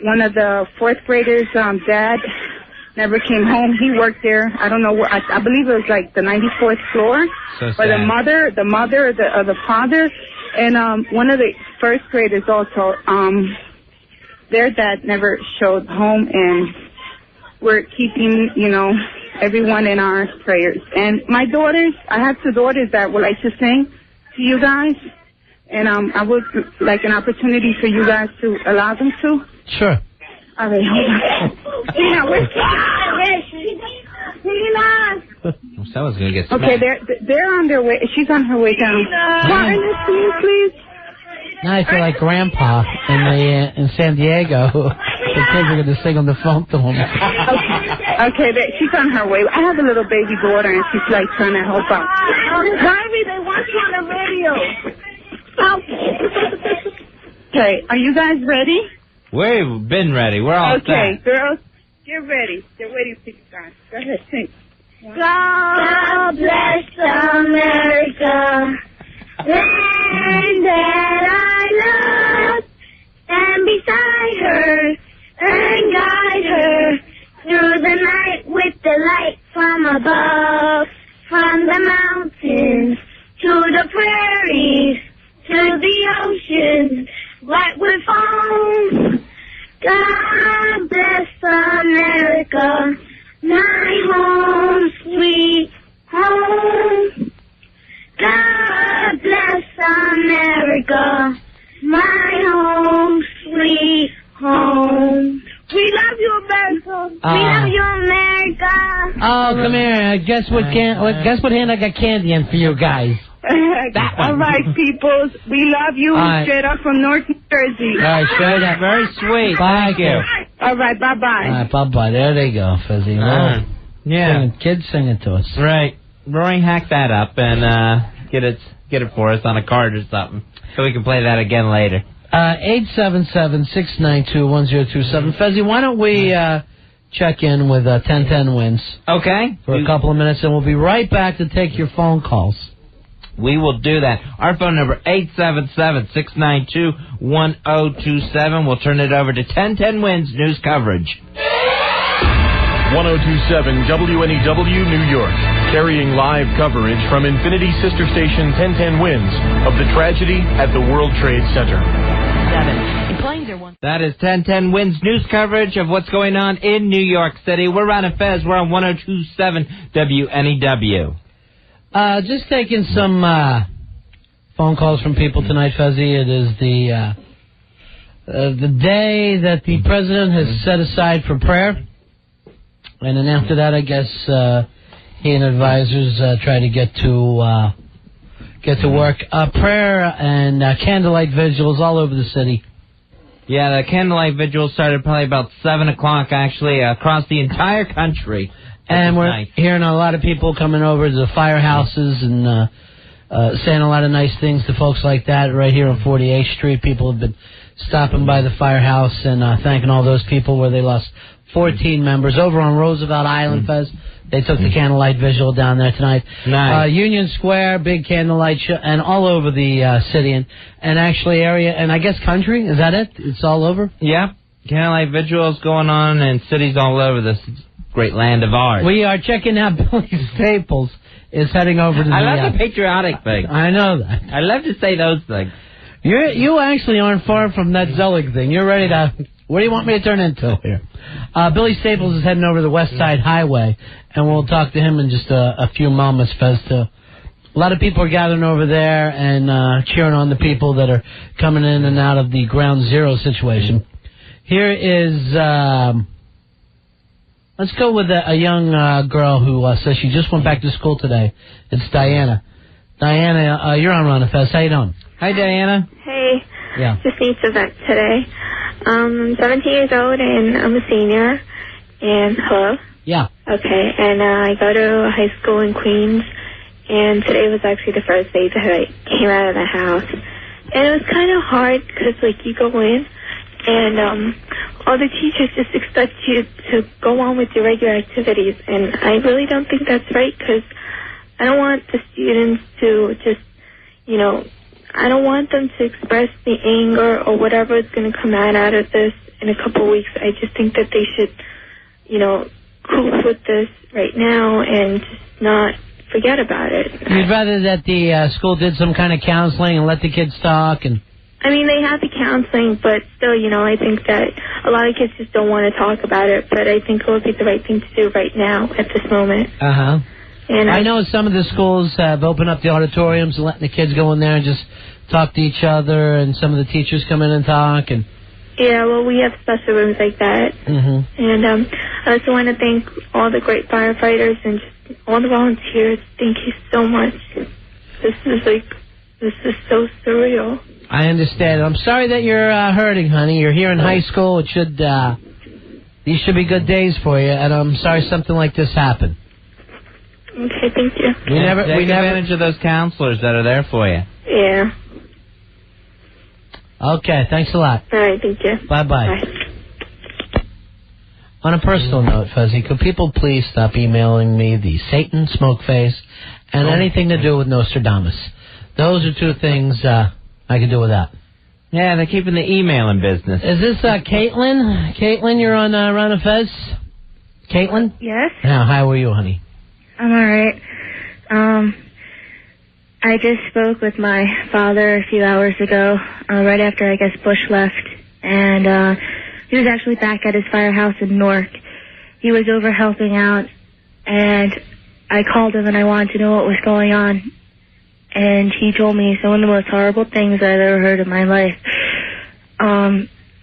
N: one of the 4th graders' dad never came home. He worked there. I don't know what. I believe it was like the 94th floor.
A: So
N: or the mother, or the father, and one of the 1st graders also. Their dad never showed home, and we're keeping, everyone in our prayers. And my daughters, I have 2 daughters that would like to sing to you guys, and I would like an opportunity for you guys to allow them to.
B: Sure.
N: All right, hold on.
A: Someone's going to get smacked.
N: Okay, they're on their way. She's on her way down. Martin, please.
B: Now I feel like Grandpa in San Diego. The kids are going to sing on the phone to him.
N: Okay, she's on her way. I have a little baby daughter, and she's like trying to help out. Harvey, they want you on the radio. Okay, are you guys ready?
A: We've been ready. We're all
N: okay,
A: set.
N: girls, get ready. They're waiting for you guys. Go ahead, sing.
E: God bless America, land that I love, and beside her and guide her through the night with the light from above, from the mountains to the prairies to the oceans, white with foam. God bless America, my home, sweet home. God bless America, my home, sweet home. We love you, America. We love you, America.
B: Oh, come here. Guess what hand I got candy in for you guys?
N: All right, peoples. We love you.
B: All right.
N: Straight up from North New Jersey.
B: All right, straight up.
A: Very sweet.
B: Thank you.
N: All right, bye-bye.
B: All right, bye-bye. There they go, Fezzy.
A: Yeah.
B: Kids singing to us.
A: Right. Rory, hack that up and get it for us on a card or something so we can play that again later.
B: 877-692-1027. Fezzy, why don't we check in with 1010 wins?
A: Okay.
B: For a couple of minutes, and we'll be right back to take your phone calls.
A: We will do that. Our phone number, 877-692-1027. We'll turn it over to 1010 Wins News Coverage.
O: 1027 WNEW New York, carrying live coverage from Infinity Sister Station 1010 Wins of the tragedy at the World Trade Center.
A: That is 1010 Wins News Coverage of what's going on in New York City. We're Ron and Fez. We're on 1027 WNEW.
B: Just taking some phone calls from people tonight, Fuzzy. It is the day that the president has set aside for prayer. And then after that, I guess he and advisors try to get to work. Prayer and candlelight vigils all over the city.
A: Yeah, the candlelight vigil started probably about 7 o'clock, actually, across the entire country.
B: And we're hearing a lot of people coming over to the firehouses and saying a lot of nice things to folks like that right here on 48th Street. People have been stopping by the firehouse and thanking all those people where they lost 14 members. Over on Roosevelt Island, Fez, they took the candlelight vigil down there tonight.
A: Nice.
B: Union Square, big candlelight show, and all over the city, and actually area, and I guess country. Is that it? It's all over?
A: Yeah. Candlelight vigils going on in cities all over this great land of ours.
B: We are checking out Billy Staples is heading over to the...
A: I love the patriotic thing.
B: I know that.
A: I love to say those things.
B: You actually aren't far from that Zelig thing. You're ready to... What do you want me to turn into here? Billy Staples is heading over the West Side Highway, and we'll talk to him in just a few moments, Fez. A lot of people are gathering over there and cheering on the people that are coming in and out of the Ground Zero situation. Here is... let's go with a young girl who says she just went back to school today. It's Diana. Diana, you're on Ron and Fez. How you doing?
A: Hi, Diana.
P: Hey.
B: Yeah.
P: Just need to vent today. I'm 17 years old and I'm a senior. And hello?
B: Yeah.
P: Okay. And I go to high school in Queens. And today was actually the first day that I came out of the house. And it was kind of hard because, like, you go in and all the teachers just expect you to go on with your regular activities. And I really don't think that's right because I don't want the students to just, you know, I don't want them to express the anger or whatever is going to come out of this in a couple of weeks. I just think that they should, you know, cope with this right now and just not forget about it.
B: You'd rather that the school did some kind of counseling and let the kids talk and...
P: I mean, they have the counseling, but still, you know, I think that a lot of kids just don't want to talk about it, but I think it would be the right thing to do right now at this moment.
B: Uh-huh.
P: And
B: I know some of the schools have opened up the auditoriums and letting the kids go in there and just talk to each other, and some of the teachers come in and talk. And
P: yeah, well, we have special rooms like that.
B: Mm-hmm.
P: And I also want to thank all the great firefighters and just all the volunteers. Thank you so much. This is so surreal.
B: I understand. I'm sorry that you're hurting, honey. You're here in high school. It should these should be good days for you, and I'm sorry something like this happened.
P: Okay, thank you.
A: We never advantage of those counselors that are there for you.
P: Yeah.
B: Okay, thanks a lot.
P: All right, thank you.
B: Bye-bye.
P: Bye.
B: On a personal note, Fuzzy, could people please stop emailing me the Satan smoke face and anything to do with Nostradamus? Those are two things I can do with that.
A: Yeah, they're keeping the email in business.
B: Is this Caitlin? Caitlin, you're on Ron and Fez? Caitlin?
C: Yes?
B: Now, how are you, honey?
C: I'm alright. I just spoke with my father a few hours ago, right after, I guess, Bush left, and he was actually back at his firehouse in Newark. He was over helping out, and I called him and I wanted to know what was going on, and he told me some of the most horrible things I've ever heard in my life.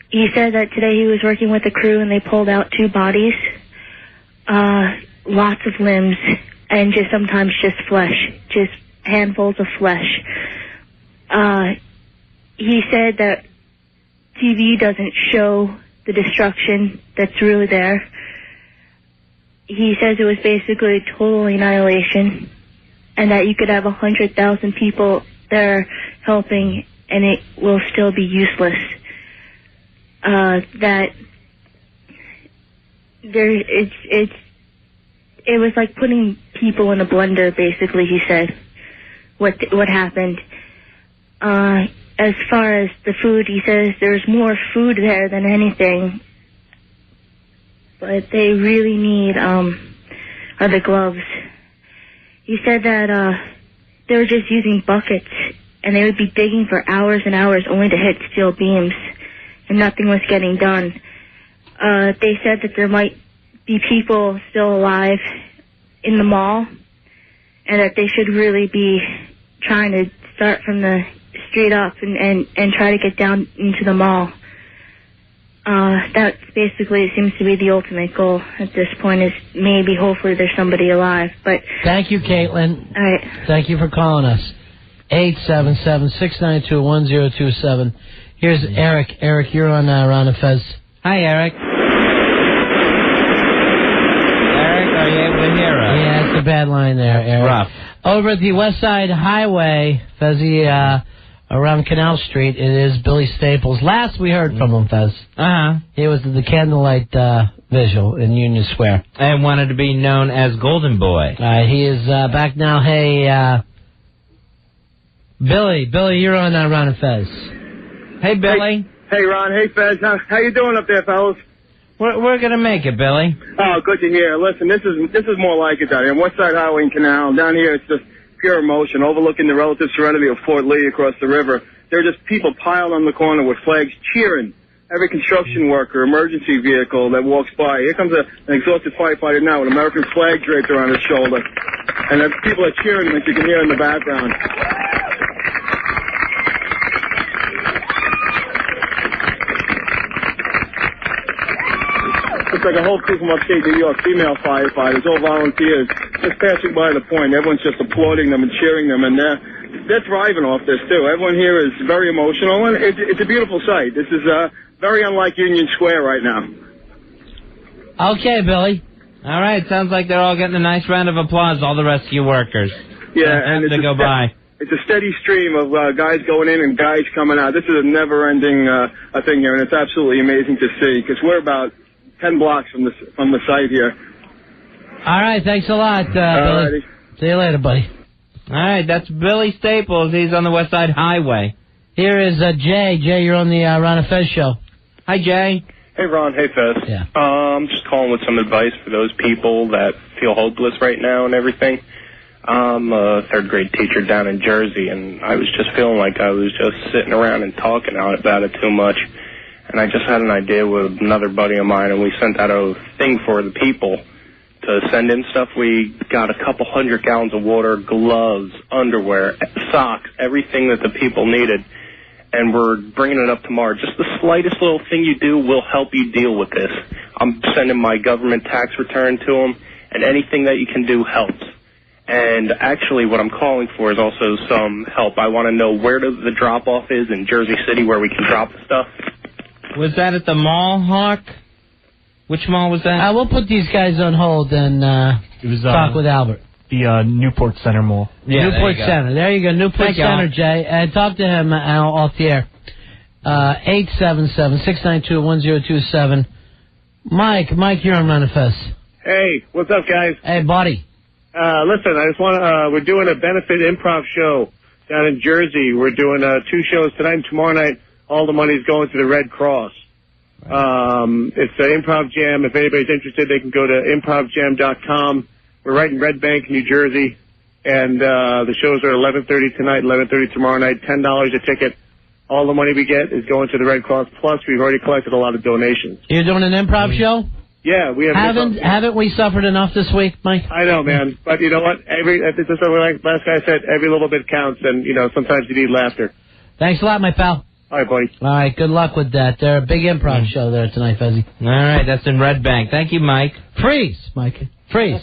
C: He said that today he was working with a crew and they pulled out 2 bodies, lots of limbs, and just sometimes just flesh, just handfuls of flesh. He said that TV doesn't show the destruction that's really there. He says it was basically total annihilation, and that you could have 100,000 people there helping and it will still be useless. That it was like putting people in a blender, basically, he said, what happened. As far as the food, he says there's more food there than anything, but they really need are the gloves. He said that they were just using buckets, and they would be digging for hours and hours only to hit steel beams, and nothing was getting done. They said that there might be people still alive in the mall, and that they should really be trying to start from the street up and try to get down into the mall. That basically seems to be the ultimate goal at this point, is maybe, hopefully, there's somebody alive. But
B: thank you, Caitlin.
C: All right.
B: Thank you for calling us. 877-692-1027. Here's Eric. Eric, you're on Ron and Fez.
A: Hi, Eric. Eric, are you able to hear us?
B: Yeah, it's a bad line there, Eric.
A: Rough.
B: Over at the West Side Highway, Fezzy, around Canal Street, it is Billy Staples. Last we heard from him, Fez.
A: Uh-huh.
B: He was at the candlelight vigil in Union Square.
A: And wanted to be known as Golden Boy.
B: He is back now. Hey, Billy, you're on Ron and Fez.
A: Hey, Billy.
Q: Hey, Ron. Hey, Fez. How you doing up there, fellas?
A: We're gonna make it, Billy.
Q: Oh, good to hear. Listen, this is more like it down here. West Side Highway and Canal. Down here, it's just pure emotion, overlooking the relative serenity of Fort Lee across the river. There are just people piled on the corner with flags cheering. Every construction worker, emergency vehicle that walks by. Here comes an exhausted firefighter now with an American flag draped around his shoulder. And the people are cheering, like you can hear in the background. Looks like a whole crew from upstate New York, female firefighters, all volunteers, just passing by the point. Everyone's just applauding them and cheering them, and they're thriving off this, too. Everyone here is very emotional, and it's a beautiful sight. This is very unlike Union Square right now.
B: Okay, Billy.
A: All right, sounds like they're all getting a nice round of applause, all the rescue workers.
Q: Yeah, and
A: to go by.
Q: It's a steady stream of guys going in and guys coming out. This is a never-ending thing here, and it's absolutely amazing to see, because we're about 10 blocks from the site here.
B: All right, thanks a lot, Billy. See you later, buddy.
A: All right, that's Billy Staples. He's on the West Side Highway.
B: Here is Jay. Jay, you're on the Ron and Fez show.
A: Hi, Jay.
R: Hey, Ron. Hey, Fez.
B: Yeah.
R: I'm just calling with some advice for those people that feel hopeless right now and everything. I'm a third-grade teacher down in Jersey, and I was just feeling like I was just sitting around and talking out about it too much. And I just had an idea with another buddy of mine, and we sent out a thing for the people to send in stuff. We got a couple 100 gallons of water, gloves, underwear, socks, everything that the people needed. And we're bringing it up tomorrow. Just the slightest little thing you do will help you deal with this. I'm sending my government tax return to them, and anything that you can do helps. And actually what I'm calling for is also some help. I want to know where the drop-off is in Jersey City where we can drop the stuff.
A: Was that at the mall, Hawk? Which mall was that?
B: We'll put these guys on hold and talk with Albert.
S: The Newport Center Mall.
A: Yeah,
B: Newport Center. There you go. Newport Center, Jay. And talk to him off the air. 877-692-1027. Mike, you're on Ron and Fez.
V: Hey, what's up, guys?
B: Hey, buddy.
V: Listen, I just want to, we're doing a benefit improv show down in Jersey. We're doing 2 shows tonight and tomorrow night. All the money's going to the Red Cross. It's an improv jam. If anybody's interested, they can go to improvjam.com. We're right in Red Bank, New Jersey. And the shows are 11:30 tonight, 11:30 tomorrow night, $10 a ticket. All the money we get is going to the Red Cross. Plus, we've already collected a lot of donations.
B: You're doing an improv show?
V: Yeah, we have.
B: Haven't we suffered enough this week, Mike?
V: I know, man. But you know what? It's just like last guy said, every little bit counts, and sometimes you need laughter.
B: Thanks a lot, my pal.
V: All right, buddy.
B: All right, good luck with that. They're a big improv show there tonight, Fezzy.
A: All right, that's in Red Bank. Thank you, Mike.
B: Freeze, Mike. Freeze.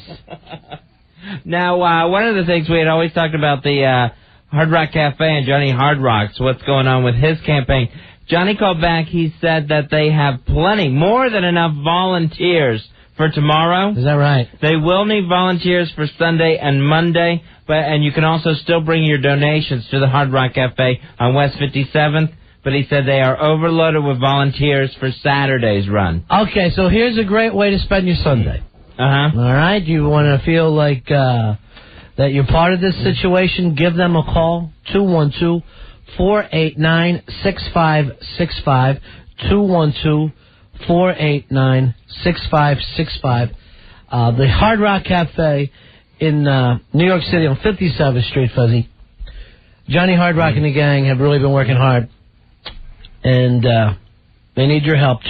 A: Now, one of the things we had always talked about the Hard Rock Cafe and Johnny Hard Rocks, what's going on with his campaign. Johnny called back. He said that they have more than enough volunteers for tomorrow.
B: Is that right?
A: They will need volunteers for Sunday and Monday, and you can also still bring your donations to the Hard Rock Cafe on West 57th. But he said they are overloaded with volunteers for Saturday's run.
B: Okay, so here's a great way to spend your Sunday.
A: Uh-huh.
B: All right, you want to feel like that you're part of this situation, give them a call, 212-489-6565, 212-489-6565. The Hard Rock Cafe in New York City on 57th Street, Fuzzy. Johnny Hard Rock and the gang have really been working hard. And they need your help.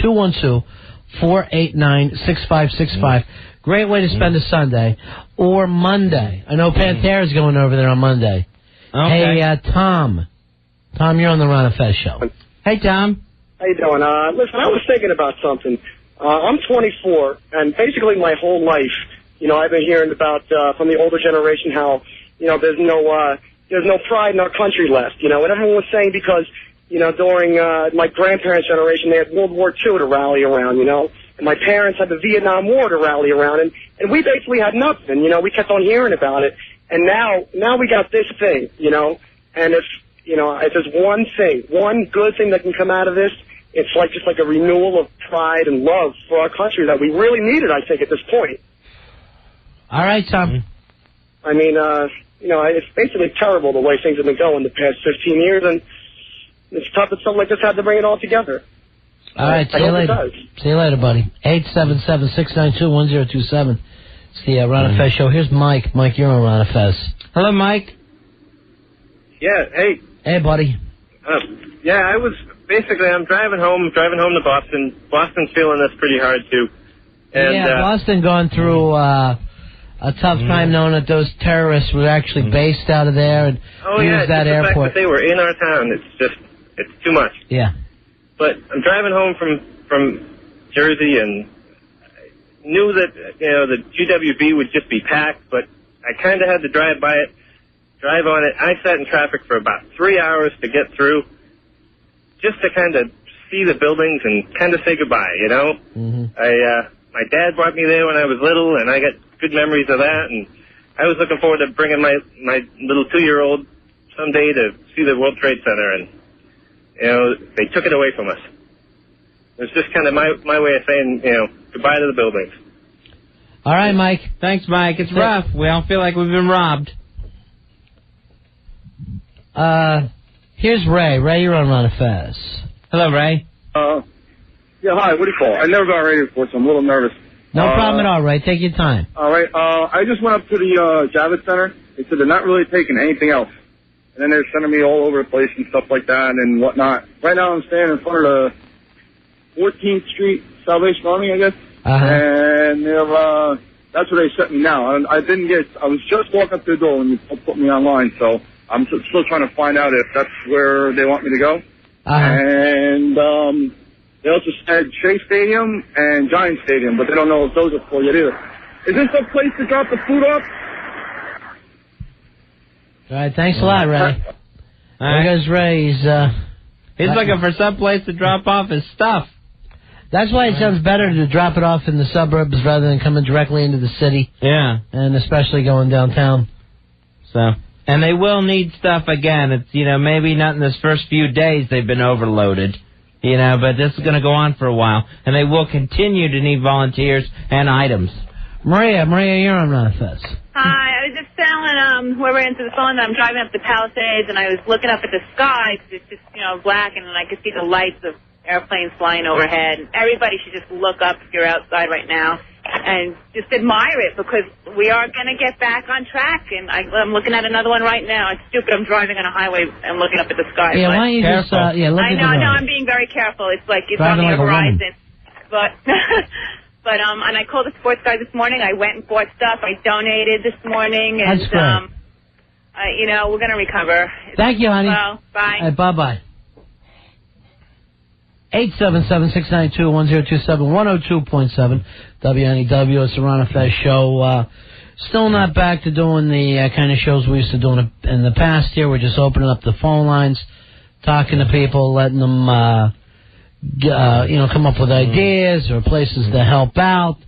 B: 489-6565. Great way to spend a Sunday. Or Monday. I know Pantera's going over there on Monday.
A: Okay.
B: Hey, Tom. Tom, you're on the Ron and Fez show.
A: Hey, Tom.
D: How you doing? Listen, I was thinking about something. I'm 24, and basically my whole life, I've been hearing about from the older generation how, there's no pride in our country left, and everyone was saying because, during my grandparents' generation, they had World War II to rally around, and my parents had the Vietnam War to rally around, and we basically had nothing, we kept on hearing about it, and now we got this thing, and if there's one thing, one good thing that can come out of this, it's just like a renewal of pride and love for our country that we really needed, I think, at this point.
B: All right, Tom.
D: I mean, it's basically terrible the way things have been going the past 15 years, and it's tough that something like this had to bring it all together.
B: All right, see you later. See you later, buddy. 877-692-1027. It's the Ron and Fez show. Here's Mike. Mike, you're on Ron and Fez.
A: Hello, Mike.
T: Yeah, hey.
B: Hey, buddy.
T: I'm driving home to Boston. Boston's feeling this pretty hard, too. And,
B: Boston going through a tough time knowing that those terrorists were actually based out of there and used that
T: the
B: airport.
T: fact that they were in our town, it's too much.
B: Yeah.
T: But I'm driving home from Jersey and I knew that, the GWB would just be packed, but I kind of had to drive on it. I sat in traffic for about 3 hours to get through, just to kind of see the buildings and kind of say goodbye, My dad brought me there when I was little, and I got good memories of that, and I was looking forward to bringing my little 2-year-old someday to see the World Trade Center, and, they took it away from us. It was just kind of my way of saying, goodbye to the buildings.
B: All right, Mike.
A: Thanks, Mike. It's rough. We all feel like we've been robbed.
B: Here's Ray. Ray, you're on Ron and Fez.
A: Hello, Ray.
Q: Yeah, hi. What do you call? I never got on radio before, so I'm a little nervous.
B: No problem at all, Ray. Take your time.
Q: All right. I just went up to the Javits Center. They said they're not really taking anything else. And then they're sending me all over the place and stuff like that and whatnot. Right now I'm standing in front of the 14th Street Salvation Army, I guess. And they're, that's where they sent me now. And I was just walking up to the door when you put me online, so I'm still trying to find out if that's where they want me to go. And they also said Shea Stadium and Giant Stadium, but they don't know if those are full yet either. Is this a place to drop the food off?
B: All right, thanks a lot, Ray. There goes Ray.
A: He's looking for some place to drop off his stuff.
B: That's why it sounds better to drop it off in the suburbs rather than coming directly into the city.
A: Yeah.
B: And especially going downtown.
A: So, and they will need stuff again. It's, maybe not in this first few days they've been overloaded, but this is going to go on for a while. And they will continue to need volunteers and items.
B: Maria, you're on Ron and Fez.
U: Hi, I was just telling whoever answered the phone that I'm driving up the Palisades, and I was looking up at the sky because it's just, black, and I could see the lights of airplanes flying overhead. Everybody should just look up if you're outside right now and just admire it because we are going to get back on track, and I'm looking at another one right now. It's stupid. I'm driving on a highway and looking up at the sky.
B: Yeah, why don't you just, look at the road.
U: I know, I'm being very careful. It's like it's
B: driving
U: on the
B: like
U: horizon. But... and I called the sports guy this morning. I went and bought stuff. I donated this morning. And,
B: That's great.
U: we're going to recover.
B: Thank you, honey.
U: Well, bye.
B: All right, bye-bye. 877-692-1027, 102.7 WNEW. It's the Ron and Fez show. Still not back to doing the kind of shows we used to do in the past here. We're just opening up the phone lines, talking to people, letting them... come up with ideas or places to help out.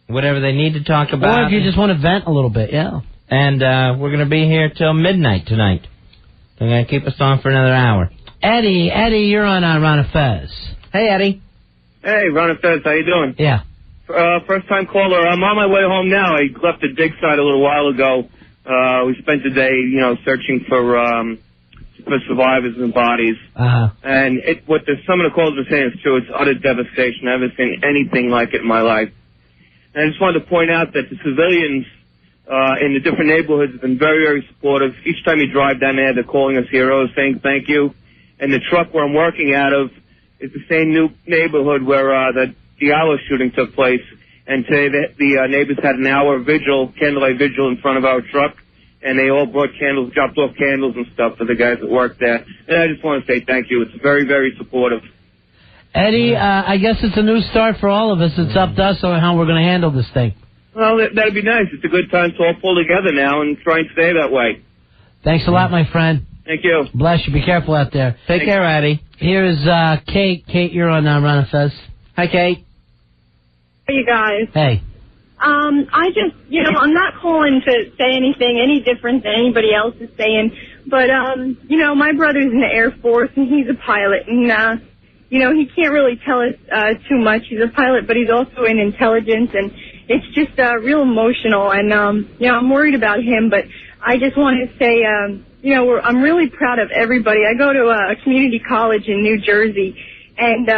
A: Whatever they need to talk about.
B: Or if you just want to vent a little bit, yeah.
A: And we're going to be here till midnight tonight. They're going to keep us on for another hour.
B: Eddie, you're on Ron and Fez.
A: Hey, Eddie.
T: Hey, Ron and Fez, how you doing?
B: Yeah.
T: First-time caller. I'm on my way home now. I left the dig site a little while ago. We spent the day, searching for survivors and bodies. And what some of the callers were saying is true. It's utter devastation. I haven't seen anything like it in my life. And I just wanted to point out that the civilians in the different neighborhoods have been very, very supportive. Each time you drive down there, they're calling us heroes, saying thank you. And the truck where I'm working out of is the same new neighborhood where the
V: Giallo shooting took place. And today the neighbors had an hour vigil, candlelight vigil in front of our truck, and they all brought candles, dropped off candles and stuff for the guys that work there. And I just want to say thank you. It's very, very supportive.
B: Eddie, I guess it's a new start for all of us. It's up to us on how we're going to handle this thing.
V: Well, that'd be nice. It's a good time to all pull together now and try and stay that way.
B: Thanks a lot, my friend.
V: Thank you.
B: Bless you. Be careful out there.
A: Take care, Eddie.
B: Here's Kate. Kate, you're on Ron and Fez. Hi, Kate.
G: Hey, you guys.
B: Hey.
G: I just, I'm not calling to say anything any different than anybody else is saying, but, my brother's in the Air Force, and he's a pilot, and, he can't really tell us too much. He's a pilot, but he's also in intelligence, and it's just real emotional, and, I'm worried about him, but I just want to say, I'm really proud of everybody. I go to a community college in New Jersey, and,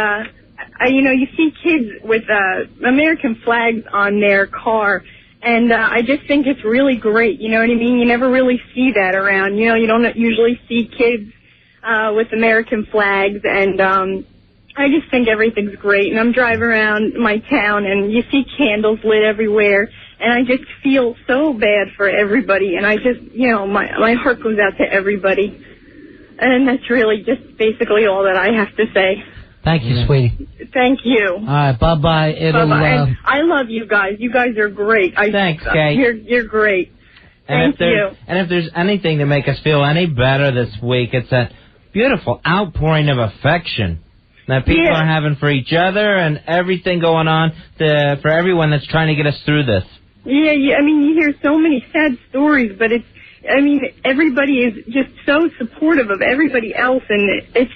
G: you see kids with American flags on their car, and I just think it's really great. You know what I mean? You never really see that around. You don't usually see kids with American flags, and I just think everything's great. And I'm driving around my town, and you see candles lit everywhere, and I just feel so bad for everybody. And I just, my heart goes out to everybody. And that's really just basically all that I have to say.
B: Thank you, sweetie.
G: Thank you.
B: All right, bye-bye.
G: Bye-bye. And I love you guys. You guys are great.
A: Thanks, Kate.
G: You're great.
A: And
G: Thank you.
A: And if there's anything to make us feel any better this week, it's that beautiful outpouring of affection that people are having for each other and everything going on for everyone that's trying to get us through this.
G: Yeah, I mean, you hear so many sad stories, but everybody is just so supportive of everybody else, and it's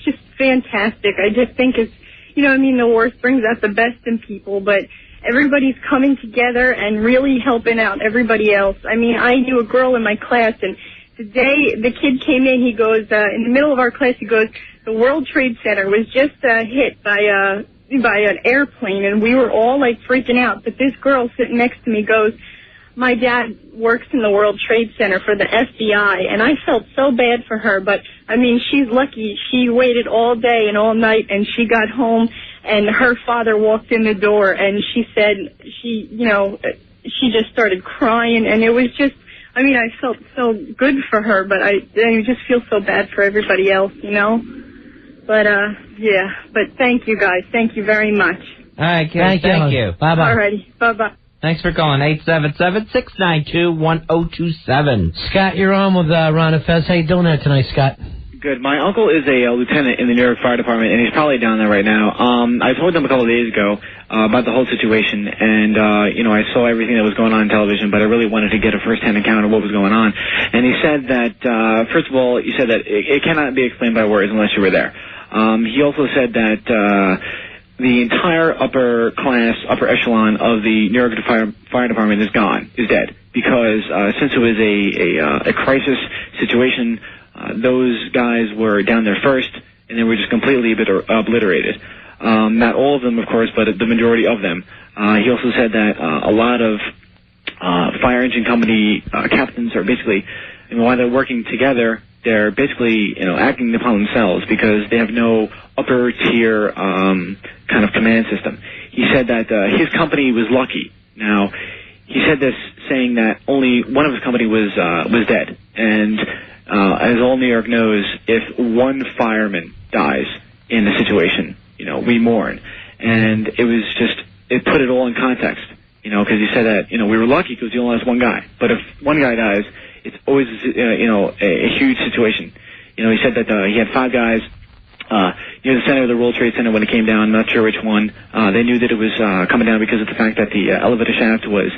G: just fantastic. I just think it's, the worst brings out the best in people, but everybody's coming together and really helping out everybody else. I mean, I knew a girl in my class, and today the kid came in, he goes, in the middle of our class, he goes, the World Trade Center was just hit by an airplane, and we were all like freaking out, but this girl sitting next to me goes, my dad works in the World Trade Center for the FBI, and I felt so bad for her, but, she's lucky. She waited all day and all night, and she got home, and her father walked in the door, and she said she just started crying, and it was just, I felt so good for her, but I just feel so bad for everybody else, But, but thank you, guys. Thank you very much.
A: All right, Kate. Thank you.
B: Bye-bye.
G: All righty. Bye-bye.
A: Thanks for calling, 877-692-1027.
B: Scott, you're on with Ron and Fez. How you doing there tonight, Scott?
H: Good. My uncle is a lieutenant in the New York Fire Department, and he's probably down there right now. I told him a couple of days ago about the whole situation, and, I saw everything that was going on television, but I really wanted to get a first-hand account of what was going on. And he said that, first of all, you said that it cannot be explained by words unless you were there. He also said that the entire upper echelon of the New York Fire Department is gone, is dead, because since it was a crisis situation, those guys were down there first, and they were just completely obliterated. Not all of them, of course, but the majority of them. He also said that a lot of fire engine company captains are basically, while they're working together, they're basically, acting upon themselves because they have no upper tier kind of command system. He said that his company was lucky. Now, he said this saying that only one of his company was dead. And as all New York knows, if one fireman dies in a situation, we mourn. And it put it all in context, because he said that, we were lucky because we only lost one guy. But if one guy dies, it's always, a huge situation. He said that he had 5 guys near the center of the World Trade Center when it came down. I'm not sure which one. They knew that it was coming down because of the fact that the elevator shaft was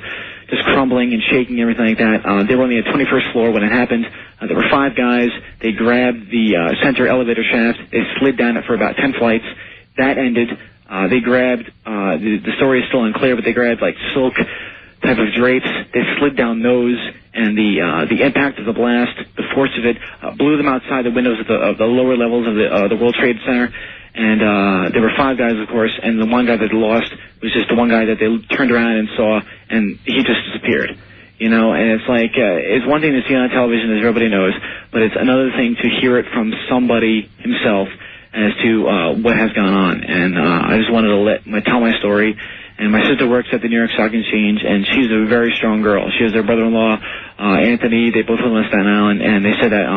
H: just crumbling and shaking, everything like that. They were only at 21st floor when it happened. There were 5 guys. They grabbed the center elevator shaft. They slid down it for about 10 flights. That ended. They grabbed, the story is still unclear, but they grabbed like silk type of drapes. They slid down those, and the impact of the blast, the force of it, blew them outside the windows of the lower levels of the World Trade Center. And there were 5 guys, of course, and the one guy that they lost was just the one guy that they turned around and saw, and he just disappeared. And it's like, it's one thing to see on television, as everybody knows, but it's another thing to hear it from somebody himself. as to what has gone on. And I just wanted to tell my story. And my sister works at the New York Stock Exchange, and she's a very strong girl. She has her brother-in-law, Anthony. They both live on Staten Island, and they said that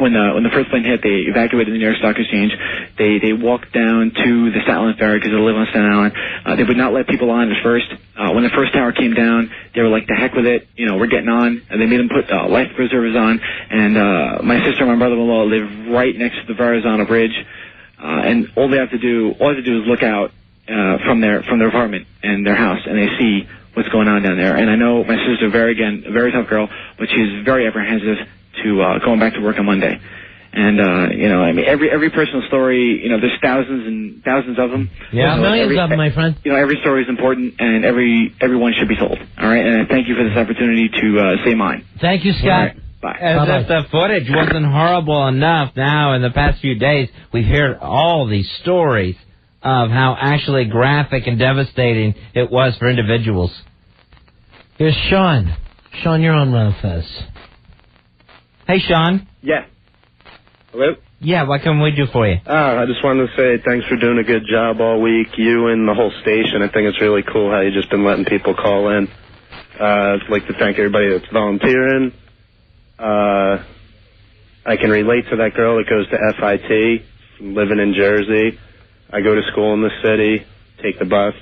H: when the first plane hit, they evacuated the New York Stock Exchange. They walked down to the Staten Island ferry because they live on Staten Island. They would not let people on at first. When the first tower came down, they were like, "The heck with it, we're getting on." And they made them put life preservers on. And my sister and my brother-in-law live right next to the Verrazano Bridge, and all they have to do is look out from their apartment and their house, and they see what's going on down there. And I know my sister, a very tough girl, but she's very apprehensive to going back to work on Monday. And every personal story, there's thousands and thousands of them.
B: Yeah, millions of them, my friend.
H: Every story is important, and everyone should be told. All right, and I thank you for this opportunity to say mine.
B: Thank you, Scott.
H: Bye.
A: As if the footage wasn't horrible enough, now in the past few days, we've heard all these stories of how actually graphic and devastating it was for individuals.
B: Here's Sean. Sean, you're on Run Fez.
A: Hey, Sean.
F: Yeah. Hello?
A: Yeah, what can we do for you?
F: I just wanted to say thanks for doing a good job all week, you and the whole station. I think it's really cool how you've just been letting people call in. I'd like to thank everybody that's volunteering. I can relate to that girl that goes to FIT, living in Jersey. I go to school in the city, take the bus,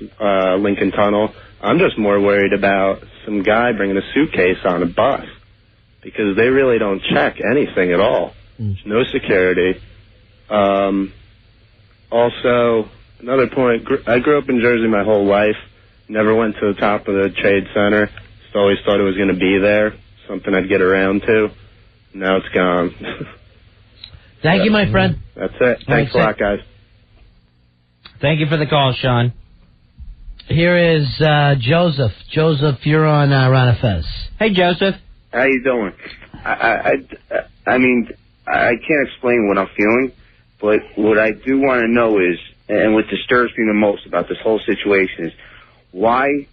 F: Lincoln Tunnel. I'm just more worried about some guy bringing a suitcase on a bus because they really don't check anything at all. There's no security. Also, another point, I grew up in Jersey my whole life, never went to the top of the Trade Center, just always thought it was going to be there, something I'd get around to. Now it's gone.
B: Thank you, my friend.
F: That's it. Thanks a lot, guys.
A: Thank you for the call, Sean.
B: Here is Joseph. Joseph, you're on Rana Fez.
A: Hey, Joseph.
I: How you doing? I mean, I can't explain what I'm feeling, but what I do want to know is, and what disturbs me the most about this whole situation is, why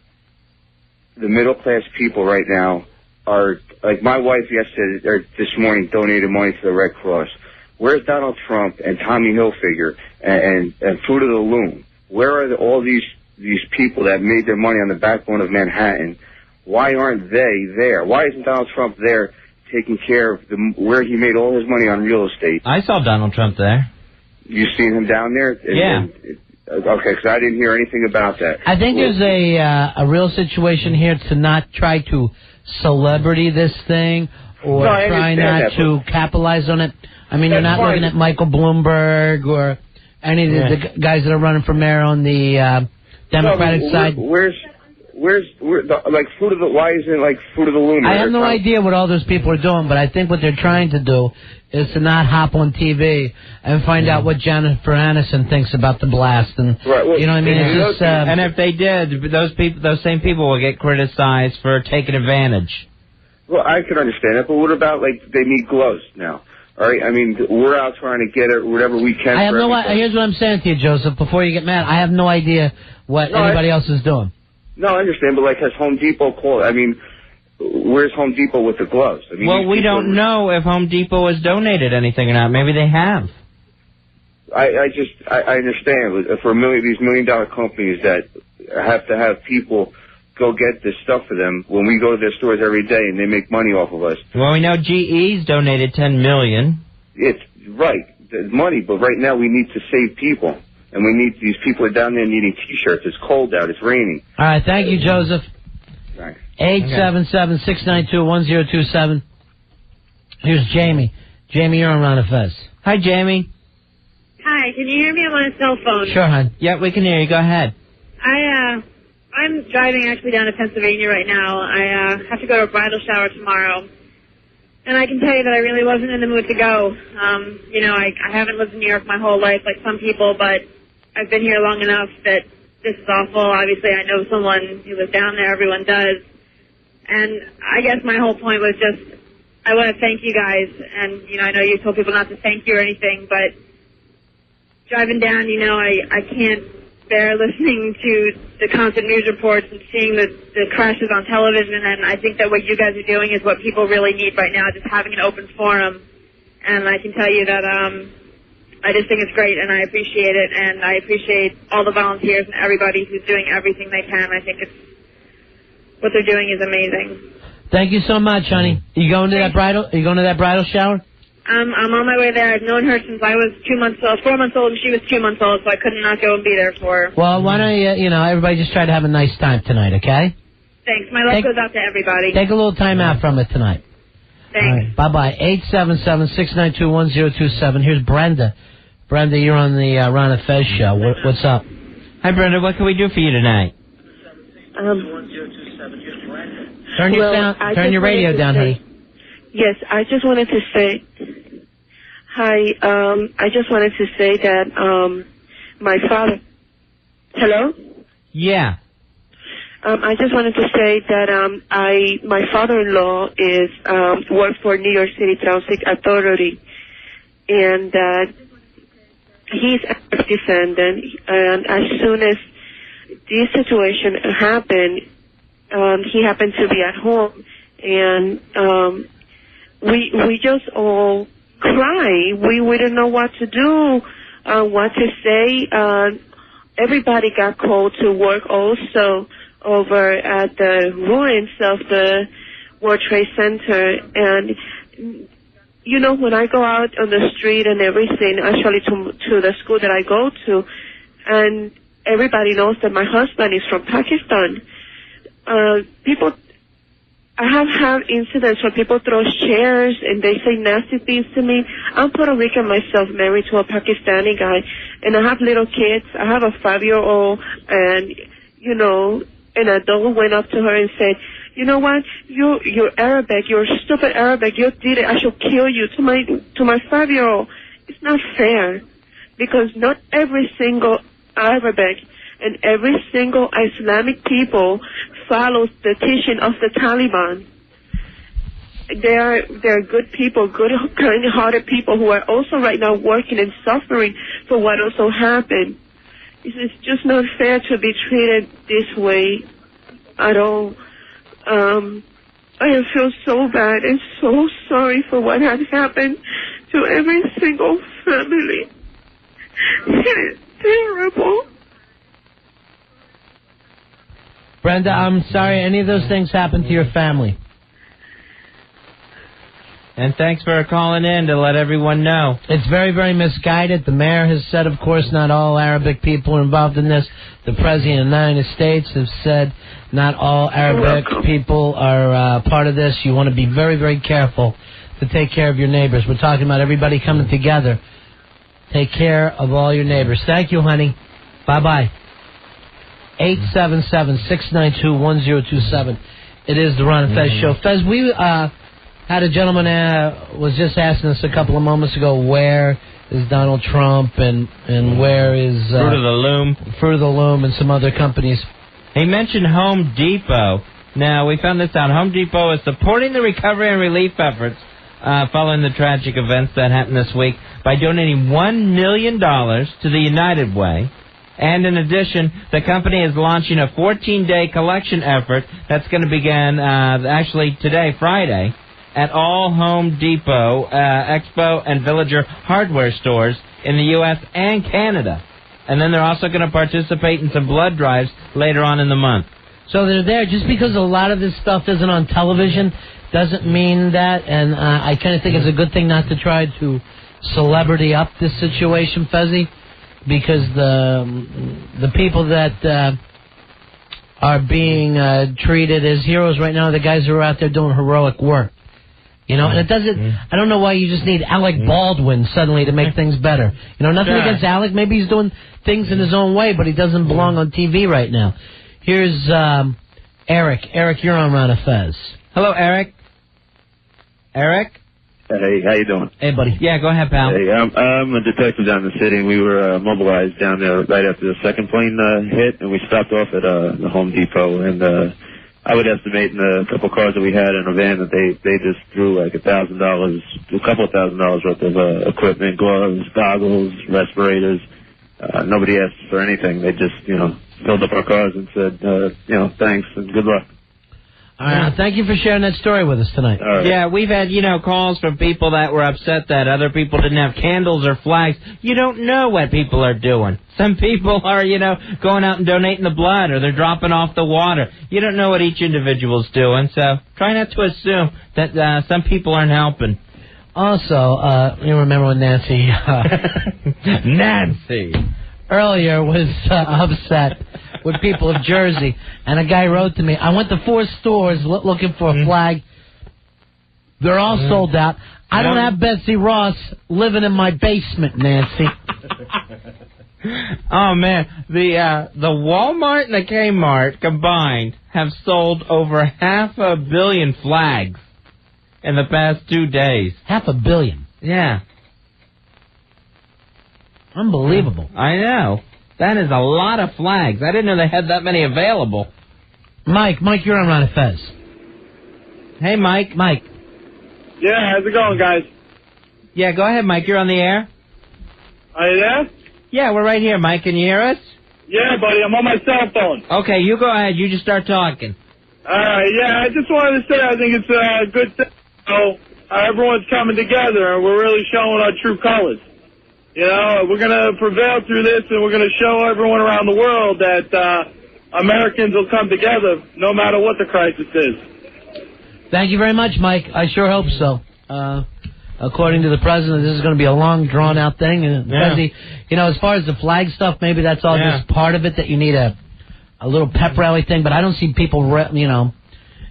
I: the middle-class people right now are, like my wife yesterday, or this morning, donated money to the Red Cross. Where's Donald Trump and Tommy Hilfiger and Fruit of the Loom? Where are all these people that made their money on the backbone of Manhattan? Why aren't they there? Why isn't Donald Trump there taking care of where he made all his money on real estate?
A: I saw Donald Trump there.
I: You seen him down there?
A: Yeah.
I: Okay, because I didn't hear anything about that.
B: I think there's a real situation here to not try to celebrity this thing or try not to capitalize on it. I mean, you're not looking at Michael Bloomberg or any of the guys that are running for mayor on the Democratic side.
I: Where's like Fruit of the? Why isn't like Fruit of the Loom?
B: I have no idea what all those people are doing, but I think what they're trying to do is to not hop on TV and find out what Jennifer Aniston thinks about the blast, and you know what I mean. It's just,
A: and if they did, those same people will get criticized for taking advantage.
I: Well, I could understand it, but what about like they need gloves now? All right, I mean, we're out trying to get it whatever we can.
B: I have here's what I'm saying to you, Joseph. Before you get mad, I have no idea what anybody else is doing.
I: No, I understand, but like, has Home Depot called? I mean, where's Home Depot with the gloves? I mean,
A: well, we don't know if Home Depot has donated anything or not. Maybe they have.
I: I understand. For these $1 million companies that have to have people go get this stuff for them when we go to their stores every day and they make money off of us.
A: Well, we know GE's donated $10 million.
I: It's right, the money, but right now we need to save people. And we need, these people are down there needing T-shirts. It's cold out. It's raining.
B: All right, thank you, Joseph.
I: Right.
B: 877-692-1027. Here's Jamie. Jamie, you're on Ron and Fez.
A: Hi, Jamie.
J: Hi, can you hear me? I'm on a cell phone.
B: Sure, hon.
A: Yeah, we can hear you. Go ahead.
J: I'm driving actually down to Pennsylvania right now. I have to go to a bridal shower tomorrow. And I can tell you that I really wasn't in the mood to go. You know, I haven't lived in New York my whole life like some people, but I've been here long enough that this is awful. Obviously, I know someone who was down there. Everyone does. And I guess my whole point was just, I want to thank you guys. And, you know, I know you told people not to thank you or anything, but driving down, you know, I can't bear listening to the constant news reports and seeing the crashes on television, and I think that what you guys are doing is what people really need right now, just having an open forum. And I can tell you that I just think it's great, and I appreciate it, and I appreciate all the volunteers and everybody who's doing everything they can. I think what they're doing is amazing.
B: Thank you so much, honey. You going to that bridal? Are you going to that bridal shower?
J: I'm on my way there. I've known her since I was 4 months old, and she was 2 months old, so I could not go and be there for her.
B: Well, why don't everybody just try to have a nice time tonight, okay?
J: Thanks. My love goes out to everybody.
B: Take a little time out from it tonight.
J: Thanks.
B: All right, bye-bye. 877-692-1027. Here's Brenda. Brenda, you're on the Ron and Fez show. What's up?
A: Hi, Brenda. What can we do for you tonight?
B: Turn your radio down, honey.
K: Yes, I just wanted to say, hi, I just wanted to say that my father, hello?
A: Yeah.
K: I just wanted to say that my father-in-law works for New York City Transit Authority, and he's a descendant, and as soon as this situation happened, he happened to be at home, and we just all cry. We didn't know what to do, what to say. Everybody got called to work also over at the ruins of the World Trade Center. And, when I go out on the street and everything, actually to the school that I go to, and everybody knows that my husband is from Pakistan, I have had incidents where people throw chairs and they say nasty things to me. I'm Puerto Rican myself, married to a Pakistani guy, and I have little kids. I have a 5-year-old, and, an adult went up to her and said, you know what, you're Arabic, you're stupid Arabic, you did it, I should kill you, to my 5-year-old. It's not fair, because not every single Arabic and every single Islamic people follows the teaching of the Taliban. They're good people, good, kind-hearted people who are also right now working and suffering for what also happened. It's just not fair to be treated this way at all. I feel so bad and so sorry for what had happened to every single family. It is terrible.
B: Brenda, I'm sorry any of those things happened to your family.
A: And thanks for calling in to let everyone know.
B: It's very, very misguided. The mayor has said, of course, not all Arabic people are involved in this. The President of the United States has said not all Arabic people are part of this. You want to be very, very careful to take care of your neighbors. We're talking about everybody coming together. Take care of all your neighbors. Thank you, honey. Bye-bye. 877-692-1027. It is the Ron and Fez show. Fez, we had a gentleman was just asking us a couple of moments ago, where is Donald Trump and where is
A: Fruit of the Loom
B: and some other companies.
A: He mentioned Home Depot. Now, we found this out. Home Depot is supporting the recovery and relief efforts following the tragic events that happened this week by donating $1 million to the United Way. And in addition, the company is launching a 14-day collection effort that's going to begin actually today, Friday, at all Home Depot, Expo, and Villager hardware stores in the U.S. and Canada. And then they're also going to participate in some blood drives later on in the month.
B: So they're there. Just because a lot of this stuff isn't on television doesn't mean that. And I kind of think it's a good thing not to try to celebrity up this situation, Fezzi, because the people that are being treated as heroes right now are the guys who are out there doing heroic work. And it doesn't, I don't know why you just need Alec Baldwin suddenly to make things better. Nothing against Alec. Maybe he's doing things in his own way, but he doesn't belong on TV right now. Here's Eric. Eric, you're on Ron and Fez.
A: Hello, Eric. Eric?
L: Hey, how you doing?
A: Hey, buddy. Yeah, go ahead, pal.
L: Hey, I'm a detective down in the city, and we were mobilized down there right after the second plane hit, and we stopped off at the Home Depot, and I would estimate in a couple cars that we had in a van that they just threw like $1,000, a couple of $1,000 worth of equipment, gloves, goggles, respirators. Nobody asked for anything. They just, filled up our cars and said, thanks and good luck.
B: Thank you for sharing that story with us tonight.
A: Yeah, we've had, calls from people that were upset that other people didn't have candles or flags. You don't know what people are doing. Some people are, going out and donating the blood, or they're dropping off the water. You don't know what each individual's doing, so try not to assume that some people aren't helping.
B: Also, you remember when Nancy...
A: Nancy!
B: Earlier was upset with people of Jersey, and a guy wrote to me, I went to 4 stores looking for a flag. They're all sold out. I don't have Betsy Ross living in my basement, Nancy.
A: Oh, man. The Walmart and the Kmart combined have sold over 500 million flags in the past 2 days.
B: 500 million?
A: Yeah.
B: Unbelievable.
A: I know. That is a lot of flags. I didn't know they had that many available.
B: Mike, you're on Ron and Fez.
A: Hey, Mike.
V: Yeah, how's it going, guys?
A: Yeah, go ahead, Mike. You're on the air.
V: Are you there?
A: Yeah, we're right here, Mike. Can you hear us?
V: Yeah, buddy, I'm on my cell phone.
A: Okay, you go ahead. You just start talking.
V: All right, yeah, I just wanted to say I think it's a good thing. Everyone's coming together, and we're really showing our true colors. We're going to prevail through this, and we're going to show everyone around the world that Americans will come together no matter what the crisis is.
B: Thank you very much, Mike. I sure hope so. According to the president, this is going to be a long, drawn-out thing. And as far as the flag stuff, maybe that's all just part of it, that you need a little pep rally thing. But I don't see people,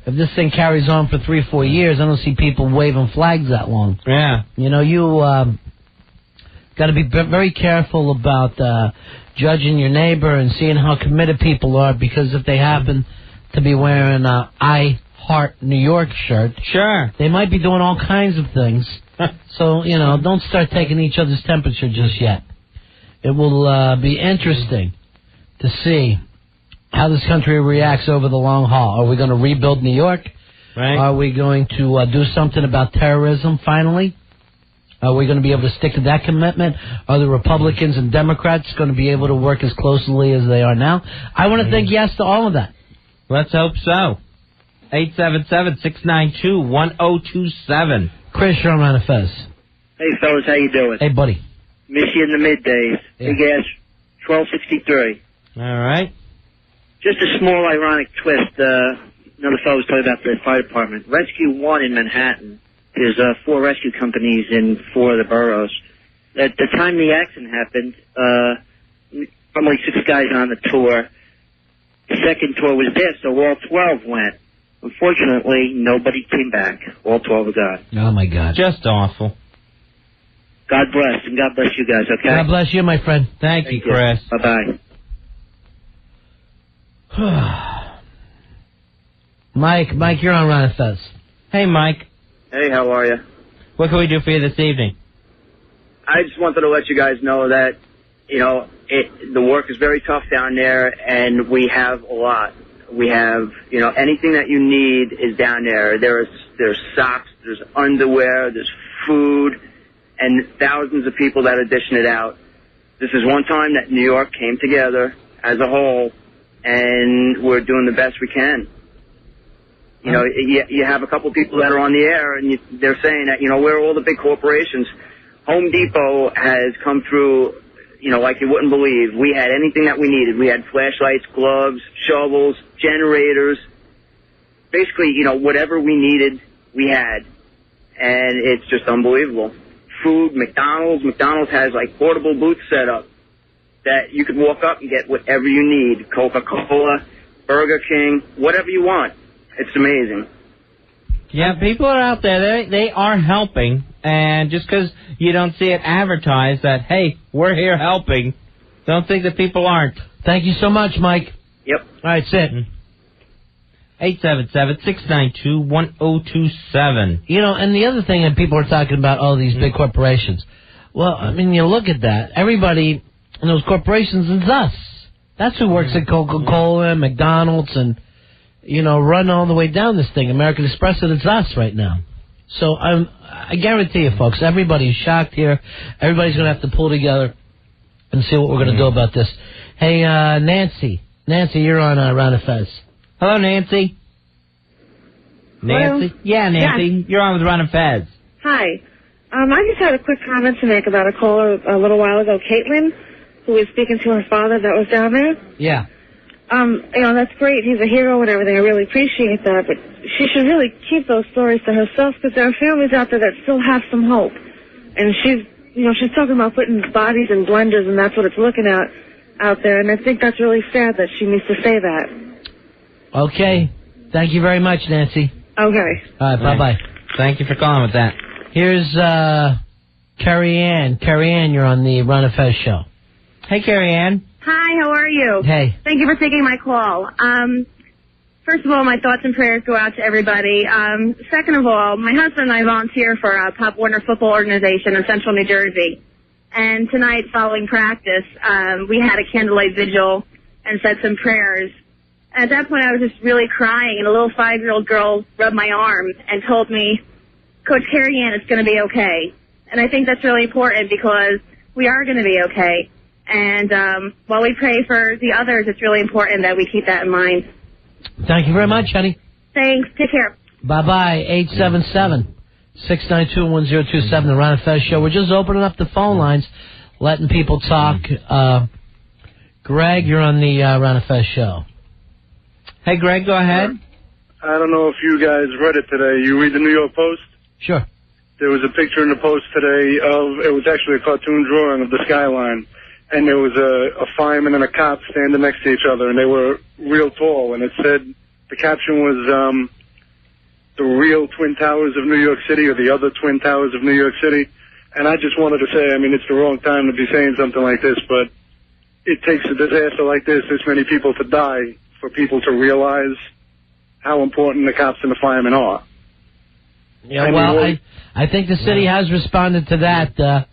B: if this thing carries on for 3 or 4 years, I don't see people waving flags that long.
A: Yeah.
B: You got to be very careful about judging your neighbor and seeing how committed people are, because if they happen to be wearing a I Heart New York shirt,
A: sure,
B: they might be doing all kinds of things. So, don't start taking each other's temperature just yet. It will be interesting to see how this country reacts over the long haul. Are we going to rebuild New York?
A: Right.
B: Are we going to do something about terrorism finally? Are we going to be able to stick to that commitment? Are the Republicans and Democrats going to be able to work as closely as they are now? I want to think yes to all of that.
A: Let's hope so. 877-692-1027.
B: Chris, you're on Ron and Fez.
E: Hey, fellas, how you doing?
B: Hey, buddy.
E: Miss you in the middays. Big ass 1263.
A: All right.
E: Just a small ironic twist. Another fellow was talking about the fire department. Rescue 1 in Manhattan. There's 4 rescue companies in 4 of the boroughs. At the time the accident happened, only 6 guys on the tour. The second tour was there, so all 12 went. Unfortunately, nobody came back. All 12 are gone.
B: Oh, my God.
A: Just awful.
E: God bless, and God bless you guys, okay?
B: God bless you, my friend.
A: Thank you, Chris.
E: Bye-bye.
B: Mike, you're on Ron and Fez.
A: Hey, Mike.
D: Hey, how are you?
A: What can we do for you this evening?
D: I just wanted to let you guys know that, the work is very tough down there, and we have a lot. We have, anything that you need is down there. There's socks, there's underwear, there's food, and thousands of people that are dishing it out. This is one time that New York came together as a whole, and we're doing the best we can. You have a couple people that are on the air, and they're saying that, where all the big corporations. Home Depot has come through, like you wouldn't believe. We had anything that we needed. We had flashlights, gloves, shovels, generators. Basically, whatever we needed, we had. And it's just unbelievable. Food, McDonald's has, portable booths set up that you could walk up and get whatever you need. Coca-Cola, Burger King, whatever you want. It's amazing.
A: Yeah, people are out there. They are helping. And just because you don't see it advertised that, hey, we're here helping, don't think that people aren't.
B: Thank you so much, Mike.
D: Yep.
B: All right, sit.
A: 877-692-1027.
B: And the other thing that people are talking about, these big corporations. Well, I mean, you look at that. Everybody in those corporations is us. That's who works at Coca-Cola and McDonald's and, run all the way down this thing. American Express, and it's us right now. So I guarantee you, folks, everybody's shocked here. Everybody's going to have to pull together and see what we're going to do about this. Hey, Nancy. Nancy, you're on Ron and Fez.
A: Hello, Nancy. Nancy?
M: Hello?
A: Yeah, Nancy. You're on with Ron and Fez.
M: Hi. I just had a quick comment to make about a caller a little while ago, Caitlin, who was speaking to her father that was down there.
B: Yeah.
M: That's great. He's a hero and everything. I really appreciate that. But she should really keep those stories to herself because there are families out there that still have some hope. And she's talking about putting bodies in blenders and that's what it's looking at out there. And I think that's really sad that she needs to say that.
B: Okay. Thank you very much, Nancy.
M: Okay.
B: All right, bye-bye.
A: Thank you for calling with that.
B: Here's Carrie Ann. Carrie Ann, you're on the Ron and Fez show.
A: Hey, Carrie Ann.
N: Hi, how are you?
B: Hey.
N: Thank you for taking my call. First of all, my thoughts and prayers go out to everybody. Second of all, my husband and I volunteer for a Pop Warner football organization in central New Jersey. And tonight, following practice, we had a candlelight vigil and said some prayers. At that point, I was just really crying, and a little 5-year-old girl rubbed my arm and told me, Coach Carrie Ann, it's going to be okay. And I think that's really important because we are going to be okay. And while we pray for the others, it's really important that we keep that in mind.
B: Thank you very much, honey.
N: Thanks. Take care.
B: Bye-bye. 877-692-1027, the Ron and Fez show. We're just opening up the phone lines, letting people talk. Greg, you're on the Ron and Fez show.
A: Hey, Greg, go ahead.
W: I don't know if you guys read it today. You read the New York Post?
B: Sure.
W: There was a picture in the Post today it was actually a cartoon drawing of the skyline. And there was a fireman and a cop standing next to each other, and they were real tall. And it said, the caption was, the real Twin Towers of New York City or the other Twin Towers of New York City. And I just wanted to say, I mean, it's the wrong time to be saying something like this, but it takes a disaster like this many people to die for people to realize how important the cops and the firemen are.
B: Yeah, I think the city has responded to that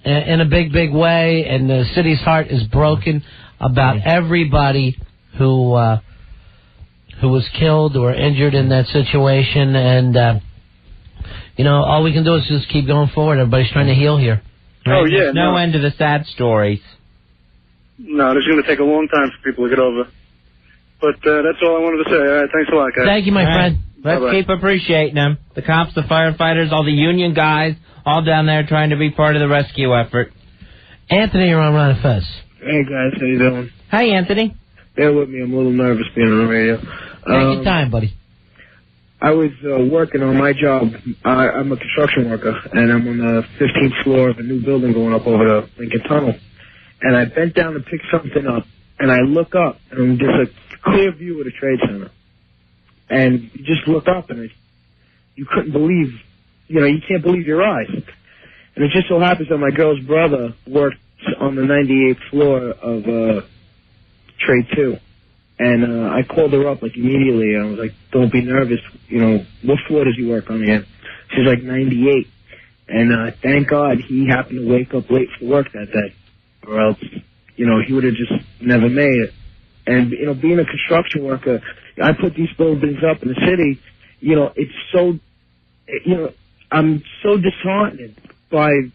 B: in a big, big way, and the city's heart is broken about everybody who was killed or injured in that situation. And, all we can do is just keep going forward. Everybody's trying to heal here.
W: Oh, yeah.
A: There's no end to the sad stories.
W: No, it's going to take a long time for people to get over. But that's all I wanted to say. All right, thanks a lot, guys.
B: Thank you, my friend.
A: Let's
W: Bye-bye.
A: keep appreciating them. The cops, the firefighters, all the union guys, all down there trying to be part of the rescue effort.
B: Anthony, you're on Ron and Fez.
X: Hey, guys. How you doing?
A: Hi, Anthony.
X: Bear with me. I'm a little nervous being on the radio.
B: Take your time, buddy.
X: I was working on my job. I'm a construction worker, and I'm on the 15th floor of a new building going up over the Lincoln Tunnel. And I bent down to pick something up, and I look up, and there's a clear view of the Trade Center. And you just look up, and you couldn't believe, you can't believe your eyes. And it just so happens that my girl's brother worked on the 98th floor of Trade 2. And I called her up, immediately. I was like, don't be nervous. What floor does he work on again? She's like 98. And thank God he happened to wake up late for work that day. Or else, he would have just never made it. And, being a construction worker, I put these buildings up in the city, it's so, I'm so disheartened by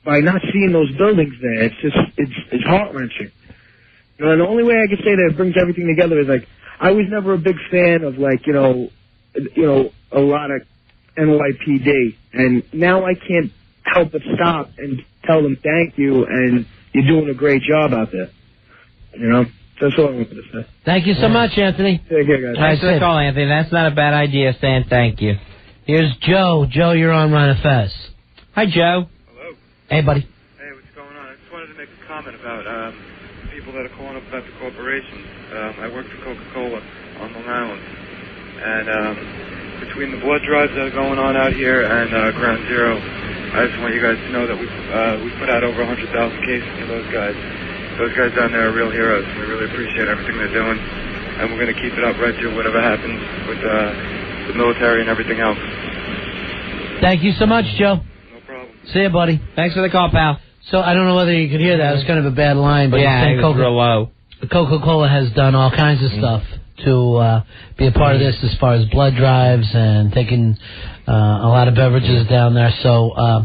X: not seeing those buildings there. It's just, it's heart-wrenching. And the only way I can say that it brings everything together is, I was never a big fan of, a lot of NYPD. And now I can't help but stop and tell them thank you, and you're doing a great job out there. That's all I wanted to say.
B: Thank you so much, Anthony.
X: Take care, guys.
A: Thanks for the call, Anthony. That's not a bad idea, saying thank you.
B: Here's Joe. Joe, you're on Ron and Fez.
A: Hi, Joe.
Y: Hello.
B: Hey, buddy.
Y: Hey, what's going on? I just wanted to make a comment about people that are calling up about the corporations. I work for Coca-Cola on Long Island. And between the blood drives that are going on out here and Ground Zero, I just want you guys to know that we put out over 100,000 cases for those guys. Those guys down there are real heroes. We really appreciate everything they're doing, and we're going to keep it up right through whatever happens with the military and everything else.
B: Thank you so much, Joe.
Y: No problem.
B: See you, buddy.
A: Thanks for the call, pal.
B: So I don't know whether you could hear that. It was kind of a bad line, but
A: yeah, it was real low.
B: Coca-Cola has done all kinds of stuff to be a part of this, as far as blood drives and taking a lot of beverages down there. So.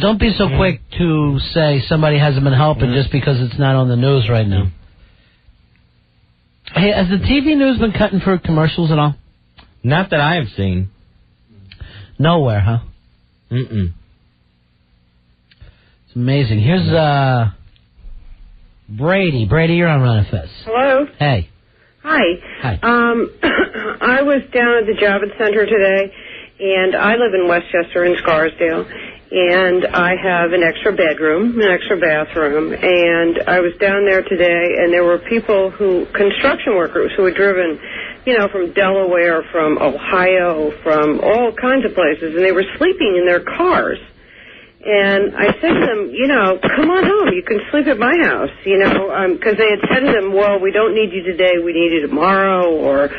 B: Don't be so quick to say somebody hasn't been helping just because it's not on the news right now. Hey, has the TV news been cutting for commercials at all?
A: Not that I have seen.
B: Nowhere, huh?
A: Mm-mm.
B: It's amazing. Here's Brady. Brady, you're on Ron and Fez.
C: Hello.
B: Hey.
C: Hi.
B: Hi.
C: I was down at the Javits Center today, and I live in Westchester in Scarsdale, and I have an extra bedroom, an extra bathroom, and I was down there today, and there were people construction workers who had driven, from Delaware, from Ohio, from all kinds of places, and they were sleeping in their cars. And I said to them, come on home. You can sleep at my house, because they had said to them, well, we don't need you today. We need you tomorrow or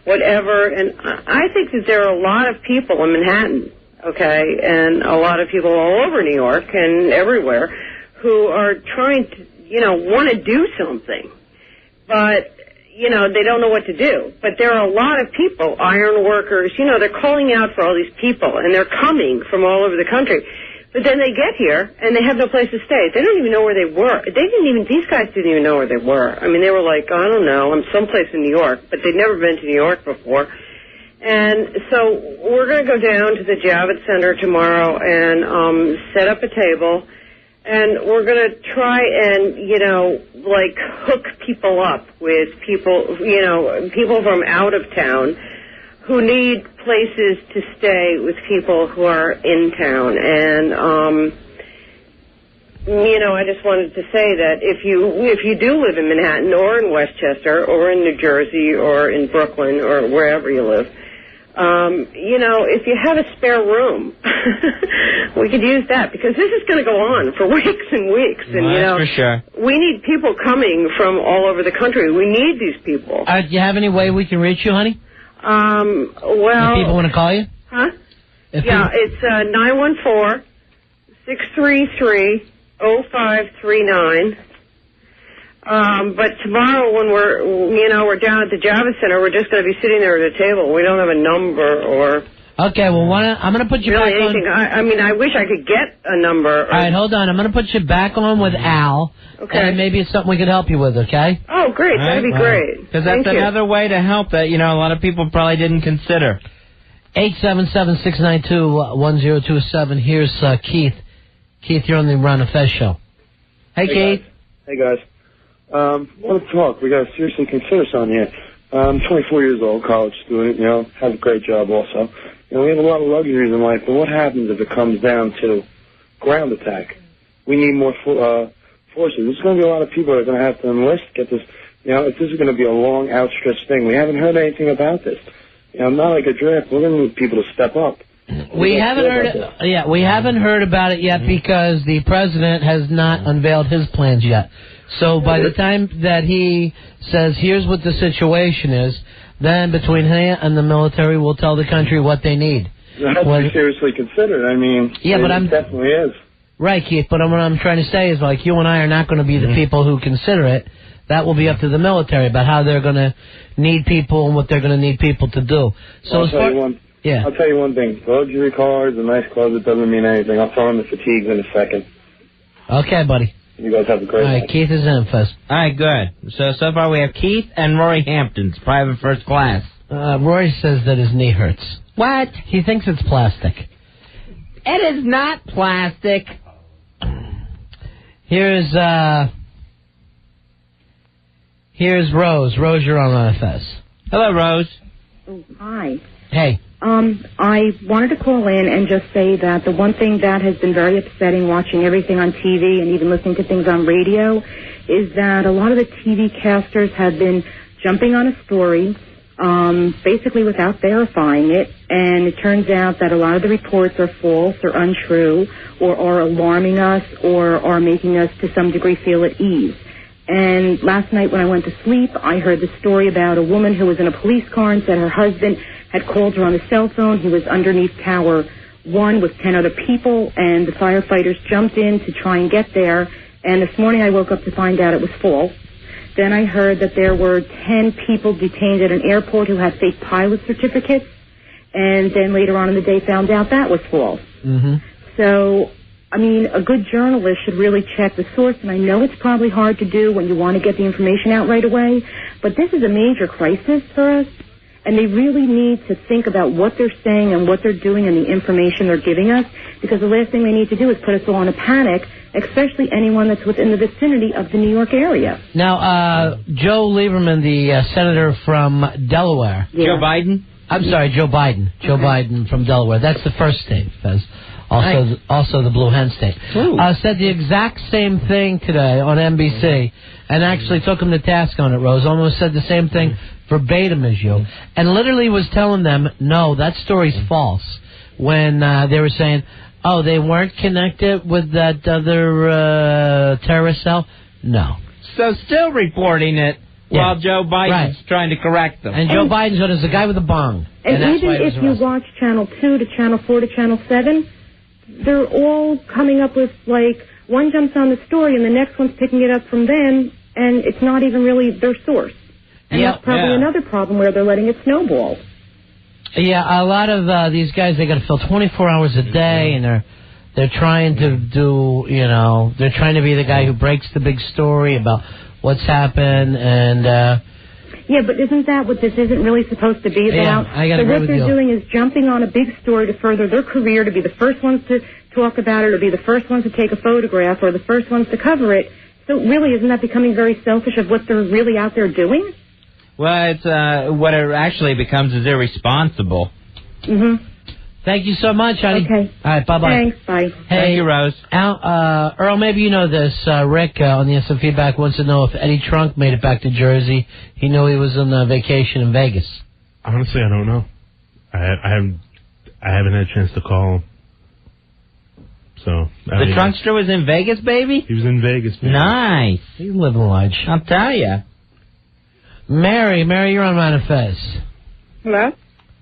C: whatever. And I think that there are a lot of people in Manhattan, okay, and a lot of people all over New York and everywhere who are trying to, want to do something. But, they don't know what to do. But there are a lot of people, iron workers, they're calling out for all these people, and they're coming from all over the country. But then they get here, and they have no place to stay. They don't even know where they were. These guys didn't even know where they were. I mean, they were like, I don't know, I'm someplace in New York, but they'd never been to New York before. And so we're going to go down to the Javits Center tomorrow and set up a table, and we're going to try and, hook people up with people, people from out of town who need places to stay with people who are in town. And, I just wanted to say that if you do live in Manhattan or in Westchester or in New Jersey or in Brooklyn or wherever you live, if you have a spare room, we could use that, because this is going to go on for weeks and weeks. And,
A: that's for sure.
C: We need people coming from all over the country. We need these people.
B: Do you have any way we can reach you, honey?
C: Well...
B: If people want to call you?
C: Huh? It's 914-633-0539. But tomorrow when we're down at the Javits Center, we're just going to be sitting there at a table. We don't have a number or...
B: Okay, well, I'm going to put you
C: really
B: back
C: anything.
B: on...
C: I wish I could get a number.
B: All right, hold on. I'm going to put you back on with Al.
C: Okay.
B: And maybe it's something we could help you with, okay?
C: Oh, great. That'd be great.
A: Because that's another way to help that, a lot of people probably didn't consider.
B: 877-692-1027. Here's Keith. Keith, you're on the Ron and Fez show. Hey, Keith.
W: Hey, guys. Want to talk. We got to seriously consider something here. I'm 24 years old, college student, have a great job also. We have a lot of luxuries in life, but what happens if it comes down to ground attack? We need more forces. There's going to be a lot of people that are going to have to enlist, get this, if this is going to be a long, outstretched thing. We haven't heard anything about this. Not like a draft. We're going to need people to step up.
B: We haven't heard about it yet because the president has not unveiled his plans yet. So by the time that he says, here's what the situation is, then between him and the military, we'll tell the country what they need.
W: It has to be seriously considered. It definitely is.
B: Right, Keith, but what I'm trying to say is, like, you and I are not going to be the people who consider it. That will be up to the military about how they're going to need people and what they're going to need people to do. So
W: I'll tell you one thing. Luxury cars and nice clothes, it doesn't mean anything. I'll throw in the fatigues in a second.
B: Okay, buddy.
W: You guys have a great night.
B: All right, Keith is in, Fez.
A: All right, good. So far we have Keith and Rory Hampton's private first class.
B: Rory says that his knee hurts.
A: What?
B: He thinks it's plastic.
A: It is not plastic.
B: Here's Rose. Rose, you're on Fez.
A: Hello, Rose.
O: Oh, hi.
B: Hey.
O: I wanted to call in and just say that the one thing that has been very upsetting watching everything on TV and even listening to things on radio is that a lot of the TV casters have been jumping on a story, basically without verifying it, and it turns out that a lot of the reports are false or untrue or are alarming us or are making us to some degree feel at ease. And last night when I went to sleep, I heard the story about a woman who was in a police car and said her husband had called her on the cell phone. He was underneath Tower 1 with 10 other people, and the firefighters jumped in to try and get there. And this morning I woke up to find out it was false. Then I heard that there were 10 people detained at an airport who had fake pilot certificates, and then later on in the day found out that was false.
B: Mm-hmm.
O: So, a good journalist should really check the source, and I know it's probably hard to do when you want to get the information out right away, but this is a major crisis for us. And they really need to think about what they're saying and what they're doing and the information they're giving us, because the last thing they need to do is put us all in a panic, especially anyone that's within the vicinity of the New York area.
B: Now, Joe Lieberman, the senator from Delaware.
O: Yeah.
A: Joe Biden?
B: I'm sorry, Joe Biden. Joe Biden from Delaware. That's the first state, Fez. Also the Blue Hen State. Said the exact same thing today on NBC, and actually took him to task on it, Rose. Almost said the same thing verbatim as you, and literally was telling them, no, that story's false, when they were saying, oh, they weren't connected with that other terrorist cell? No.
A: So still reporting it while Joe Biden's trying to correct them.
B: And Joe Biden's known as the guy with the bong.
O: And
B: that's
O: even
B: why he was
O: if you
B: arrested.
O: watch Channel 2 to Channel 4 to Channel 7, they're all coming up with, like, one jumps on the story and the next one's picking it up from them, and it's not even really their source. And that's probably another problem where they're letting it snowball.
B: Yeah, a lot of these guys, they got to fill 24 hours a day, and they're trying to do, they're trying to be the guy who breaks the big story about what's happened, and...
O: Yeah, but isn't that what this isn't really supposed to be about?
B: I gotta
O: so
B: agree
O: what
B: with
O: they're
B: you.
O: doing is jumping on a big story to further their career, to be the first ones to talk about it, or be the first ones to take a photograph, or the first ones to cover it. So really, isn't that becoming very selfish of what they're really out there doing?
A: Well, it's what it actually becomes is irresponsible.
O: Mm-hmm.
B: Thank you so much, honey.
O: Okay.
B: All right, bye-bye.
O: Thanks, bye.
B: Hey,
A: Thank you, Rose.
B: Earl, maybe you know this. Rick on the SM Feedback wants to know if Eddie Trunk made it back to Jersey. He knew he was on vacation in Vegas.
P: Honestly, I don't know. I haven't had a chance to call him. So
A: The Trunkster was in Vegas, baby?
P: He was in Vegas, baby.
A: Nice.
B: He's living large.
A: I'll tell you.
B: Mary, you're on Ron and Fez.
Q: Hello?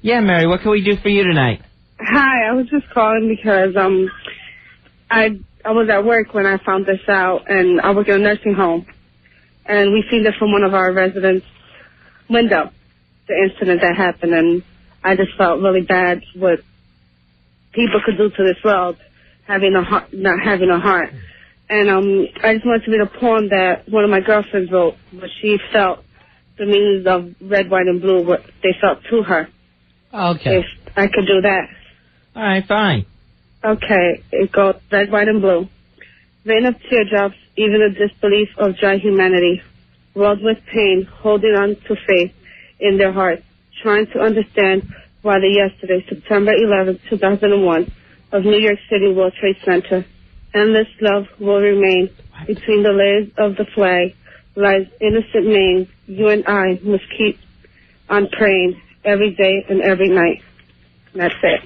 A: Yeah, Mary, what can we do for you tonight?
Q: Hi, I was just calling because I was at work when I found this out, and I work in a nursing home, and we seen it from one of our residents' window, the incident that happened, and I just felt really bad what people could do to this world, not having a heart. And I just wanted to read a poem that one of my girlfriends wrote, where she felt the meanings of red, white, and blue, what they felt to her.
B: Okay.
Q: If I could do that.
A: All right, fine.
Q: Okay, it goes red, white, and blue. Rain of teardrops, even the disbelief of dry humanity. World with pain, holding on to faith in their hearts, trying to understand why the yesterday, September 11, 2001, of New York City World Trade Center. Endless love will remain between the layers of the flag, lies innocent names. You and I must keep on praying every day and every night. That's it.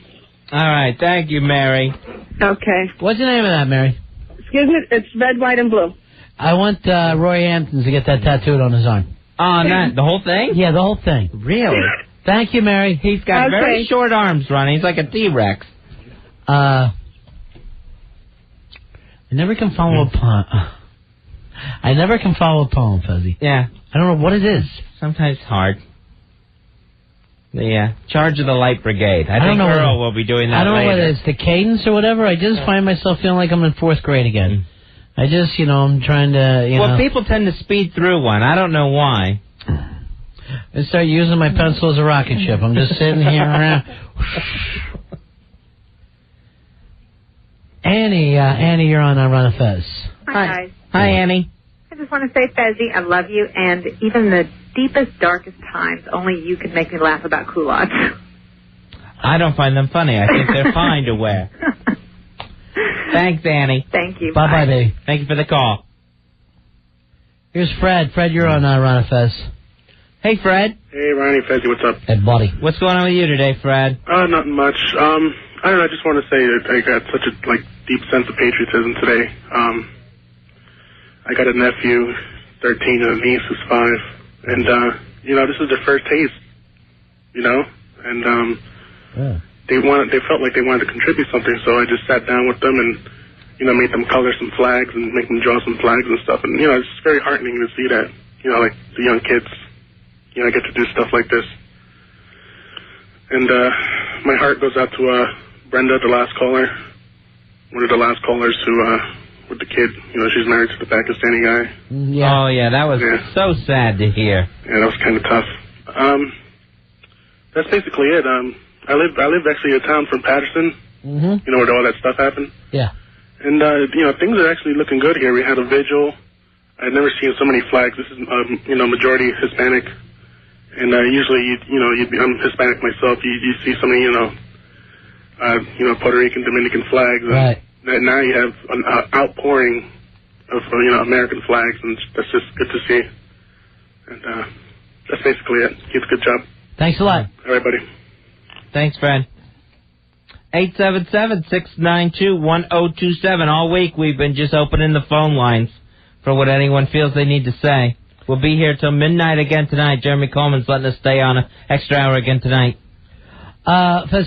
A: All right, thank you, Mary.
Q: Okay.
B: What's the name of that, Mary?
Q: Excuse me, it's red, white, and blue.
B: I want Roy Hampton to get that tattooed on his arm.
A: On that, the whole thing?
B: Yeah, the whole thing.
A: Really?
B: Thank you, Mary.
A: He's got very short arms, Ronnie. He's like a T-Rex.
B: I never can follow a poem. I never can follow a poem, Fuzzy.
A: Yeah.
B: I don't know what it is.
A: Sometimes it's hard. The Charge of the Light Brigade. I
B: don't
A: think
B: know
A: Earl will be doing that
B: I don't
A: later.
B: know what it is, the cadence or whatever. I just find myself feeling like I'm in fourth grade again. I just, I'm trying to,
A: Well, people tend to speed through one. I don't know why.
B: I start using my pencil as a rocket ship. I'm just sitting here around. Annie, you're on Run a Fez.
R: Hi, guys.
A: Hi, Annie.
R: I just want to say, Fezzy, I love you, and even the deepest, darkest times, only you can make me laugh about culottes.
A: I don't find them funny. I think they're fine to wear. Thanks, Annie.
R: Thank you.
B: Bye-bye, baby.
A: Thank you for the call.
B: Here's Fred. Fred, you're on Run a Fez.
A: Hey, Fred.
W: Hey, Ronnie, Fezzy, what's up?
B: Hey, buddy.
A: What's going on with you today, Fred?
W: Nothing much. I don't know, I just want to say that I got such a, deep sense of patriotism today. I got a nephew, 13, and a niece who's 5, and, this is their first taste, and, they felt like they wanted to contribute something, so I just sat down with them and, made them color some flags and make them draw some flags and stuff, and, it's very heartening to see that, the young kids, get to do stuff like this. And, my heart goes out to, Brenda, the last caller, one of the last callers who, with the kid, she's married to the Pakistani guy.
A: Yeah. Oh, yeah, that was so sad to hear.
W: Yeah, that was kind of tough. that's basically it. I live actually a town from Patterson.
B: Mm-hmm.
W: You know where all that stuff happened.
B: Yeah.
W: And things are actually looking good here. We had a vigil. I'd never seen so many flags. This is majority Hispanic. And usually I'm Hispanic myself. You see so many Puerto Rican, Dominican flags.
B: Right.
W: And now you have an outpouring of American flags, and that's just good to see. And that's basically it. Keep a good job.
B: Thanks a lot.
W: All right, buddy.
A: Thanks, Fred. 877-692-1027. All week we've been just opening the phone lines for what anyone feels they need to say. We'll be here till midnight again tonight. Jeremy Coleman's letting us stay on an extra hour again tonight.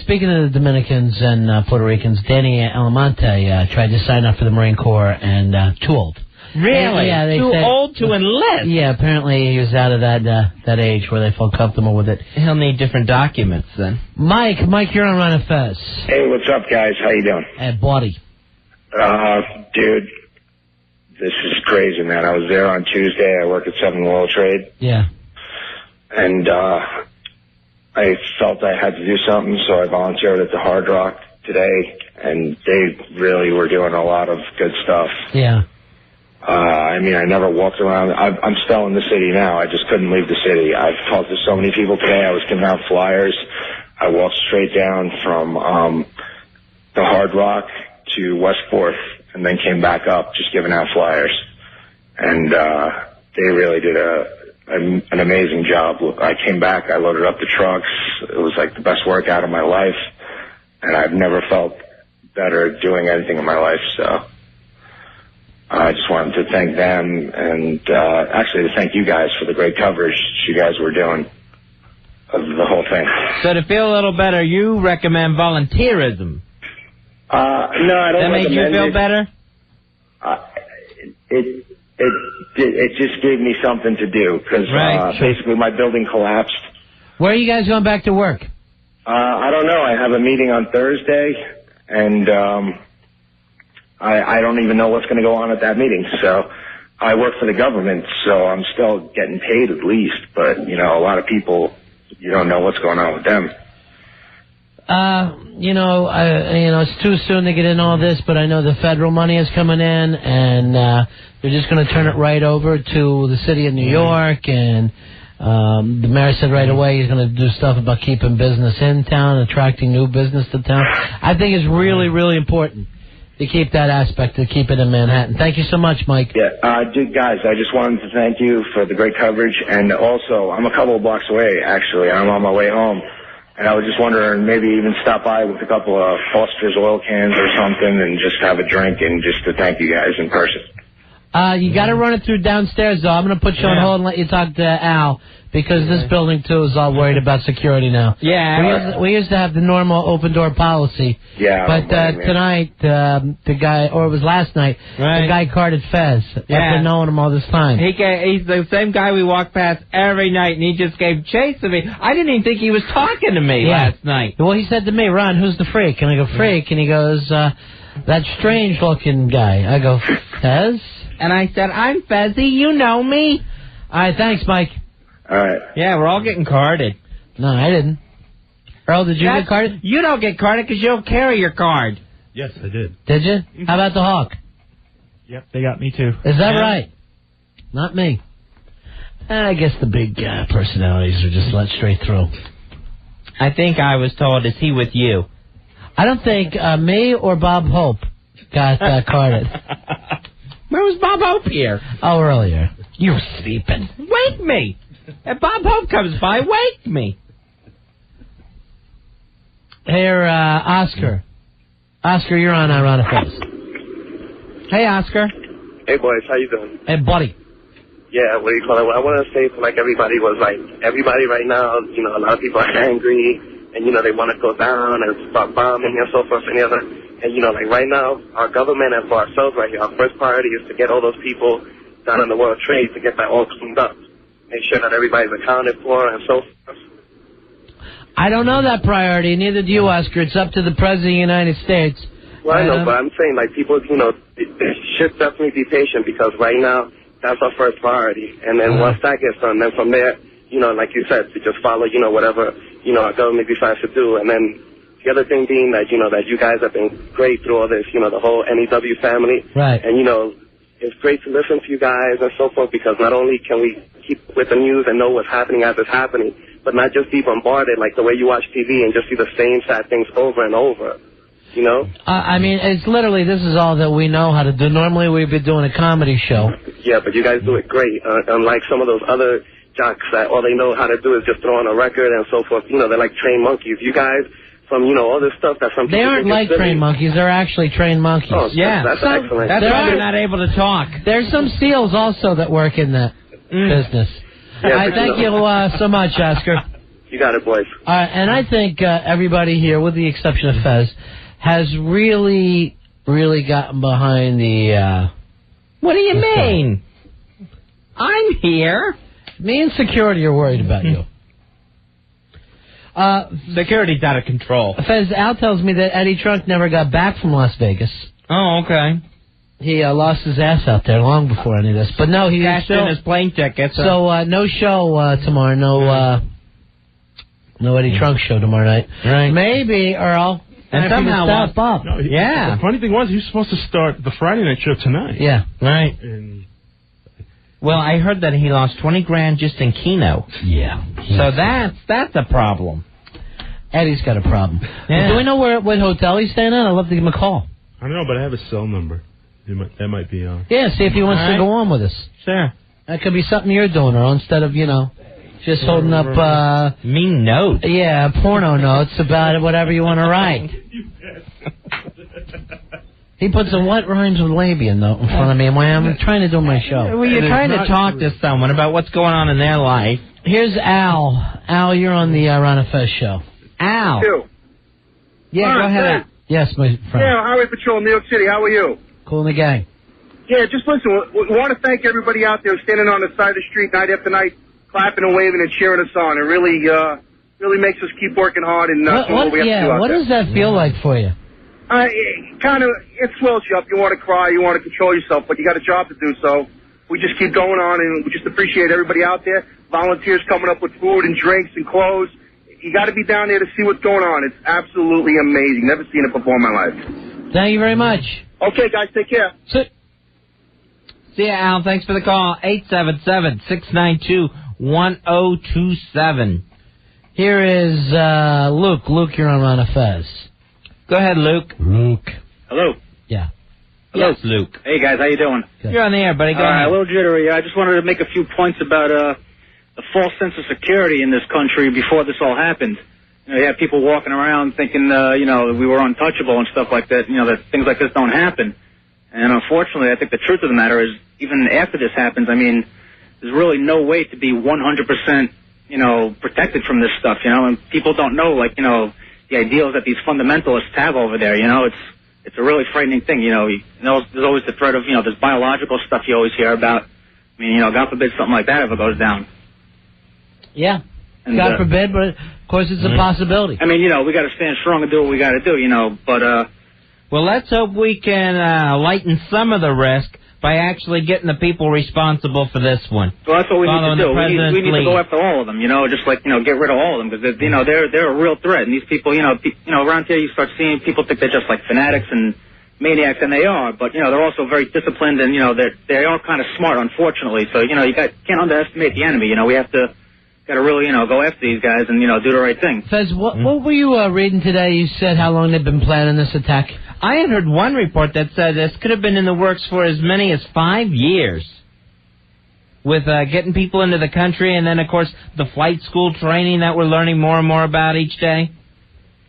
B: Speaking of the Dominicans and Puerto Ricans, Danny Alamonte tried to sign up for the Marine Corps and too old.
A: Really?
B: Yeah, they
A: too
B: said,
A: old to enlist?
B: Yeah, apparently he was out of that age where they felt comfortable with it.
A: He'll need different documents then.
B: Mike, you're on Run of Fez.
G: Hey, what's up, guys? How you doing?
B: Hey, buddy.
G: Dude, this is crazy, man. I was there on Tuesday. I work at 7 World Trade.
B: Yeah.
G: And I felt I had to do something, so I volunteered at the Hard Rock today, and they really were doing a lot of good stuff.
B: Yeah.
G: I never walked around. I'm still in the city now. I just couldn't leave the city. I've talked to so many people today. I was giving out flyers. I walked straight down from the Hard Rock to West 4th and then came back up just giving out flyers. And they really did an amazing job. I came back. I loaded up the trucks. It was like the best workout of my life. And I've never felt better doing anything in my life, so I just wanted to thank them and actually to thank you guys for the great coverage you guys were doing of the whole thing.
A: So to feel a little better, you recommend volunteerism?
G: No, I don't.
A: That made you feel better?
G: It just gave me something to do because basically my building collapsed.
B: Where are you guys going back to work?
G: I don't know. I have a meeting on Thursday, and I don't even know what's going to go on at that meeting. So I work for the government, so I'm still getting paid at least. But, a lot of people, you don't know what's going on with them.
B: It's too soon to get in all this, but I know the federal money is coming in, and they're just going to turn it right over to the city of New York, and the mayor said right away he's going to do stuff about keeping business in town, attracting new business to town. I think it's really, really important to keep that aspect, to keep it in Manhattan. Thank you so much, Mike.
G: Yeah, guys, I just wanted to thank you for the great coverage, and also, I'm a couple of blocks away, actually. I'm on my way home, and I was just wondering, maybe even stop by with a couple of Foster's oil cans or something and just have a drink and just to thank you guys in person.
B: You got to run it through downstairs, though. I'm going to put you on hold and let you talk to Al, because this building, too, is all worried about security now.
A: Yeah.
B: We used to have the normal open-door policy.
G: Yeah.
B: But tonight, the guy, or it was last night, the guy carded Fez. I've been knowing him all this time.
A: He's the same guy we walk past every night, and he just gave chase to me. I didn't even think he was talking to me last night.
B: Well, he said to me, Ron, who's the freak? And I go, freak? And he goes, that strange-looking guy. I go, Fez?
A: And I said, I'm Fezzy, you know me.
B: All right, thanks, Mike.
G: All right.
A: Yeah, we're all getting carded.
B: No, I didn't. Earl, did you get carded?
A: You don't get carded because you don't carry your card.
P: Yes, I did.
B: Did you? How about the Hawk?
P: Yep, they got me too.
B: Is that right? Not me. I guess the big personalities are just let straight through.
A: I think I was told, is he with you?
B: I don't think me or Bob Hope got carded.
A: Where was Bob Hope here?
B: Oh, earlier. You were sleeping.
A: Wake me. If Bob Hope comes by, wake me.
B: Here, Oscar. Oscar, you're on Ironic Face. Hey, Oscar.
H: Hey, boys. How you doing?
B: Hey, buddy.
H: Yeah, what do you call it? What I want to say to, everybody was, everybody right now, a lot of people are angry, and, they want to go down and start bombing and so forth and the other. And, right now, our government and for ourselves right here, our first priority is to get all those people down in the World Trade to get that all cleaned up. Make sure that everybody's accounted for and so forth.
B: I don't know that priority, neither do you, Oscar. It's up to the President of the United States.
H: Well, I know, but I'm saying, people, should definitely be patient because right now, that's our first priority. And then once that gets done, then from there, like you said, to just follow, whatever our government decides to do. And then the other thing being that, that you guys have been great through all this, the whole NEW family.
B: Right.
H: And, it's great to listen to you guys and so forth, because not only can we keep with the news and know what's happening as it's happening, but not just be bombarded like the way you watch TV and just see the same sad things over and over,
B: I mean, it's literally, this is all that we know how to do. Normally we'd be doing a comedy show.
H: Yeah, but you guys do it great. Unlike some of those other jocks that all they know how to do is just throw on a record and so forth. They're like trained monkeys. You guys, from, all this stuff that some people
B: They aren't like trained monkeys. They're actually trained monkeys.
H: Oh, yeah. That's excellent.
A: That's why they're not able to talk.
B: There's some seals also that work in that business.
H: Yeah,
B: I thank you so much, Oscar.
H: You got it, boys.
B: And I think everybody here, with the exception of Fez, has really, really gotten behind the...
A: What do you mean? I'm here.
B: Me and security are worried about you.
A: Security's out of control.
B: Fez, Al tells me that Eddie Trunk never got back from Las Vegas.
A: Oh, okay.
B: He lost his ass out there long before any of this. But no, he
A: cashed in his plane ticket.
B: So no show tomorrow. No Eddie Trunk show tomorrow night.
A: Right.
B: Maybe, Earl.
A: And somehow
B: step up.
P: No,
A: yeah.
P: The funny thing was, he was supposed to start the Friday night show tonight.
B: Yeah.
A: Right.
P: And
A: well, I heard that he lost $20,000 just in Keno.
B: Yeah.
A: So that's a problem.
B: Eddie's got a problem.
A: Yeah.
B: Do we know what hotel he's staying at? I'd love to give him a call.
P: I don't know, but I have his cell number. That might be on.
B: Yeah, see if he wants to go on with us.
A: Sure.
B: That could be something you're doing, Earl, instead of, just holding up...
A: mean notes.
B: Yeah, porno notes about whatever you want to write. He puts a what rhymes with labia note in front of me when I'm trying to do my show.
A: Well, you're trying to talk to someone about what's going on in their life.
B: Here's Al. Al, you're on the Ron and Fez show.
A: Al.
W: You.
A: Yeah, go ahead. Al.
B: Yes, my friend.
W: Yeah, Highway Patrol, New York City. How are you?
B: Cool in the gang.
W: Yeah, just listen. We want to thank everybody out there standing on the side of the street night after night, clapping and waving and cheering us on. It really makes us keep working hard and doing what we have to do out
B: what
W: there.
B: does that feel like for you?
W: It swells you up. You want to cry, you want to control yourself, but you got a job to do, so we just keep going on, and we just appreciate everybody out there, volunteers coming up with food and drinks and clothes. You got to be down there to see what's going on. It's absolutely amazing. Never seen it before in my life.
B: Thank you very much.
W: Okay, guys, take care.
A: See ya, Al. Thanks for the call. 877-692-1027.
B: Here is Luke. Luke, you're on Ron and Fez.
A: Go ahead, Luke.
B: Luke.
F: Hello.
B: Yeah.
F: Hello.
A: Yes, Luke.
F: Hey, guys. How you doing?
B: Good.
A: You're on the air, buddy. Go ahead.
F: A little jittery. I just wanted to make a few points about the false sense of security in this country before this all happened. You have people walking around thinking, we were untouchable and stuff like that, that things like this don't happen. And unfortunately, I think the truth of the matter is, even after this happens, there's really no way to be 100%, protected from this stuff, and people don't know, the ideals that these fundamentalists have over there, it's a really frightening thing, there's always the threat of, this biological stuff you always hear about. God forbid something like that ever goes down.
B: Yeah.
F: And,
B: God forbid, but of course it's a possibility.
F: we got to stand strong and do what we got to do, but,
A: well, let's hope we can lighten some of the risk by actually getting the people responsible for this one.
F: Well, that's what we need to do. We need to go
A: lead.
F: after all of them, just get rid of all of them, because they're a real threat. And these people, around here you start seeing people think they're just like fanatics and maniacs, and they are. But they're also very disciplined, and they are kind of smart, unfortunately. So you can't underestimate the enemy. We have to really go after these guys and do the right thing.
B: Fez, what were you reading today? You said how long they've been planning this attack.
A: I had heard one report that said this could have been in the works for as many as 5 years, with getting people into the country, and then, of course, the flight school training that we're learning more and more about each day.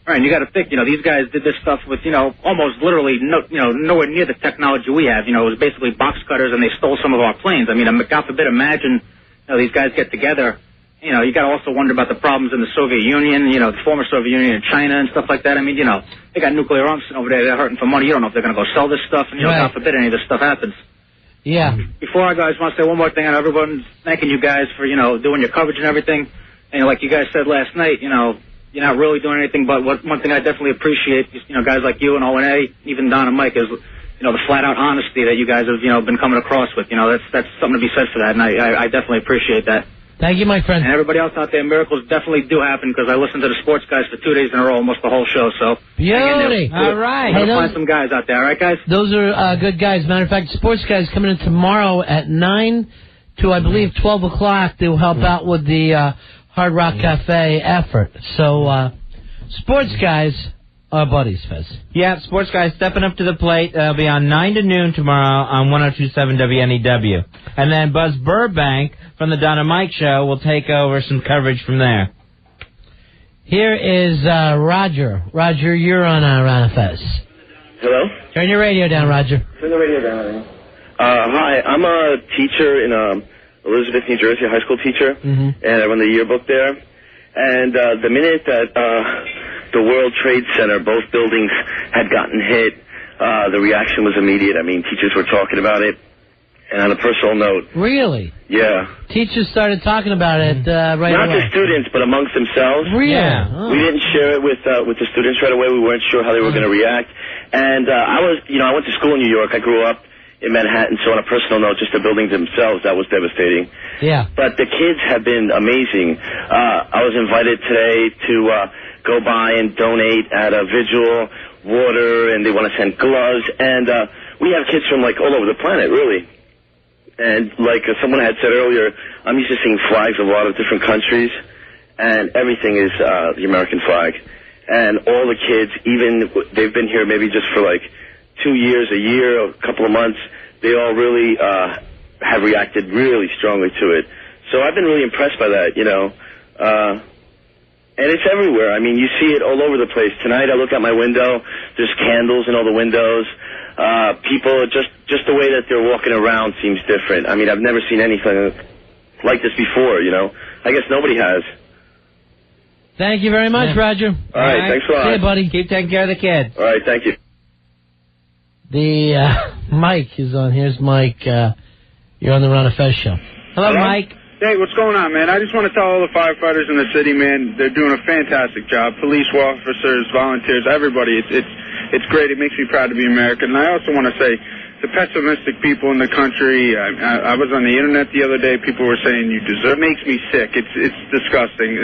F: Right, and you got to think, these guys did this stuff with, almost literally nowhere near the technology we have. It was basically box cutters, and they stole some of our planes. God forbid, imagine, these guys get together. You got to also wonder about the problems in the Soviet Union, the former Soviet Union and China and stuff like that. They got nuclear arms over there. They're hurting for money. You don't know if they're going to go sell this stuff, and,
B: right.
F: God forbid any of this stuff happens.
B: Yeah.
F: Before I go, I just want to say one more thing. I know everyone's thanking you guys for, doing your coverage and everything. And like you guys said last night, you're not really doing anything, but one thing I definitely appreciate, guys like you and O&A, even Don and Mike, is, the flat-out honesty that you guys have, been coming across with. That's something to be said for that, and I definitely appreciate that.
B: Thank you, my friend.
F: And everybody else out there, miracles definitely do happen because I listened to the sports guys for 2 days in a row, almost the whole show. So
B: Beauty.
A: All right.
B: Hey,
F: find some guys out there, all right, guys?
B: Those are good guys. Matter of fact, sports guys coming in tomorrow at 9 to, I believe, 12 o'clock. They'll help out with the Hard Rock Cafe effort. So, sports guys are buddies, Fez.
A: Yeah, sports guys stepping up to the plate. They'll be on 9 to noon tomorrow on 102.7 WNEW. And then Buzz Burbank from the Donna Mike Show will take over some coverage from there.
B: Here is Roger. Roger, you're on Fez.
I: Hello?
B: Turn your radio down, Roger.
I: Turn the radio down. Hi, I'm a teacher in Elizabeth, New Jersey, a high school teacher, and I run the yearbook there. And the minute that the World Trade Center, both buildings had gotten hit, the reaction was immediate. I mean, teachers were talking about it. And on a personal note.
B: Really?
I: Yeah.
B: Teachers started talking about it right away.
I: Not the students, but amongst themselves.
B: Really?
I: Yeah.
B: Oh.
I: We didn't share it with the students right away. We weren't sure how they were going to react. And I went to school in New York. I grew up in Manhattan, so on a personal note, just the buildings themselves, that was devastating.
B: Yeah.
I: But the kids have been amazing. I was invited today to go by and donate at a vigil, water, and they want to send gloves. And we have kids from, all over the planet, really. And like someone had said earlier, I'm used to seeing flags of a lot of different countries, and everything is the American flag. And all the kids, even they've been here maybe just for 2 years, a year, a couple of months, they all really have reacted really strongly to it. So I've been really impressed by that, and it's everywhere. I mean, you see it all over the place. Tonight I look out my window, there's candles in all the windows. People, just the way that they're walking around seems different. I mean, I've never seen anything like this before, I guess nobody has.
B: Thank you very much, Roger.
I: All right, thanks a lot.
B: See you, buddy.
A: Keep taking care of the kids.
I: All right, thank you.
B: Mike is on. Here's Mike. You're on the Ron and Fez show.
A: Hello, Mike.
W: Hey, what's going on, man? I just want to tell all the firefighters in the city, man, they're doing a fantastic job. Police officers, volunteers, everybody. It's great. It makes me proud to be American. And I also want to say, the pessimistic people in the country, I was on the internet the other day, people were saying you deserve. It makes me sick. It's disgusting.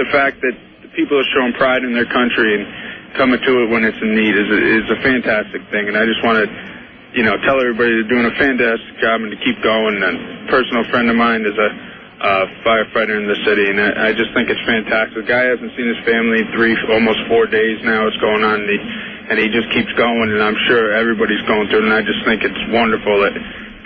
W: The fact that the people are showing pride in their country and coming to it when it's in need is a fantastic thing. And I just want to, tell everybody they're doing a fantastic job and to keep going. And a personal friend of mine is a firefighter in the city, and I just think it's fantastic. The guy hasn't seen his family in almost 4 days now. It's going on, and he just keeps going, and I'm sure everybody's going through it, and I just think it's wonderful that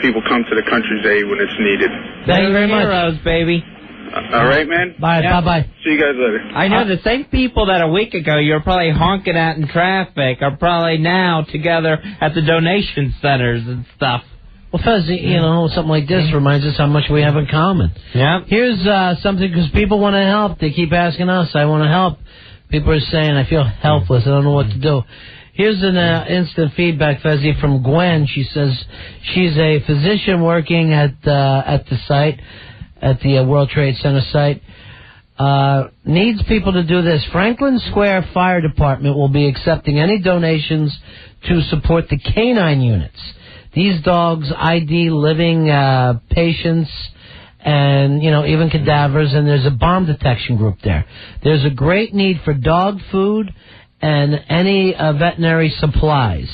W: people come to the country's aid when it's needed.
B: Thank you very much.
A: Heroes, baby.
W: All right, man?
B: Bye-bye.
W: See you guys later.
A: I know the same people that a week ago you were probably honking at in traffic are probably now together at the donation centers and stuff.
B: Well, Fez, something like this reminds us how much we have in common.
A: Yeah.
B: Here's something, because people want to help. They keep asking us, I want to help. People are saying, I feel helpless. I don't know what to do. Here's an instant feedback, Fezzy, from Gwen. She says she's a physician working at the site, at the World Trade Center site. Needs people to do this. Franklin Square Fire Department will be accepting any donations to support the canine units. These dogs ID living patients and, even cadavers, and there's a bomb detection group there. There's a great need for dog food and any veterinary supplies.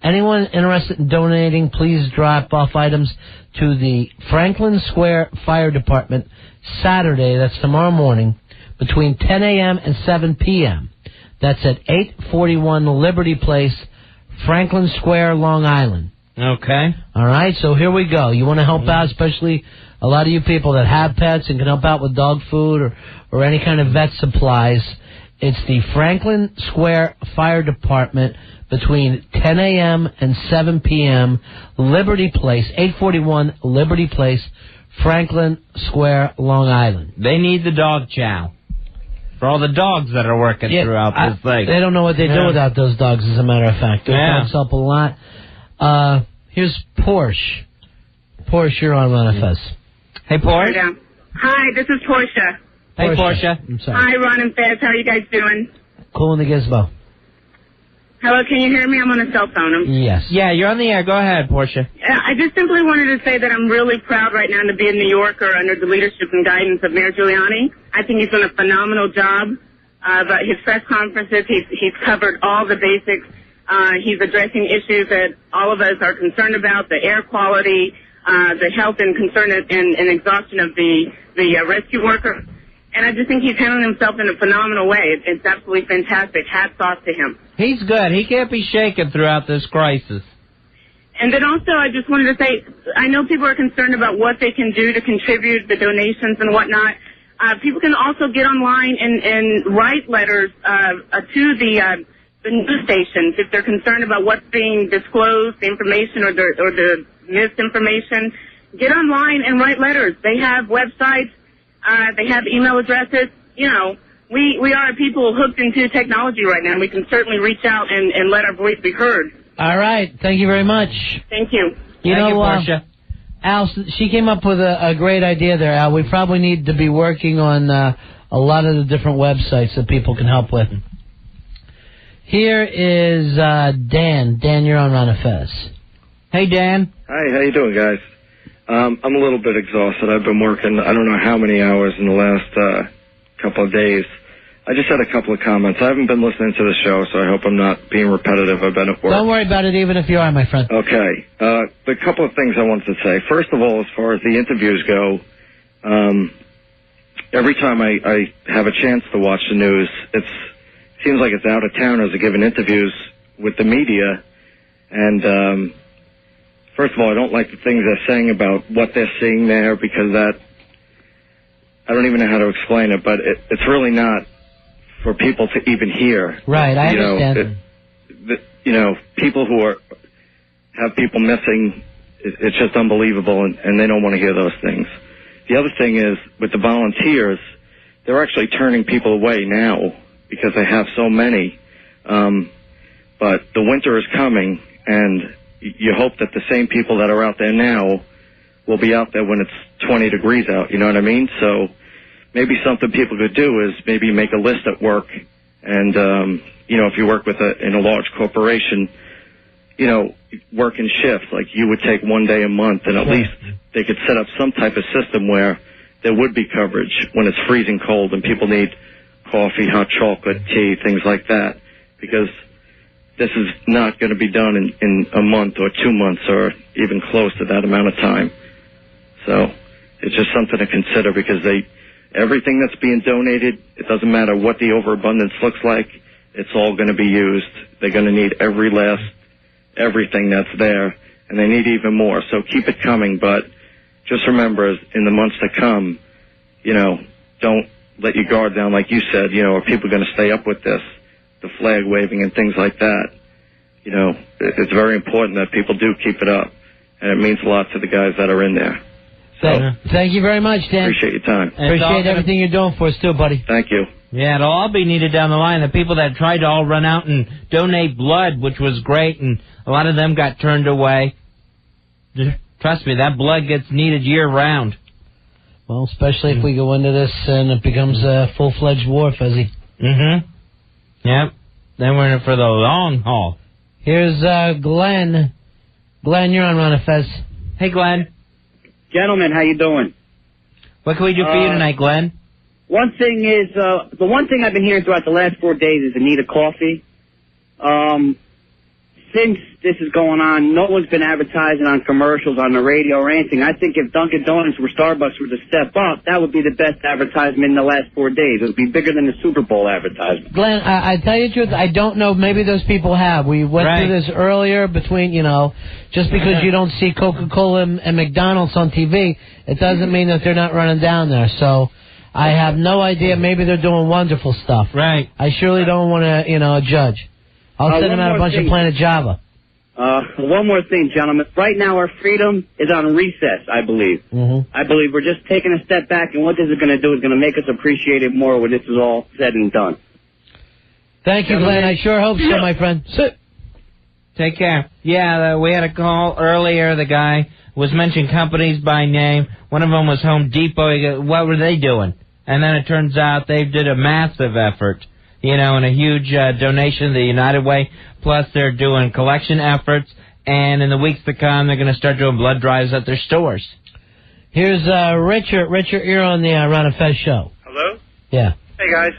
B: Anyone interested in donating, please drop off items to the Franklin Square Fire Department Saturday, that's tomorrow morning, between 10 a.m. and 7 p.m. That's at 841 Liberty Place, Franklin Square, Long Island.
A: Okay.
B: All right, so here we go. You want to help out, especially a lot of you people that have pets and can help out with dog food or any kind of vet supplies. It's the Franklin Square Fire Department between 10 a.m. and 7 p.m., Liberty Place, 841 Liberty Place, Franklin Square, Long Island.
A: They need the dog chow for all the dogs that are working throughout this thing.
B: They don't know what they do without those dogs, as a matter of fact. Those dogs help a lot. Here's Porsche. Porsche, you're on Ron and Fez.
A: Hey, Porsche.
J: Hi, this is Portia.
A: Hey, Portia.
B: I'm sorry.
J: Hi, Ron and Fez. How are you guys doing?
B: Cool in the gizmo.
J: Hello, can you hear me? I'm on a cell phone.
B: Yes.
A: Yeah, you're on the air. Go ahead, Portia.
J: I just simply wanted to say that I'm really proud right now to be a New Yorker under the leadership and guidance of Mayor Giuliani. I think he's done a phenomenal job. But his press conferences, he's covered all the basics. He's addressing issues that all of us are concerned about, the air quality, the health and concern and exhaustion of the rescue worker. And I just think he's handling himself in a phenomenal way. It's absolutely fantastic. Hats off to him.
A: He's good. He can't be shaken throughout this crisis.
J: And then also, I just wanted to say, I know people are concerned about what they can do to contribute, the donations and whatnot. People can also get online and write letters to the news stations if they're concerned about what's being disclosed, the information or the misinformation. Get online and write letters. They have websites. They have email addresses. You know, we are people hooked into technology right now, and we can certainly reach out and let our voice be heard.
B: All right. Thank you very much.
J: Thank you.
B: You know,
A: Portia.
B: Al, she came up with a great idea there, Al. We probably need to be working on a lot of the different websites that people can help with. Here is Dan. Dan, you're on Ron and Fez. Hey, Dan.
K: Hi, how you doing, guys? I'm a little bit exhausted. I've been working I don't know how many hours in the last couple of days. I just had a couple of comments. I haven't been listening to the show, so I hope I'm not being repetitive. I've been at work.
B: Don't worry about it, even if you are, my friend.
K: Okay. The couple of things I wanted to say. First of all, as far as the interviews go, every time I have a chance to watch the news, it seems like it's out-of-towners are giving interviews with the media. And first of all, I don't like the things they're saying about what they're seeing there, because that, I don't even know how to explain it, but it's really not for people to even hear.
B: Right, I understand.
K: People who have people missing, it's just unbelievable, and they don't want to hear those things. The other thing is, with the volunteers, they're actually turning people away now because they have so many. But the winter is coming, and you hope that the same people that are out there now will be out there when it's 20 degrees out, you know what I mean? So maybe something people could do is maybe make a list at work, and, if you work in a large corporation, work in shifts, like you would take one day a month, and at least they could set up some type of system where there would be coverage when it's freezing cold and people need coffee, hot chocolate, tea, things like that, because this is not going to be done in a month or 2 months or even close to that amount of time. So it's just something to consider, because everything that's being donated, it doesn't matter what the overabundance looks like, it's all going to be used. They're going to need everything that's there, and they need even more. So keep it coming, but just remember, in the months to come, don't let your guard down, like you said. Are people going to stay up with this, the flag waving and things like that? It's very important that people do keep it up, and it means a lot to the guys that are in there. So,
B: thank you very much, Dan.
K: Appreciate your time.
B: Appreciate everything you're doing for us, too, buddy.
K: Thank you.
A: Yeah, it'll all be needed down the line. The people that tried to all run out and donate blood, which was great, and a lot of them got turned away. Trust me, that blood gets needed year-round.
B: Well, especially if we go into this and it becomes a full-fledged war, Fezzy.
A: Mm-hmm. Yep. Then we're in it for the long haul.
B: Here's Glenn. Glenn, you're on Ron and Fez.
A: Hey, Glenn.
L: Gentlemen, how you doing?
A: What can we do for you tonight, Glenn?
L: One thing is, the one thing I've been hearing throughout the last 4 days is the need of coffee. Since this is going on, no one's been advertising on commercials on the radio or anything. I think if Dunkin' Donuts or Starbucks were to step up, that would be the best advertisement in the last 4 days. It would be bigger than the Super Bowl advertisement.
B: Glenn, I tell you the truth, I don't know. Maybe those people have. We went through this earlier between, just because you don't see Coca-Cola and McDonald's on TV, it doesn't mean that they're not running down there. So I have no idea. Maybe they're doing wonderful stuff.
A: Right.
B: I surely don't want to, judge. I'll send them out a bunch of Planet Java.
L: One more thing, gentlemen. Right now, our freedom is on recess, I believe.
B: Mm-hmm.
L: I believe we're just taking a step back, and what this is going to do is going to make us appreciate it more when this is all said and done.
B: Thank you, Glenn. I sure hope so, my friend. Sit.
A: Take care. Yeah, we had a call earlier. The guy was mentioning companies by name. One of them was Home Depot. He goes, what were they doing? And then it turns out they did a massive effort and a huge donation to the United Way. Plus, they're doing collection efforts, and in the weeks to come, they're going to start doing blood drives at their stores.
B: Here's Richard. Richard, you're on the Ron and Fez show.
E: Hello?
B: Yeah.
E: Hey, guys.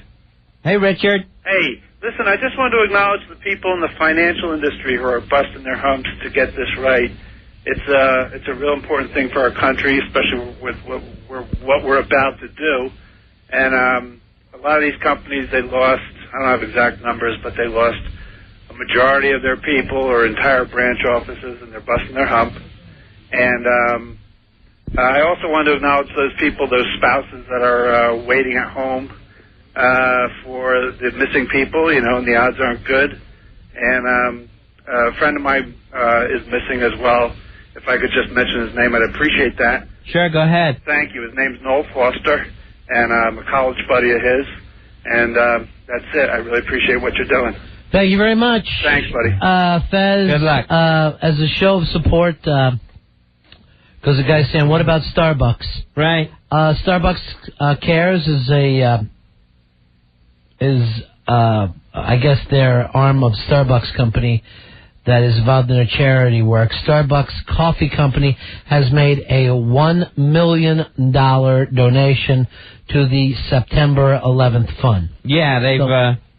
A: Hey, Richard.
E: Hey, listen, I just wanted to acknowledge the people in the financial industry who are busting their humps to get this right. It's a real important thing for our country, especially with what we're about to do. And a lot of these companies, they lost, I don't have exact numbers, but they lost a majority of their people or entire branch offices, and they're busting their hump. And I also want to acknowledge those people, those spouses that are waiting at home for the missing people, and the odds aren't good. And a friend of mine is missing as well. If I could just mention his name, I'd appreciate that.
A: Sure, go ahead.
E: Thank you. His name's Noel Foster, and I'm a college buddy of his. And that's it. I really appreciate what you're doing.
B: Thank you very much.
E: Thanks, buddy.
B: Fez,
A: good luck.
B: As a show of support, because the guy's saying, what about Starbucks?
A: Right.
B: Starbucks Cares is I guess their arm of Starbucks company that is involved in their charity work. Starbucks Coffee Company has made a $1 million donation to the September 11th fund.
A: Yeah, they've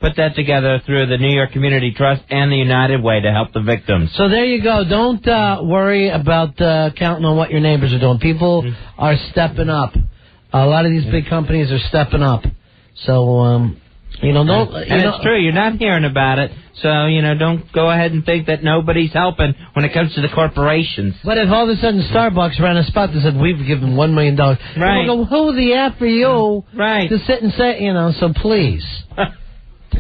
A: put that together through the New York Community Trust and the United Way to help the victims.
B: So there you go. Don't worry about counting on what your neighbors are doing. People are stepping up. A lot of these big companies are stepping up. So,
A: it's true. You're not hearing about it. So, don't go ahead and think that nobody's helping when it comes to the corporations.
B: But if all of a sudden Starbucks ran a spot that said, we've given $1 million,
A: right.
B: Go, who the F are you
A: right.
B: to sit and say, so please.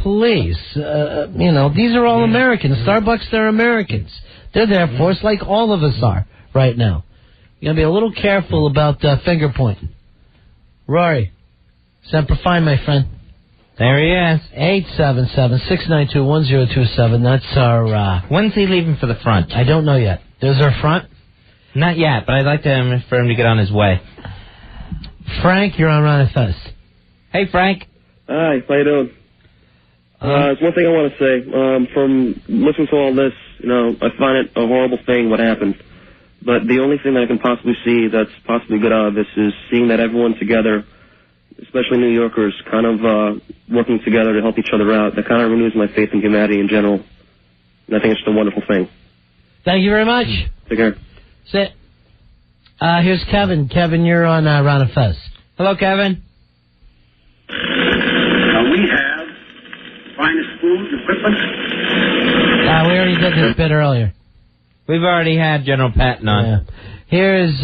B: Please. These are all Americans. Starbucks, they're Americans. They're there for us like all of us are right now. You got to be a little careful about finger pointing. Rory, Semper Fi, my friend.
A: There he is.
B: 877-692-1027. That's our...
A: When's he leaving for the front?
B: I don't know yet. There's our front?
A: Not yet, but I'd like for him to get on his way.
B: Frank, you're on Ron and Fez.
A: Hey, Frank.
S: Hi, how you doing? There's one thing I want to say. From listening to all this, I find it a horrible thing what happened. But the only thing that I can possibly see that's possibly good out of this is seeing that everyone together, especially New Yorkers, kind of working together to help each other out. That kind of renews my faith in humanity in general. And I think it's just a wonderful thing.
B: Thank you very much.
S: Take care.
B: Sit. Here's Kevin. Kevin, you're on Ron and Fez.
A: Hello, Kevin.
T: We have finest food, equipment.
B: We already did this bit earlier.
A: We've already had General Patton on.
B: Yeah. Here's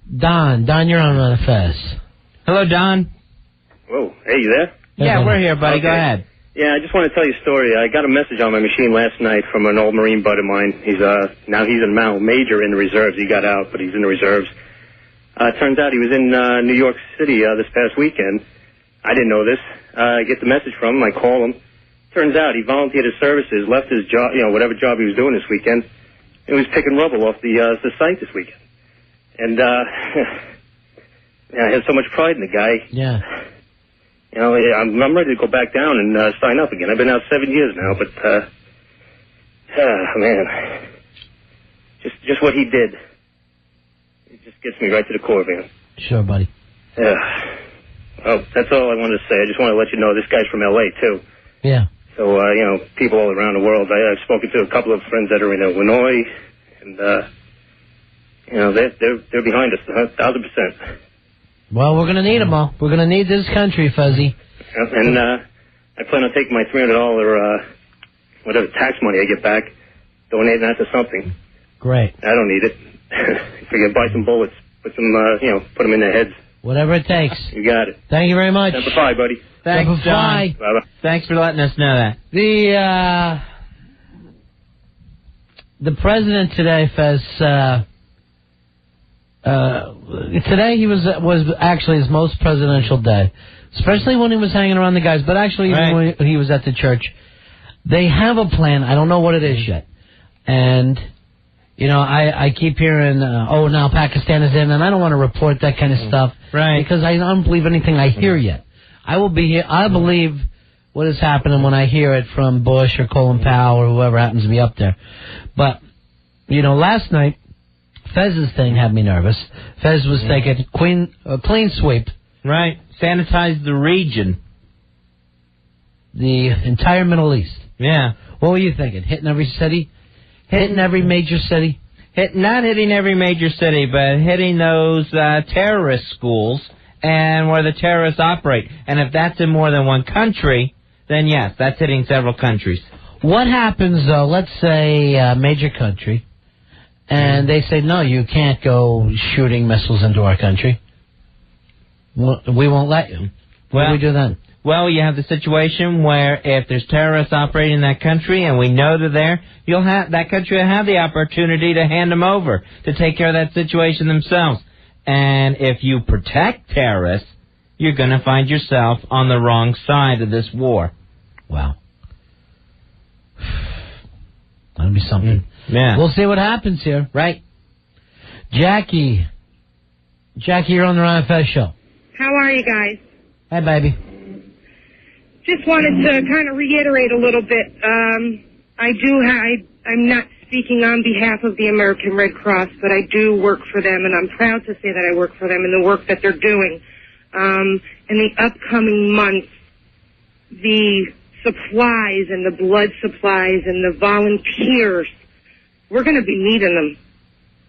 B: Don. Don, you're on Ron and Fez.
A: Hello, Don.
U: Whoa, hey, you there?
A: Yeah, we're here, buddy.
U: Okay.
A: Go ahead.
U: Yeah, I just want to tell you a story. I got a message on my machine last night from an old Marine buddy of mine. He's now he's a major in the reserves. He got out, but he's in the reserves. Turns out he was in New York City this past weekend. I didn't know this. I get the message from him. I call him. Turns out he volunteered his services, left his job, whatever job he was doing this weekend, and was picking rubble off the site this weekend. And I had so much pride in the guy.
B: Yeah.
U: I'm ready to go back down and sign up again. I've been out 7 years now, but man, just what he did, it just gets me right to the core, man.
B: Sure, buddy.
U: Yeah. Oh, that's all I wanted to say. I just want to let you know this guy's from L.A. too.
B: Yeah.
U: So people all around the world. I've spoken to a couple of friends that are in Illinois, and they're behind us, 1,000%.
B: Well, we're gonna need them all. We're gonna need this country, Fuzzy.
U: And I plan on taking my $300 whatever tax money I get back, donating that to something.
B: Great.
U: I don't need it. If I can buy some bullets, put them in their heads.
B: Whatever it takes.
U: You got it.
B: Thank you very much.
U: Semper Fi, buddy.
A: Thanks,
B: Semper
A: John.
B: Fi.
U: Bye-bye.
A: Thanks for letting us know that.
B: The president today, Fez, today was actually his most presidential day, especially when he was hanging around the guys, but actually even when he was at the church. They have a plan. I don't know what it is yet. And, I keep hearing, now Pakistan is in, and I don't want to report that kind of stuff.
A: Right.
B: Because I don't believe anything I hear yet. I will be here. I believe what is happening when I hear it from Bush or Colin Powell or whoever happens to be up there. But, last night, Fez's thing had me nervous. Fez was taking a clean sweep.
A: Right. Sanitize the region.
B: The entire Middle East.
A: Yeah.
B: What were you thinking? Hitting every city? Hitting every major city?
A: Not hitting every major city, but hitting those terrorist schools and where the terrorists operate. And if that's in more than one country, then yes, that's hitting several countries.
B: What happens, though, let's say a major country, and they say, no, you can't go shooting missiles into our country. We won't let you. What do we do then?
A: Well, you have the situation where if there's terrorists operating in that country and we know they're there, that country will have the opportunity to hand them over to take care of that situation themselves. And if you protect terrorists, you're going to find yourself on the wrong side of this war.
B: Wow. That'll be something.
A: Yeah.
B: We'll see what happens here.
A: Right.
B: Jackie, you're on the Ron and Fez show.
D: How are you guys?
B: Hi, baby.
D: Just wanted to kind of reiterate a little bit. I'm not speaking on behalf of the American Red Cross, but I do work for them, and I'm proud to say that I work for them and the work that they're doing. In the upcoming months, the supplies and the blood supplies and the volunteers, we're going to be needing them.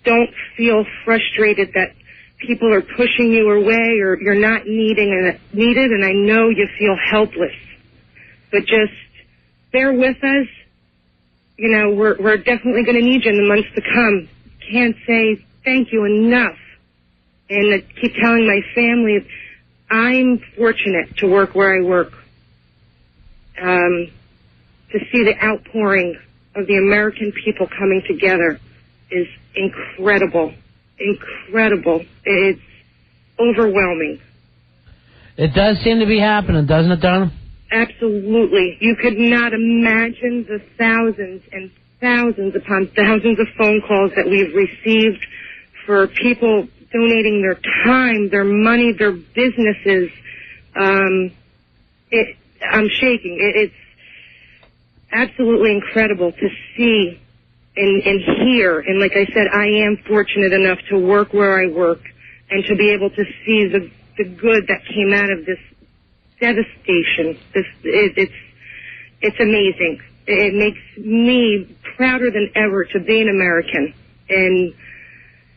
D: Don't feel frustrated that people are pushing you away or you're not needed, and I know you feel helpless. But just bear with us. We're definitely going to need you in the months to come. Can't say thank you enough. And I keep telling my family, I'm fortunate to work where I work. To see the outpouring of the American people coming together is incredible. Incredible. It's overwhelming.
B: It does seem to be happening, doesn't it, Donna?
D: Absolutely. You could not imagine the thousands and thousands upon thousands of phone calls that we've received for people donating their time, their money, their businesses. I'm shaking. It's absolutely incredible to see and hear. And like I said, I am fortunate enough to work where I work and to be able to see the good that came out of this devastation. It's amazing. It makes me prouder than ever to be an American. And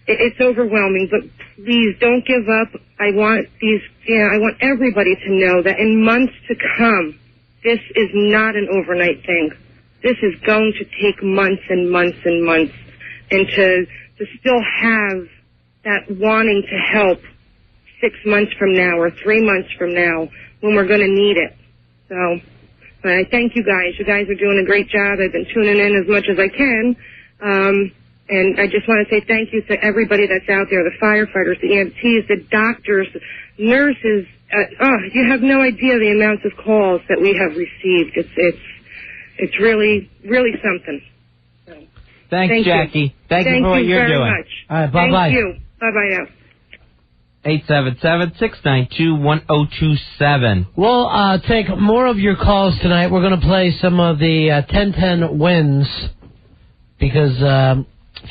D: it's overwhelming, but please don't give up. I want everybody to know that in months to come, this is not an overnight thing. This is going to take months and months and months, and to still have that wanting to help 6 months from now or 3 months from now when we're going to need it. So I thank you guys. You guys are doing a great job. I've been tuning in as much as I can. And I just want to say thank you to everybody that's out there, the firefighters, the EMTs, the doctors, nurses. You have no idea the amounts of calls that we have received. It's really, really something. So,
A: Thanks, Jackie.
D: You.
A: Thank you for what you're doing.
D: Much.
B: All right, bye-bye.
D: Thank you. Bye-bye now.
A: 877-692-1027.
B: We'll take more of your calls tonight. We're going to play some of the 10-10 wins because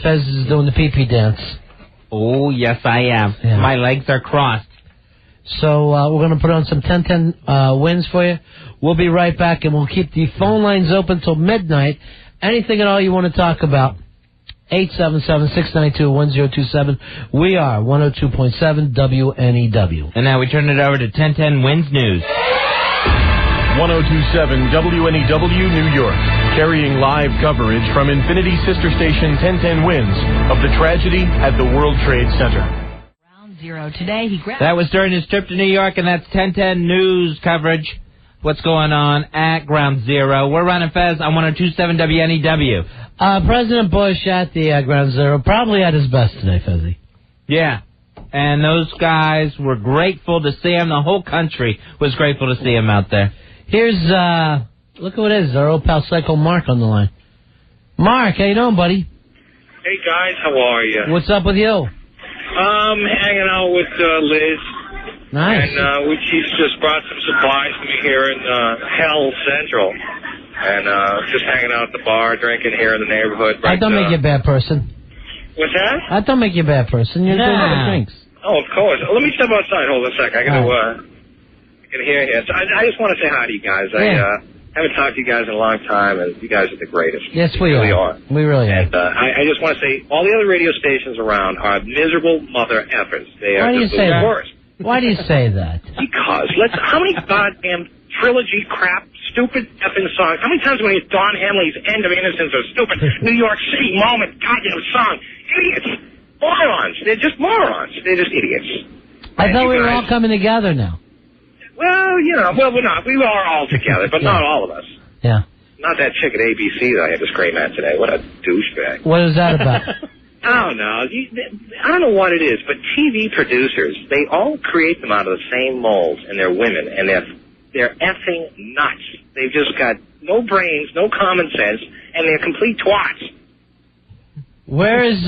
B: Fez is doing the pee-pee dance.
A: Oh, yes, I am. Yeah. My legs are crossed.
B: So we're going to put on some 10-10 wins for you. We'll be right back, and we'll keep the phone lines open till midnight. Anything at all you want to talk about, 877-692-1027. We are 102.7 WNEW.
A: And now we turn it over to 10-10 Wins News.
M: 102.7 WNEW, New York, carrying live coverage from Infinity sister station 1010 Wins of the tragedy at the World Trade Center.
N: Zero today.
A: That was during his trip to New York, and that's 1010 News coverage. What's going on at Ground Zero? We're running Fez on 102.7 WNEW.
B: President Bush at the Ground Zero, probably at his best today, Fezzy.
A: Yeah, and those guys were grateful to see him. The whole country was grateful to see him out there.
B: Here's, look who it is, our old pal Psycho Mark on the line. Mark, how you doing, buddy?
V: Hey, guys, how are you?
B: What's up with you?
V: Hanging out with Liz.
B: Nice.
C: And she's just brought some supplies to me here in Hell Central. And just hanging out at the bar, drinking here in the neighborhood.
B: That don't make you a bad person.
C: What's that?
B: That don't make you a bad person. You're doing good drinks.
C: Oh, of course. Let me step outside. Hold on a sec. I can hear you. So I just want to say hi to you guys. I haven't talked to you guys in a long time, and you guys are the greatest.
B: Yes, we
C: really
B: are. We really are.
C: And I just want to say all the other radio stations around are miserable mother effers. They are just the worst.
B: Why do you say that?
C: Because how many goddamn trilogy crap, stupid effing songs? How many times when you hear Don Henley's End of Innocence or stupid New York City Moment goddamn song? Idiots. Morons. They're just morons. They're just idiots.
B: I thought we were all coming together now.
C: Well, we're not. We are all together, but not all of us.
B: Yeah.
C: Not that chick at ABC that I had to scream at today. What a douchebag.
B: What is that about?
C: Oh, no. I don't know what it is, but TV producers, they all create them out of the same molds, and they're women, and they're effing nuts. They've just got no brains, no common sense, and they're complete twats.
B: Where is,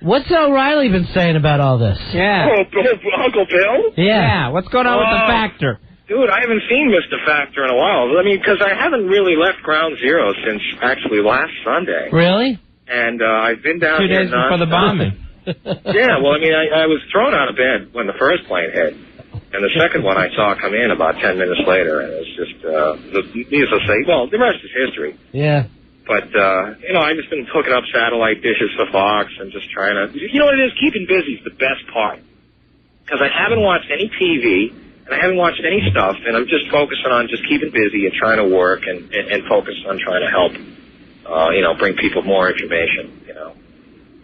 B: what's O'Reilly been saying about all this?
A: Yeah.
C: Oh, Uncle Bill?
B: Yeah.
A: What's going on with the Factor?
C: Dude, I haven't seen Mr. Factor in a while. I mean, because I haven't really left Ground Zero since actually last Sunday.
B: Really?
C: And I've been down
A: 2
C: here
A: days before the bombing.
C: Yeah, well, I mean, I was thrown out of bed when the first plane hit. And the second one I saw come in about 10 minutes later, and it's just, needless to say, well, the rest is history.
B: Yeah.
C: But, I've just been hooking up satellite dishes for Fox and just trying to, you know what it is? Keeping busy is the best part. Because I haven't watched any TV, and I haven't watched any stuff, and I'm just focusing on just keeping busy and trying to work and focus on trying to help, bring people more information,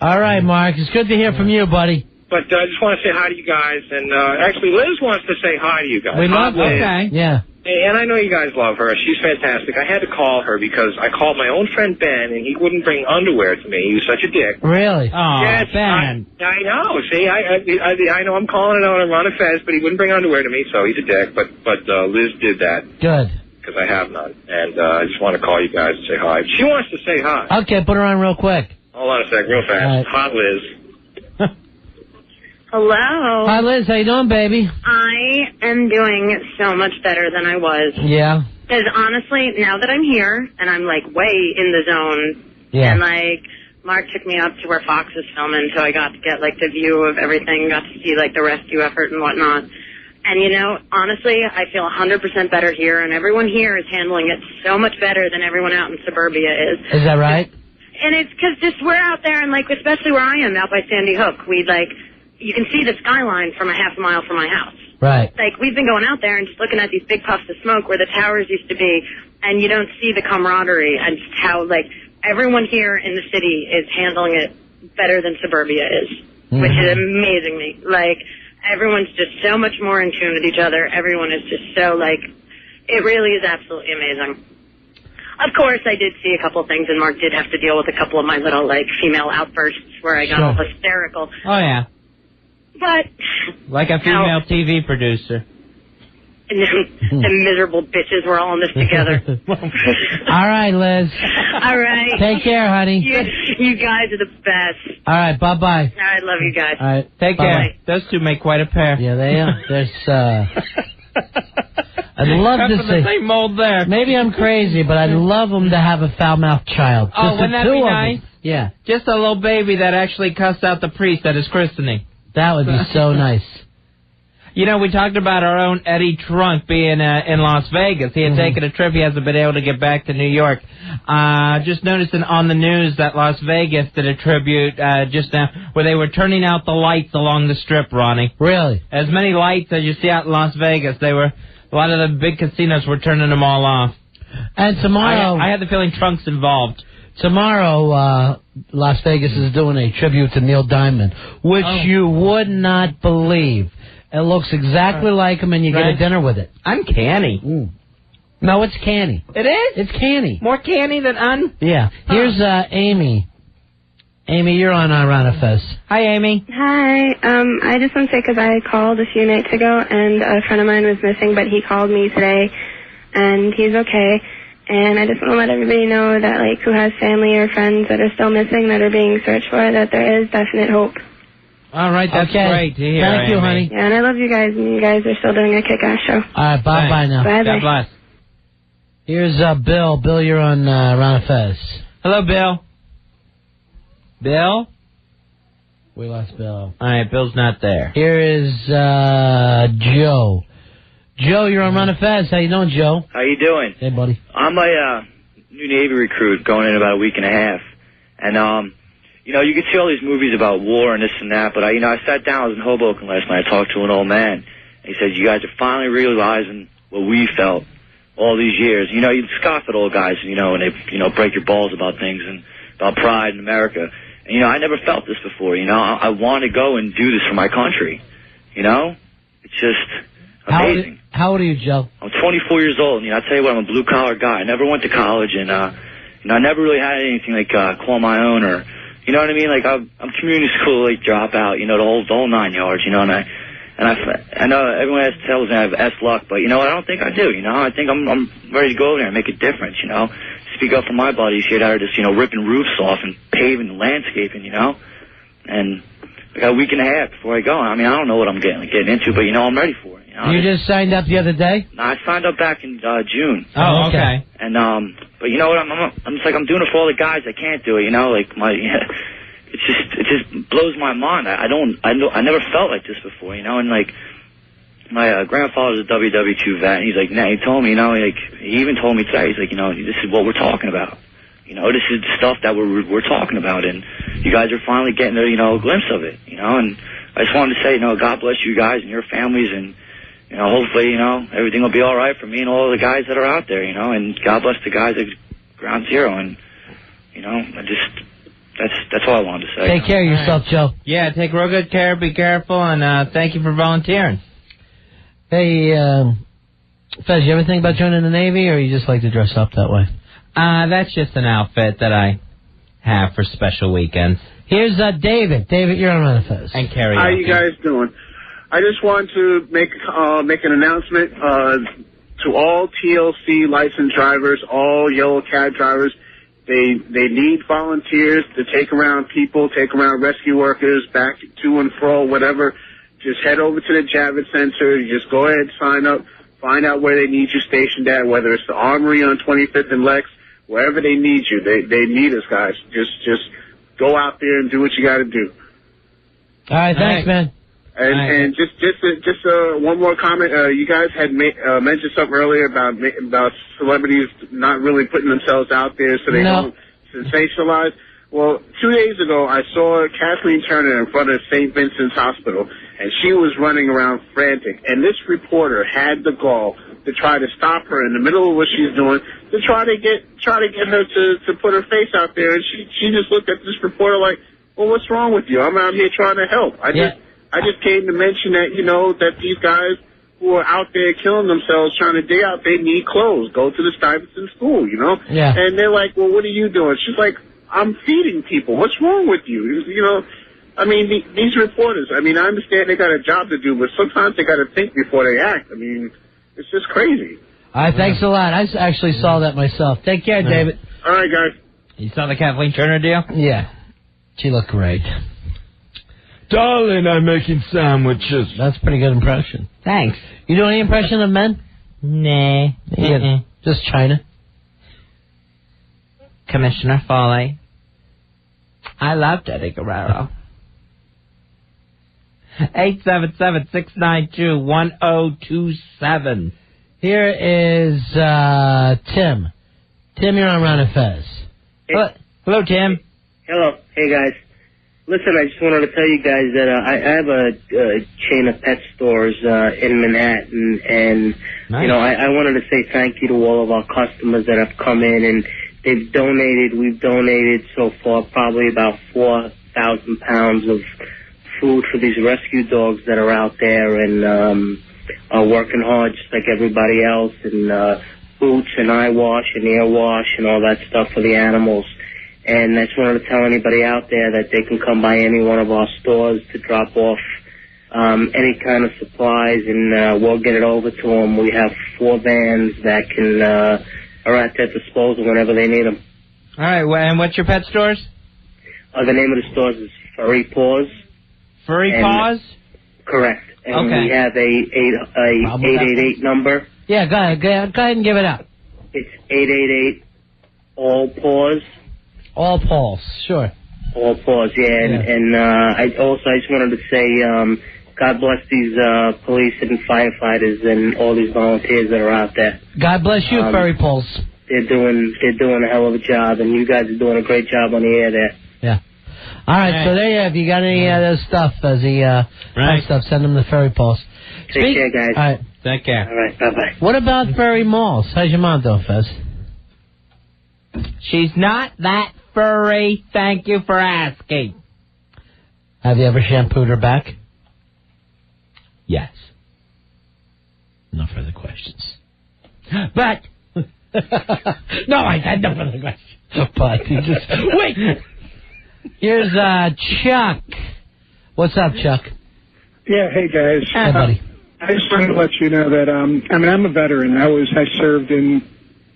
B: All right, Mark. It's good to hear from you, buddy.
C: But I just want to say hi to you guys, and actually Liz wants to say hi to you guys.
B: We love
C: Liz.
B: her. Yeah.
C: And I know you guys love her. She's fantastic. I had to call her because I called my own friend Ben, and he wouldn't bring underwear to me. He was such a dick.
B: Really?
A: Oh,
C: yes,
A: Ben.
C: I know. See, I know I'm calling it out on Ron and Fez, but he wouldn't bring underwear to me, so he's a dick. But Liz did that.
B: Good.
C: Because I have none. And I just want to call you guys and say hi. She wants to say hi.
B: Okay, put her on real quick.
C: Hold on a sec, real fast.
B: Right.
C: Hot Liz.
O: Hello.
B: Hi, Liz. How you doing, baby?
O: I am doing so much better than I was.
B: Yeah.
O: Because honestly, now that I'm here and I'm like way in the zone,
B: Yeah.
O: and like Mark took me up to where Fox is filming, so I got to get like the view of everything, got to see like the rescue effort and whatnot. And honestly, I feel 100% better here, and everyone here is handling it so much better than everyone out in suburbia is.
B: Is that right?
O: And it's because just we're out there, and like especially where I am out by Sandy Hook, you can see the skyline from a half a mile from my house.
B: Right.
O: Like, we've been going out there and just looking at these big puffs of smoke where the towers used to be, and you don't see the camaraderie and just how, everyone here in the city is handling it better than suburbia is, which is amazing me. Everyone's just so much more in tune with each other. Everyone is just so, it really is absolutely amazing. Of course, I did see a couple of things, and Mark did have to deal with a couple of my little, female outbursts where I got all hysterical.
A: Oh, yeah.
O: But
A: like a female TV producer.
O: The miserable bitches were all in this together.
B: All right, Liz.
O: All right.
B: Take care, honey.
O: You guys are the best.
B: All right, bye-bye.
O: All right, love you guys.
B: All right,
A: take care. Those two make quite a pair.
B: Yeah, they are. There's, I'd love to see.
A: The same mold there.
B: Maybe I'm crazy, but I'd love them to have a foul-mouthed child.
A: Oh, wouldn't that be nice?
B: Yeah.
A: Just a little baby that actually cussed out the priest at his christening.
B: That would be so nice.
A: We talked about our own Eddie Trunk being in Las Vegas. He had taken a trip. He hasn't been able to get back to New York. Just noticing on the news that Las Vegas did a tribute just now where they were turning out the lights along the strip, Ronnie.
B: Really?
A: As many lights as you see out in Las Vegas. A lot of the big casinos were turning them all off.
B: And tomorrow...
A: I had the feeling Trunk's involved.
B: Tomorrow, Las Vegas is doing a tribute to Neil Diamond, which you would not believe. It looks exactly like him, and you get a dinner with it.
A: Uncanny.
B: No, it's canny.
A: It is?
B: It's canny.
A: More canny than
B: Yeah. Here's Amy. Amy, you're on Ron Fez.
A: Hi, Amy.
V: Hi. I just want to say, because I called a few nights ago, and a friend of mine was missing, but he called me today, and he's okay. And I just want to let everybody know that, who has family or friends that are still missing, that are being searched for, that there is definite hope.
A: All right, that's great to hear.
B: Thank you,
A: Amy.
B: honey.
V: Yeah, and I love you guys, and you guys are still doing a kick-ass show.
B: All right, bye-bye now.
V: Bye-bye.
A: God bless.
B: Here's Bill. Bill, you're on Ron Fez.
A: Hello, Bill. Bill?
B: We lost Bill.
A: All right, Bill's not there.
B: Here is Joe. Joe, you're on Ron Fez. How you doing, Joe?
G: How you doing?
B: Hey, buddy.
G: I'm a new Navy recruit going in about a week and a half. And, you know, you can see all these movies about war and this and that, but, I sat down, I was in Hoboken last night, I talked to an old man. And he said, you guys are finally realizing what we felt all these years. You know, you scoff at old guys, and they, break your balls about things and about pride in America. And, I never felt this before, I want to go and do this for my country, It's just amazing.
B: How old are you, Joe?
G: I'm 24 years old, and, I tell you what, I'm a blue-collar guy. I never went to college, and, I never really had anything like call my own or, you know what I mean? Like, I'm community school, like, dropout, the whole 9 yards, and I know everyone tells me I have S luck, but, I don't think I do, I think I'm ready to go there and make a difference, Speak up for my buddies here that are just, ripping roofs off and paving and landscaping, And I got a week and a half before I go. I mean, I don't know what I'm getting into, but, I'm ready for it.
B: You just signed up the other day?
G: No, I signed up back in June.
B: Oh, okay.
G: And but you know what? I'm just like I'm doing it for all the guys that can't do it. Like it just blows my mind. I never felt like this before. And like my grandfather's a WW2 vet. And he's like, he told me, he even told me today. He's like, this is what we're talking about. This is the stuff that we're talking about, and you guys are finally getting a glimpse of it. And I just wanted to say, God bless you guys and your families, and hopefully, everything will be all right for me and all the guys that are out there, and God bless the guys at Ground Zero, and, that's all I wanted to say.
B: Take care of yourself, Joe.
A: Yeah, take real good care, be careful, and thank you for volunteering.
B: Hey, Fez, you ever think about joining the Navy, or you just like to dress up that way?
A: That's just an outfit that I have for special weekends.
B: Here's David. David, you're on Ron Fez.
A: And karaoke.
W: How you guys doing? I just want to make an announcement to all TLC licensed drivers, all yellow cab drivers. They need volunteers to take around people, take around rescue workers, back to and fro, whatever. Just head over to the Javits Center. You just go ahead, sign up, find out where they need you stationed at, whether it's the Armory on 25th and Lex, wherever they need you. They need us, guys. Just go out there and do what you got to do.
B: All right, thanks, man.
W: And just one more comment. You guys had mentioned something earlier about celebrities not really putting themselves out there so they don't sensationalize. Well, 2 days ago, I saw Kathleen Turner in front of St. Vincent's Hospital, and she was running around frantic. And this reporter had the gall to try to stop her in the middle of what she's doing, to try to get her to put her face out there. And she just looked at this reporter like, well, what's wrong with you? I'm out here trying to help. I just came to mention that, that these guys who are out there killing themselves trying to dig out, they need clothes. Go to the Stuyvesant school,
B: Yeah.
W: And they're like, well, what are you doing? She's like, I'm feeding people. What's wrong with you? I mean, these reporters, I understand they got a job to do, but sometimes they got to think before they act. It's just crazy.
B: All right, thanks a lot. I actually saw that myself. Take care, David.
W: All right, guys.
A: You saw the Kathleen Turner deal?
B: Yeah. She looked great.
P: Darling, I'm making sandwiches.
B: That's a pretty good impression.
A: Thanks.
B: You do any impression of men?
A: Nah.
B: Yeah, just China.
A: Commissioner Foley. I love Eddie Guerrero. 877-692-1027.
B: Here is Tim. Tim, you're on Ron Fez.
A: Hello, Tim.
Q: Hello. Hey, guys. Listen, I just wanted to tell you guys that I have a chain of pet stores in Manhattan, and,
A: nice.
Q: I wanted to say thank you to all of our customers that have come in, and they've donated. We've donated so far probably about 4,000 pounds of food for these rescue dogs that are out there and are working hard just like everybody else, and boots and eye wash and ear wash and all that stuff for the animals. And I just wanted to tell anybody out there that they can come by any one of our stores to drop off any kind of supplies, and we'll get it over to them. We have 4 vans that are at their disposal whenever they need them.
A: All right, and what's your pet stores?
Q: The name of the stores is Furry Paws.
A: Furry paws?
Q: Correct. And
A: Okay.
Q: we have a 888 number.
B: Yeah, go ahead and give it out.
Q: It's 888 all paws.
B: All paws, sure.
Q: All paws, yeah. And I just wanted to say, God bless these police and firefighters and all these volunteers that are out there.
B: God bless you, furry paws.
Q: They're doing a hell of a job, and you guys are doing a great job on the air there.
B: Yeah. All right, so there you have. If you got any of those stuff, stuff, send them to furry paws.
Q: Take care, guys.
B: All right.
A: Take care.
Q: All right, bye-bye.
B: What about furry malls? How's your mom doing, Fez?
A: She's not that furry. Thank you for asking.
B: Have you ever shampooed her back?
A: Yes.
B: No further questions. But no, I had no further questions. But you just wait. Here's Chuck. What's up, Chuck?
F: Yeah, hey guys.
B: Hey, buddy.
F: I just wanted to let you know that I'm a veteran. I served in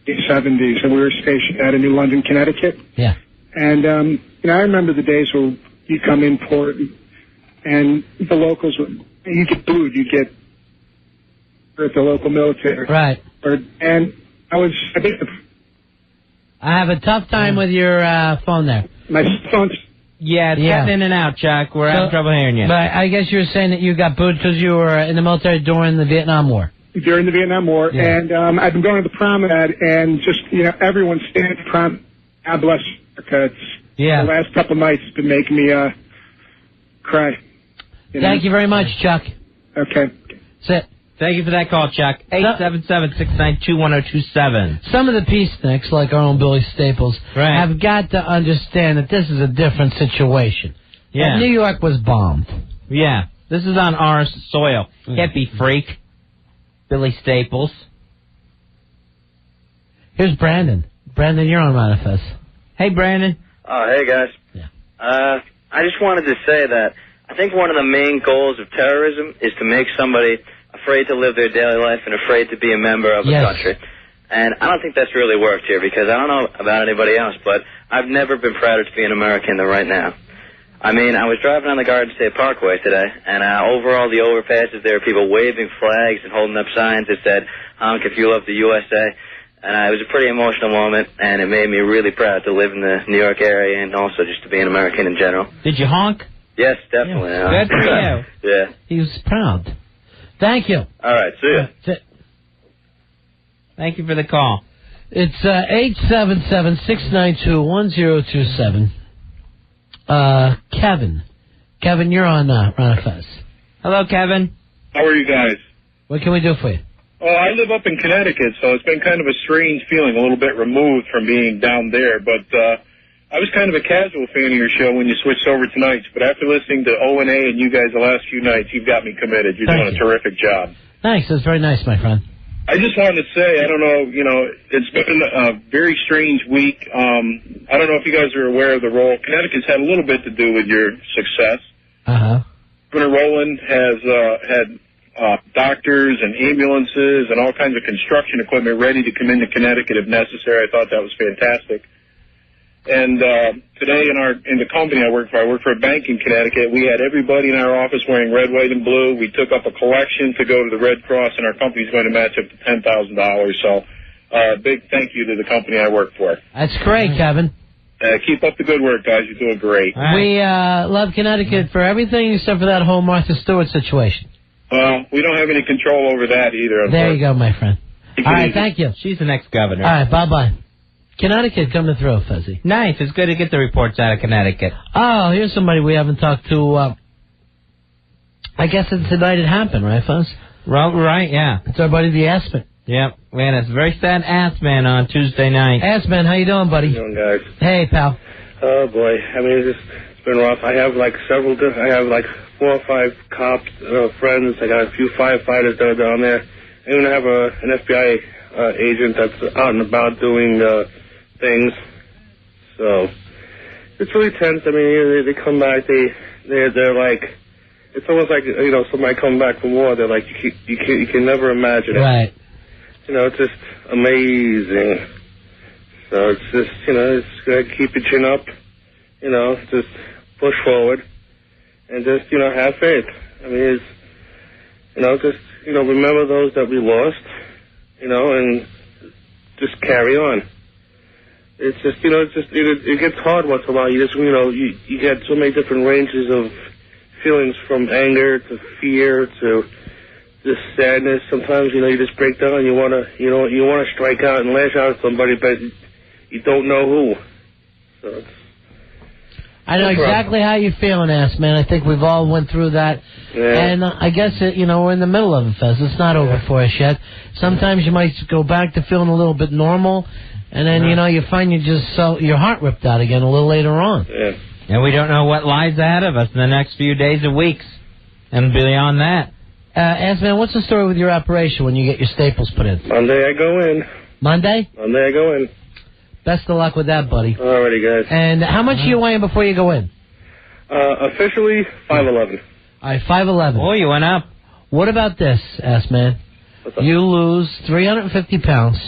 F: the 70s, and we were stationed out of New London, Connecticut.
B: Yeah.
F: And I remember the days where you come in port, and the locals you get booed, you get at the local military.
B: Right.
F: And I think
B: I have a tough time with your phone there.
F: My phone's...
A: Yeah, it's cutting in and out, Chuck. We're having trouble hearing you.
B: But I guess you were saying that you got booed because you were in the military during the Vietnam War.
F: During the Vietnam War, and I've been going to the promenade, and just, everyone's standing at the promenade. God bless America. The last couple nights has been making me cry.
B: Thank you very much, Chuck.
F: Okay.
B: That's it.
A: Thank you for that call, Chuck. 877-692-1027.
B: Some of the peaceniks, like our own Billy Staples, have got to understand that this is a different situation.
A: Yeah.
B: And New York was bombed.
A: Yeah. This is on our soil. Hippie freak. Billy Staples.
B: Here's Brandon. Brandon, you're on Manifest.
A: Hey, Brandon.
H: Hey, guys.
B: Yeah.
H: I just wanted to say that I think one of the main goals of terrorism is to make somebody afraid to live their daily life and afraid to be a member of a country. And I don't think that's really worked here, because I don't know about anybody else, but I've never been prouder to be an American than right now. I mean, I was driving on the Garden State Parkway today, and over all the overpasses there were people waving flags and holding up signs that said, "Honk if you love the USA." And it was a pretty emotional moment, and it made me really proud to live in the New York area and also just to be an American in general.
A: Did you honk?
H: Yes, definitely.
A: Good for you.
H: Yeah.
B: He was proud. Thank you.
H: All right, see ya.
B: That's it.
A: Thank you for the call.
B: It's 877-692-1027. Kevin. Kevin, you're on Fez.
A: Hello, Kevin.
R: How are you guys?
B: What can we do for you?
R: Oh, I live up in Connecticut, so it's been kind of a strange feeling, a little bit removed from being down there. But I was kind of a casual fan of your show when you switched over to nights. But after listening to O&A and you guys the last few nights, you've got me committed. You're doing a terrific job.
B: Thanks. That's very nice, my friend.
R: I just wanted to say, I don't know, it's been a very strange week. I don't know if you guys are aware of the role. Connecticut's had a little bit to do with your success.
B: Uh-huh.
R: Governor Rowland has had doctors and ambulances and all kinds of construction equipment ready to come into Connecticut if necessary. I thought that was fantastic. And today in the company I work for a bank in Connecticut. We had everybody in our office wearing red, white, and blue. We took up a collection to go to the Red Cross, and our company's going to match up to $10,000. So big thank you to the company I work for.
B: That's great, Kevin.
R: Keep up the good work, guys. You're doing great.
B: We love Connecticut for everything except for that whole Martha Stewart situation.
R: Well, we don't have any control over that either.
B: There you go, my friend. All right, thank you.
A: She's the next governor.
B: All right, bye-bye. Connecticut, come to throw, Fuzzy.
A: Nice. It's good to get the reports out of Connecticut.
B: Oh, here's somebody we haven't talked to. I guess it's the night it happened, right, Fuzz?
A: Well, right, yeah.
B: It's our buddy, the Assman.
A: Yep. We had a very sad Assman on Tuesday night.
B: Assman, how you doing, buddy?
X: How you doing, guys?
B: Hey, pal.
X: Oh, boy. I mean, it's been rough. I have, I have 4 or 5 cops, friends. I got a few firefighters that are down there. I even have an FBI agent that's out and about doing things. So it's really tense. I mean, they come back. They're like, it's almost like somebody coming back from war. They're like, you can never imagine it.
B: Right.
X: It's just amazing. So it's just it's gotta keep your chin up. Just push forward. and just, have faith. I mean, just, remember those that we lost, and just carry on. It's just, it gets hard once in a while. You just, you get so many different ranges of feelings, from anger to fear to just sadness. Sometimes, you just break down and you want to strike out and lash out at somebody, but you don't know who. So it's,
B: I know exactly how you're feeling, Ass Man. I think we've all went through that.
X: Yeah.
B: And I guess, we're in the middle of it, Fez. It's not over for us yet. Sometimes you might go back to feeling a little bit normal, and then, you find your heart ripped out again a little later on.
X: Yeah.
A: And we don't know what lies ahead of us in the next few days and weeks. And beyond that.
B: Ass Man, what's the story with your operation when you get your staples put in?
X: Monday I go in.
B: Monday?
X: Monday I go in.
B: Best of luck with that, buddy.
X: Alrighty, guys.
B: And how much are you weighing before you go in?
X: Officially, 5'11".
B: All right, 5'11".
A: Oh, you went up.
B: What about this, Ass Man? You lose 350 pounds.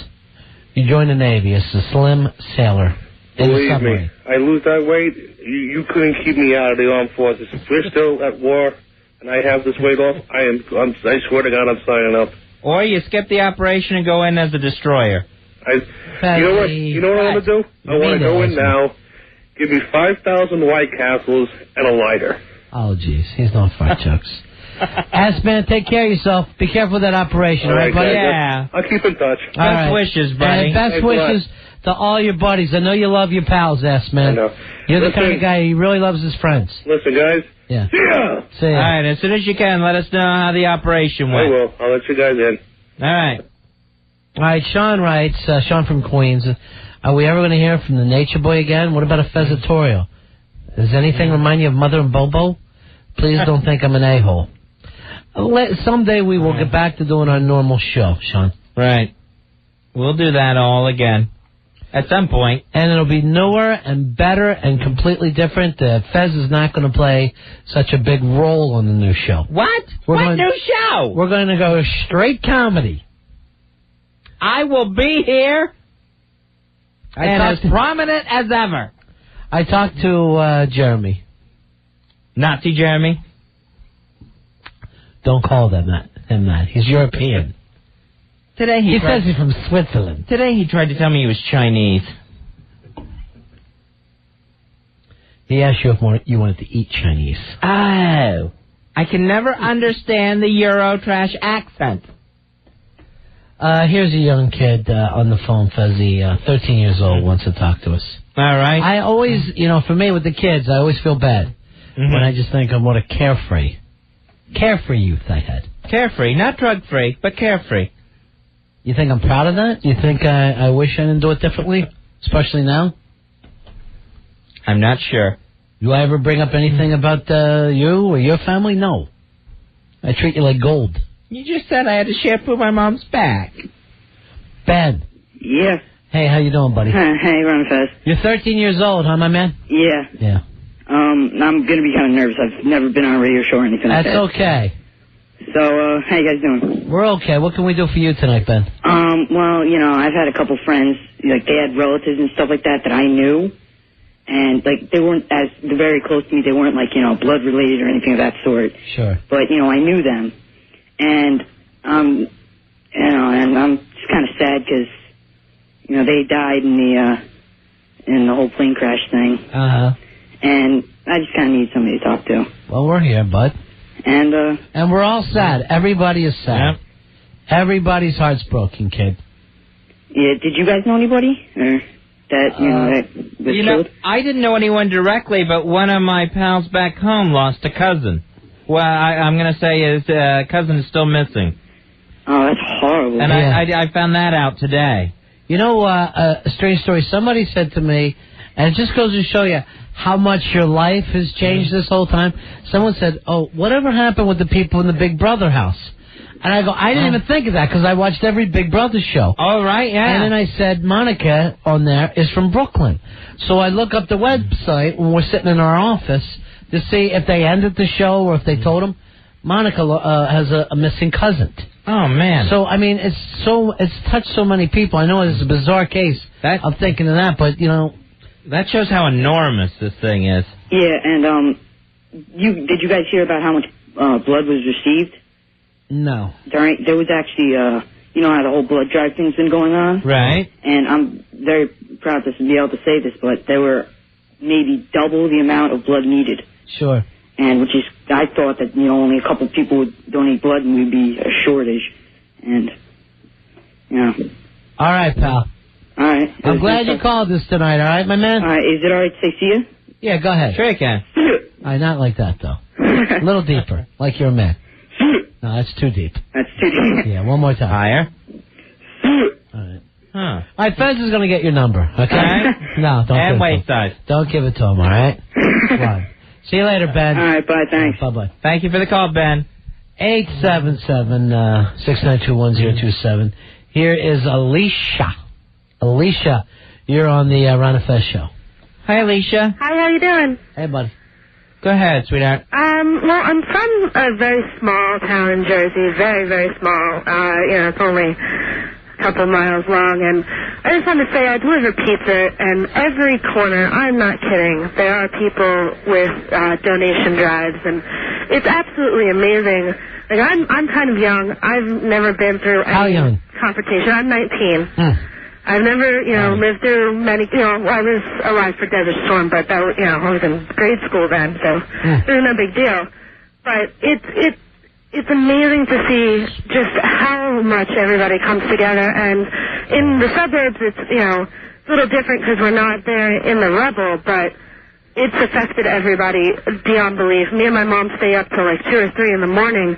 B: You join the Navy as a slim sailor.
X: Believe me, I lose that weight, you couldn't keep me out of the armed forces. If we're still at war and I have this weight off, I swear to God I'm signing up.
A: Or you skip the operation and go in as a destroyer.
X: You know what I want to do? I want to go in now, give me 5,000 White Castles and a lighter.
B: Oh, jeez. He's not fart jokes. Ass Man, take care of yourself. Be careful with that operation, all right, buddy?
A: Yeah.
X: I'll keep in touch.
A: Best wishes, buddy.
B: And best wishes to all your buddies. I know you love your pals, Ass Man.
X: I know.
B: You're the kind of guy who really loves his friends.
X: Listen, guys.
B: Yeah.
X: See ya.
B: See ya.
A: All right, as soon as you can, let us know how the operation went.
X: I will. I'll let you guys in.
A: All right.
B: All right, Sean writes, Sean from Queens, are we ever going to hear from the Nature Boy again? What about a Phesatorial? Does anything remind you of Mother and Bobo? Please don't think I'm an a-hole. Someday we will get back to doing our normal show, Sean.
A: Right. We'll do that all again. At some point.
B: And it'll be newer and better and completely different. Fez is not going to play such a big role on the new show.
A: What? What new show?
B: We're going to go straight comedy.
A: I will be here and as prominent as ever.
B: I talked to Jeremy.
A: Nazi Jeremy?
B: Don't call him that. He's European.
A: Today
B: he says he's from Switzerland.
A: Today he tried to tell me he was Chinese.
B: He asked you if you wanted to eat Chinese.
A: Oh. I can never understand the Eurotrash accent.
B: Here's a young kid on the phone, Fuzzy, 13 years old, wants to talk to us.
A: All right.
B: I always, for me with the kids, I always feel bad when I just think of what a carefree youth I had.
A: Carefree, not drug-free, but carefree.
B: You think I'm proud of that? You think I wish I didn't do it differently, especially now?
A: I'm not sure.
B: Do I ever bring up anything about you or your family? No. I treat you like gold.
A: You just said I had to shampoo my mom's back.
B: Ben.
I: Yeah.
B: Hey, how you doing, buddy?
I: Hey, Ron Fez.
B: You're 13 years old, huh, my man?
I: Yeah.
B: Yeah.
I: I'm going to be kind of nervous. I've never been on a radio show or anything like that.
B: That's okay.
I: So, how you guys doing?
B: We're okay. What can we do for you tonight, Ben?
I: Well, I've had a couple friends, like, they had relatives and stuff like that I knew. And, like, they weren't very close to me. They weren't, like, blood related or anything of that sort.
B: Sure.
I: But, I knew them. And, and I'm just kind of sad because, they died in the whole plane crash thing.
B: Uh-huh.
I: And I just kind of need somebody to talk to.
B: Well, we're here, bud.
I: And
B: we're all sad. Everybody is sad. Yep. Everybody's heart's broken, kid.
I: Yeah, did you guys know anybody? Or that, that was killed?
A: I didn't know anyone directly, but one of my pals back home lost a cousin. Well, I'm going to say his cousin is still missing.
I: Oh, that's horrible.
A: And I found that out today.
B: A strange story. Somebody said to me, and it just goes to show you how much your life has changed this whole time. Someone said, whatever happened with the people in the Big Brother house? And I go, I didn't even think of that because I watched every Big Brother show.
A: Oh, right, yeah.
B: And then I said, Monica on there is from Brooklyn. So I look up the website when we're sitting in our office to see if they ended the show or if they told them. Monica has a missing cousin.
A: Oh, man.
B: So, I mean, it's touched so many people. I know it's a bizarre case. I'm thinking of that, but,
A: That shows how enormous this thing is.
I: Yeah, and, did you guys hear about how much blood was received?
B: No.
I: There was actually, you know how the whole blood drive thing's been going on?
A: Right.
I: And I'm very proud to be able to say this, but there were maybe double the amount of blood needed.
B: Sure.
I: And which is, I thought that, you know, only a couple people would donate blood and we'd be a shortage. And, you know.
B: All right, pal.
I: All right.
B: I'm glad you called us tonight, all right, my man?
I: All right, is it all right to say see you?
B: Yeah, go ahead.
A: Sure you can.
B: All right, not like that, though. A little deeper, like you're a man. No, that's too deep.
I: That's too deep.
B: Yeah, one more time.
A: Higher.
B: All right. Huh. All right, Fez is going to get your number, okay? No, don't
A: And
B: give it to
A: waist
B: him.
A: size.
B: Don't give it to him, all right? Come on. See you later, Ben.
I: All right, bye, thanks.
B: Bye-bye.
A: Thank you for the call, Ben.
B: 877-692-1027. Here is Alicia. Alicia, you're on the Ron and Fez show.
A: Hi, Alicia.
E: Hi, how you doing?
B: Hey, bud.
A: Go ahead, sweetheart.
E: Well, I'm from a very small town in Jersey, very, very small. You know, it's only a couple miles long, and I just want to say I deliver pizza, and every corner, I'm not kidding, there are people with donation drives, and it's absolutely amazing. Like, I'm kind of young. I've never been through any confrontation. I'm 19. I've never, you know, lived through many, you know, I was alive for Desert Storm, but that was, you know, I was in grade school then, so it was no big deal. But it's amazing to see just how much everybody comes together, and in the suburbs it's, you know, a little different because we're not there in the rubble, but it's affected everybody beyond belief. Me and my mom stay up till like 2 or 3 in the morning,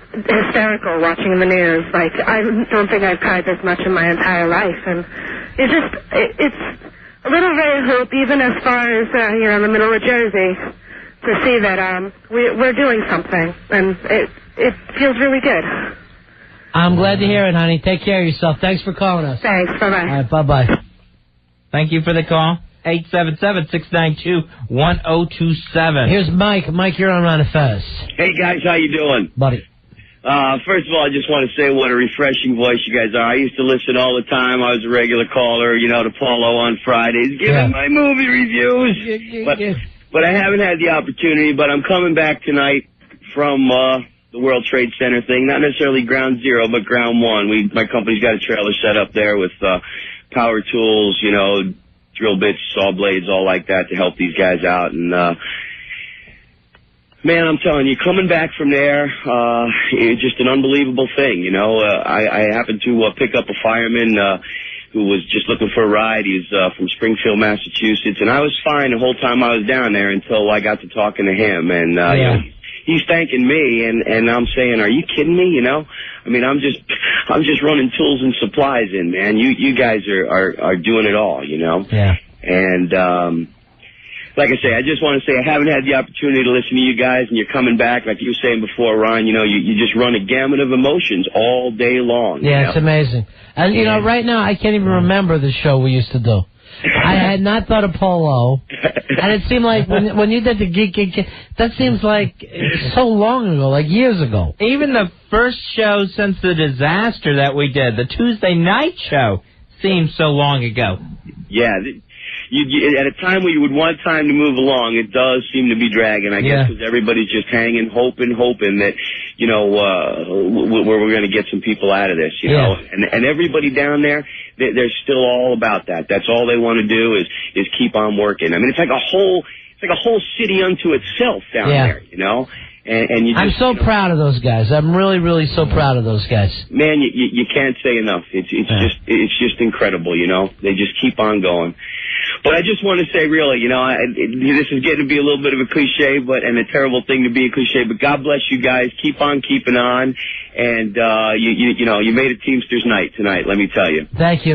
E: hysterical, watching the news. Like, I don't think I've cried this much in my entire life, and it's a little ray of hope, even as far as you know, the middle of Jersey, to see that we're doing something, and it feels really good.
B: I'm glad to hear it, honey. Take care of yourself. Thanks for calling us.
E: Thanks. Bye bye.
B: All right, bye-bye.
A: Thank you for the call. 877-692-1027.
B: Here's Mike. Mike, you're on Ron and Fez.
J: Hey, guys, how you doing?
B: Buddy.
J: First of all, I just want to say what a refreshing voice you guys are. I used to listen all the time. I was a regular caller, you know, to Paulo on Fridays, giving my movie reviews. But I haven't had the opportunity, but I'm coming back tonight from the World Trade Center thing. Not necessarily ground zero, but ground one. My company's got a trailer set up there with power tools, you know, drill bits, saw blades, all like that to help these guys out. And man, I'm telling you, coming back from there, it's just an unbelievable thing, you know. I happened to pick up a fireman who was just looking for a ride. He's from Springfield, Massachusetts, and I was fine the whole time I was down there until I got to talking to him. And you know, he's thanking me, and I'm saying, are you kidding me? You know, I mean, I'm just running tools and supplies in, man. You guys are doing it all, you know.
B: Yeah.
J: And like I say, I just want to say I haven't had the opportunity to listen to you guys, and you're coming back, like you were saying before, Ron. You know, you just run a gamut of emotions all day long.
B: Yeah,
J: you know?
B: it's amazing. And you know, right now I can't even remember the show we used to do. I had not thought of Polo, and it seemed like when you did the Geek, that seems like so long ago, like years ago.
A: Even the first show since the disaster that we did, the Tuesday night show, seems so long ago.
J: Yeah, you, at a time where you would want time to move along, it does seem to be dragging, I guess, because everybody's just hanging, hoping that, you know, we're going to get some people out of this, you know. And everybody down there, they're still all about that. That's all they want to do is keep on working. I mean, it's like a whole city unto itself down there, you know. And you just,
B: I'm so proud of those guys. I'm really, really so proud of those guys.
J: Man, you can't say enough. It's just incredible, you know. They just keep on going. But I just want to say, really, you know, this is getting to be a little bit of a cliche, and a terrible thing to be a cliche. But God bless you guys. Keep on keeping on, and you know, you made a Teamsters night tonight. Let me tell you.
B: Thanks to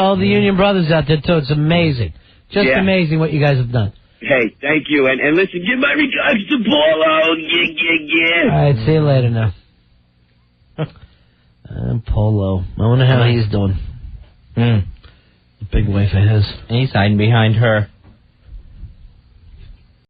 B: all the Union Brothers out there too. It's amazing, just amazing what you guys have done.
J: Hey, thank you, and listen, give my regards to Polo. Yeah.
B: All right, see you later now. Polo, I wonder how he's doing. The big wife of his.
A: He's hiding behind her.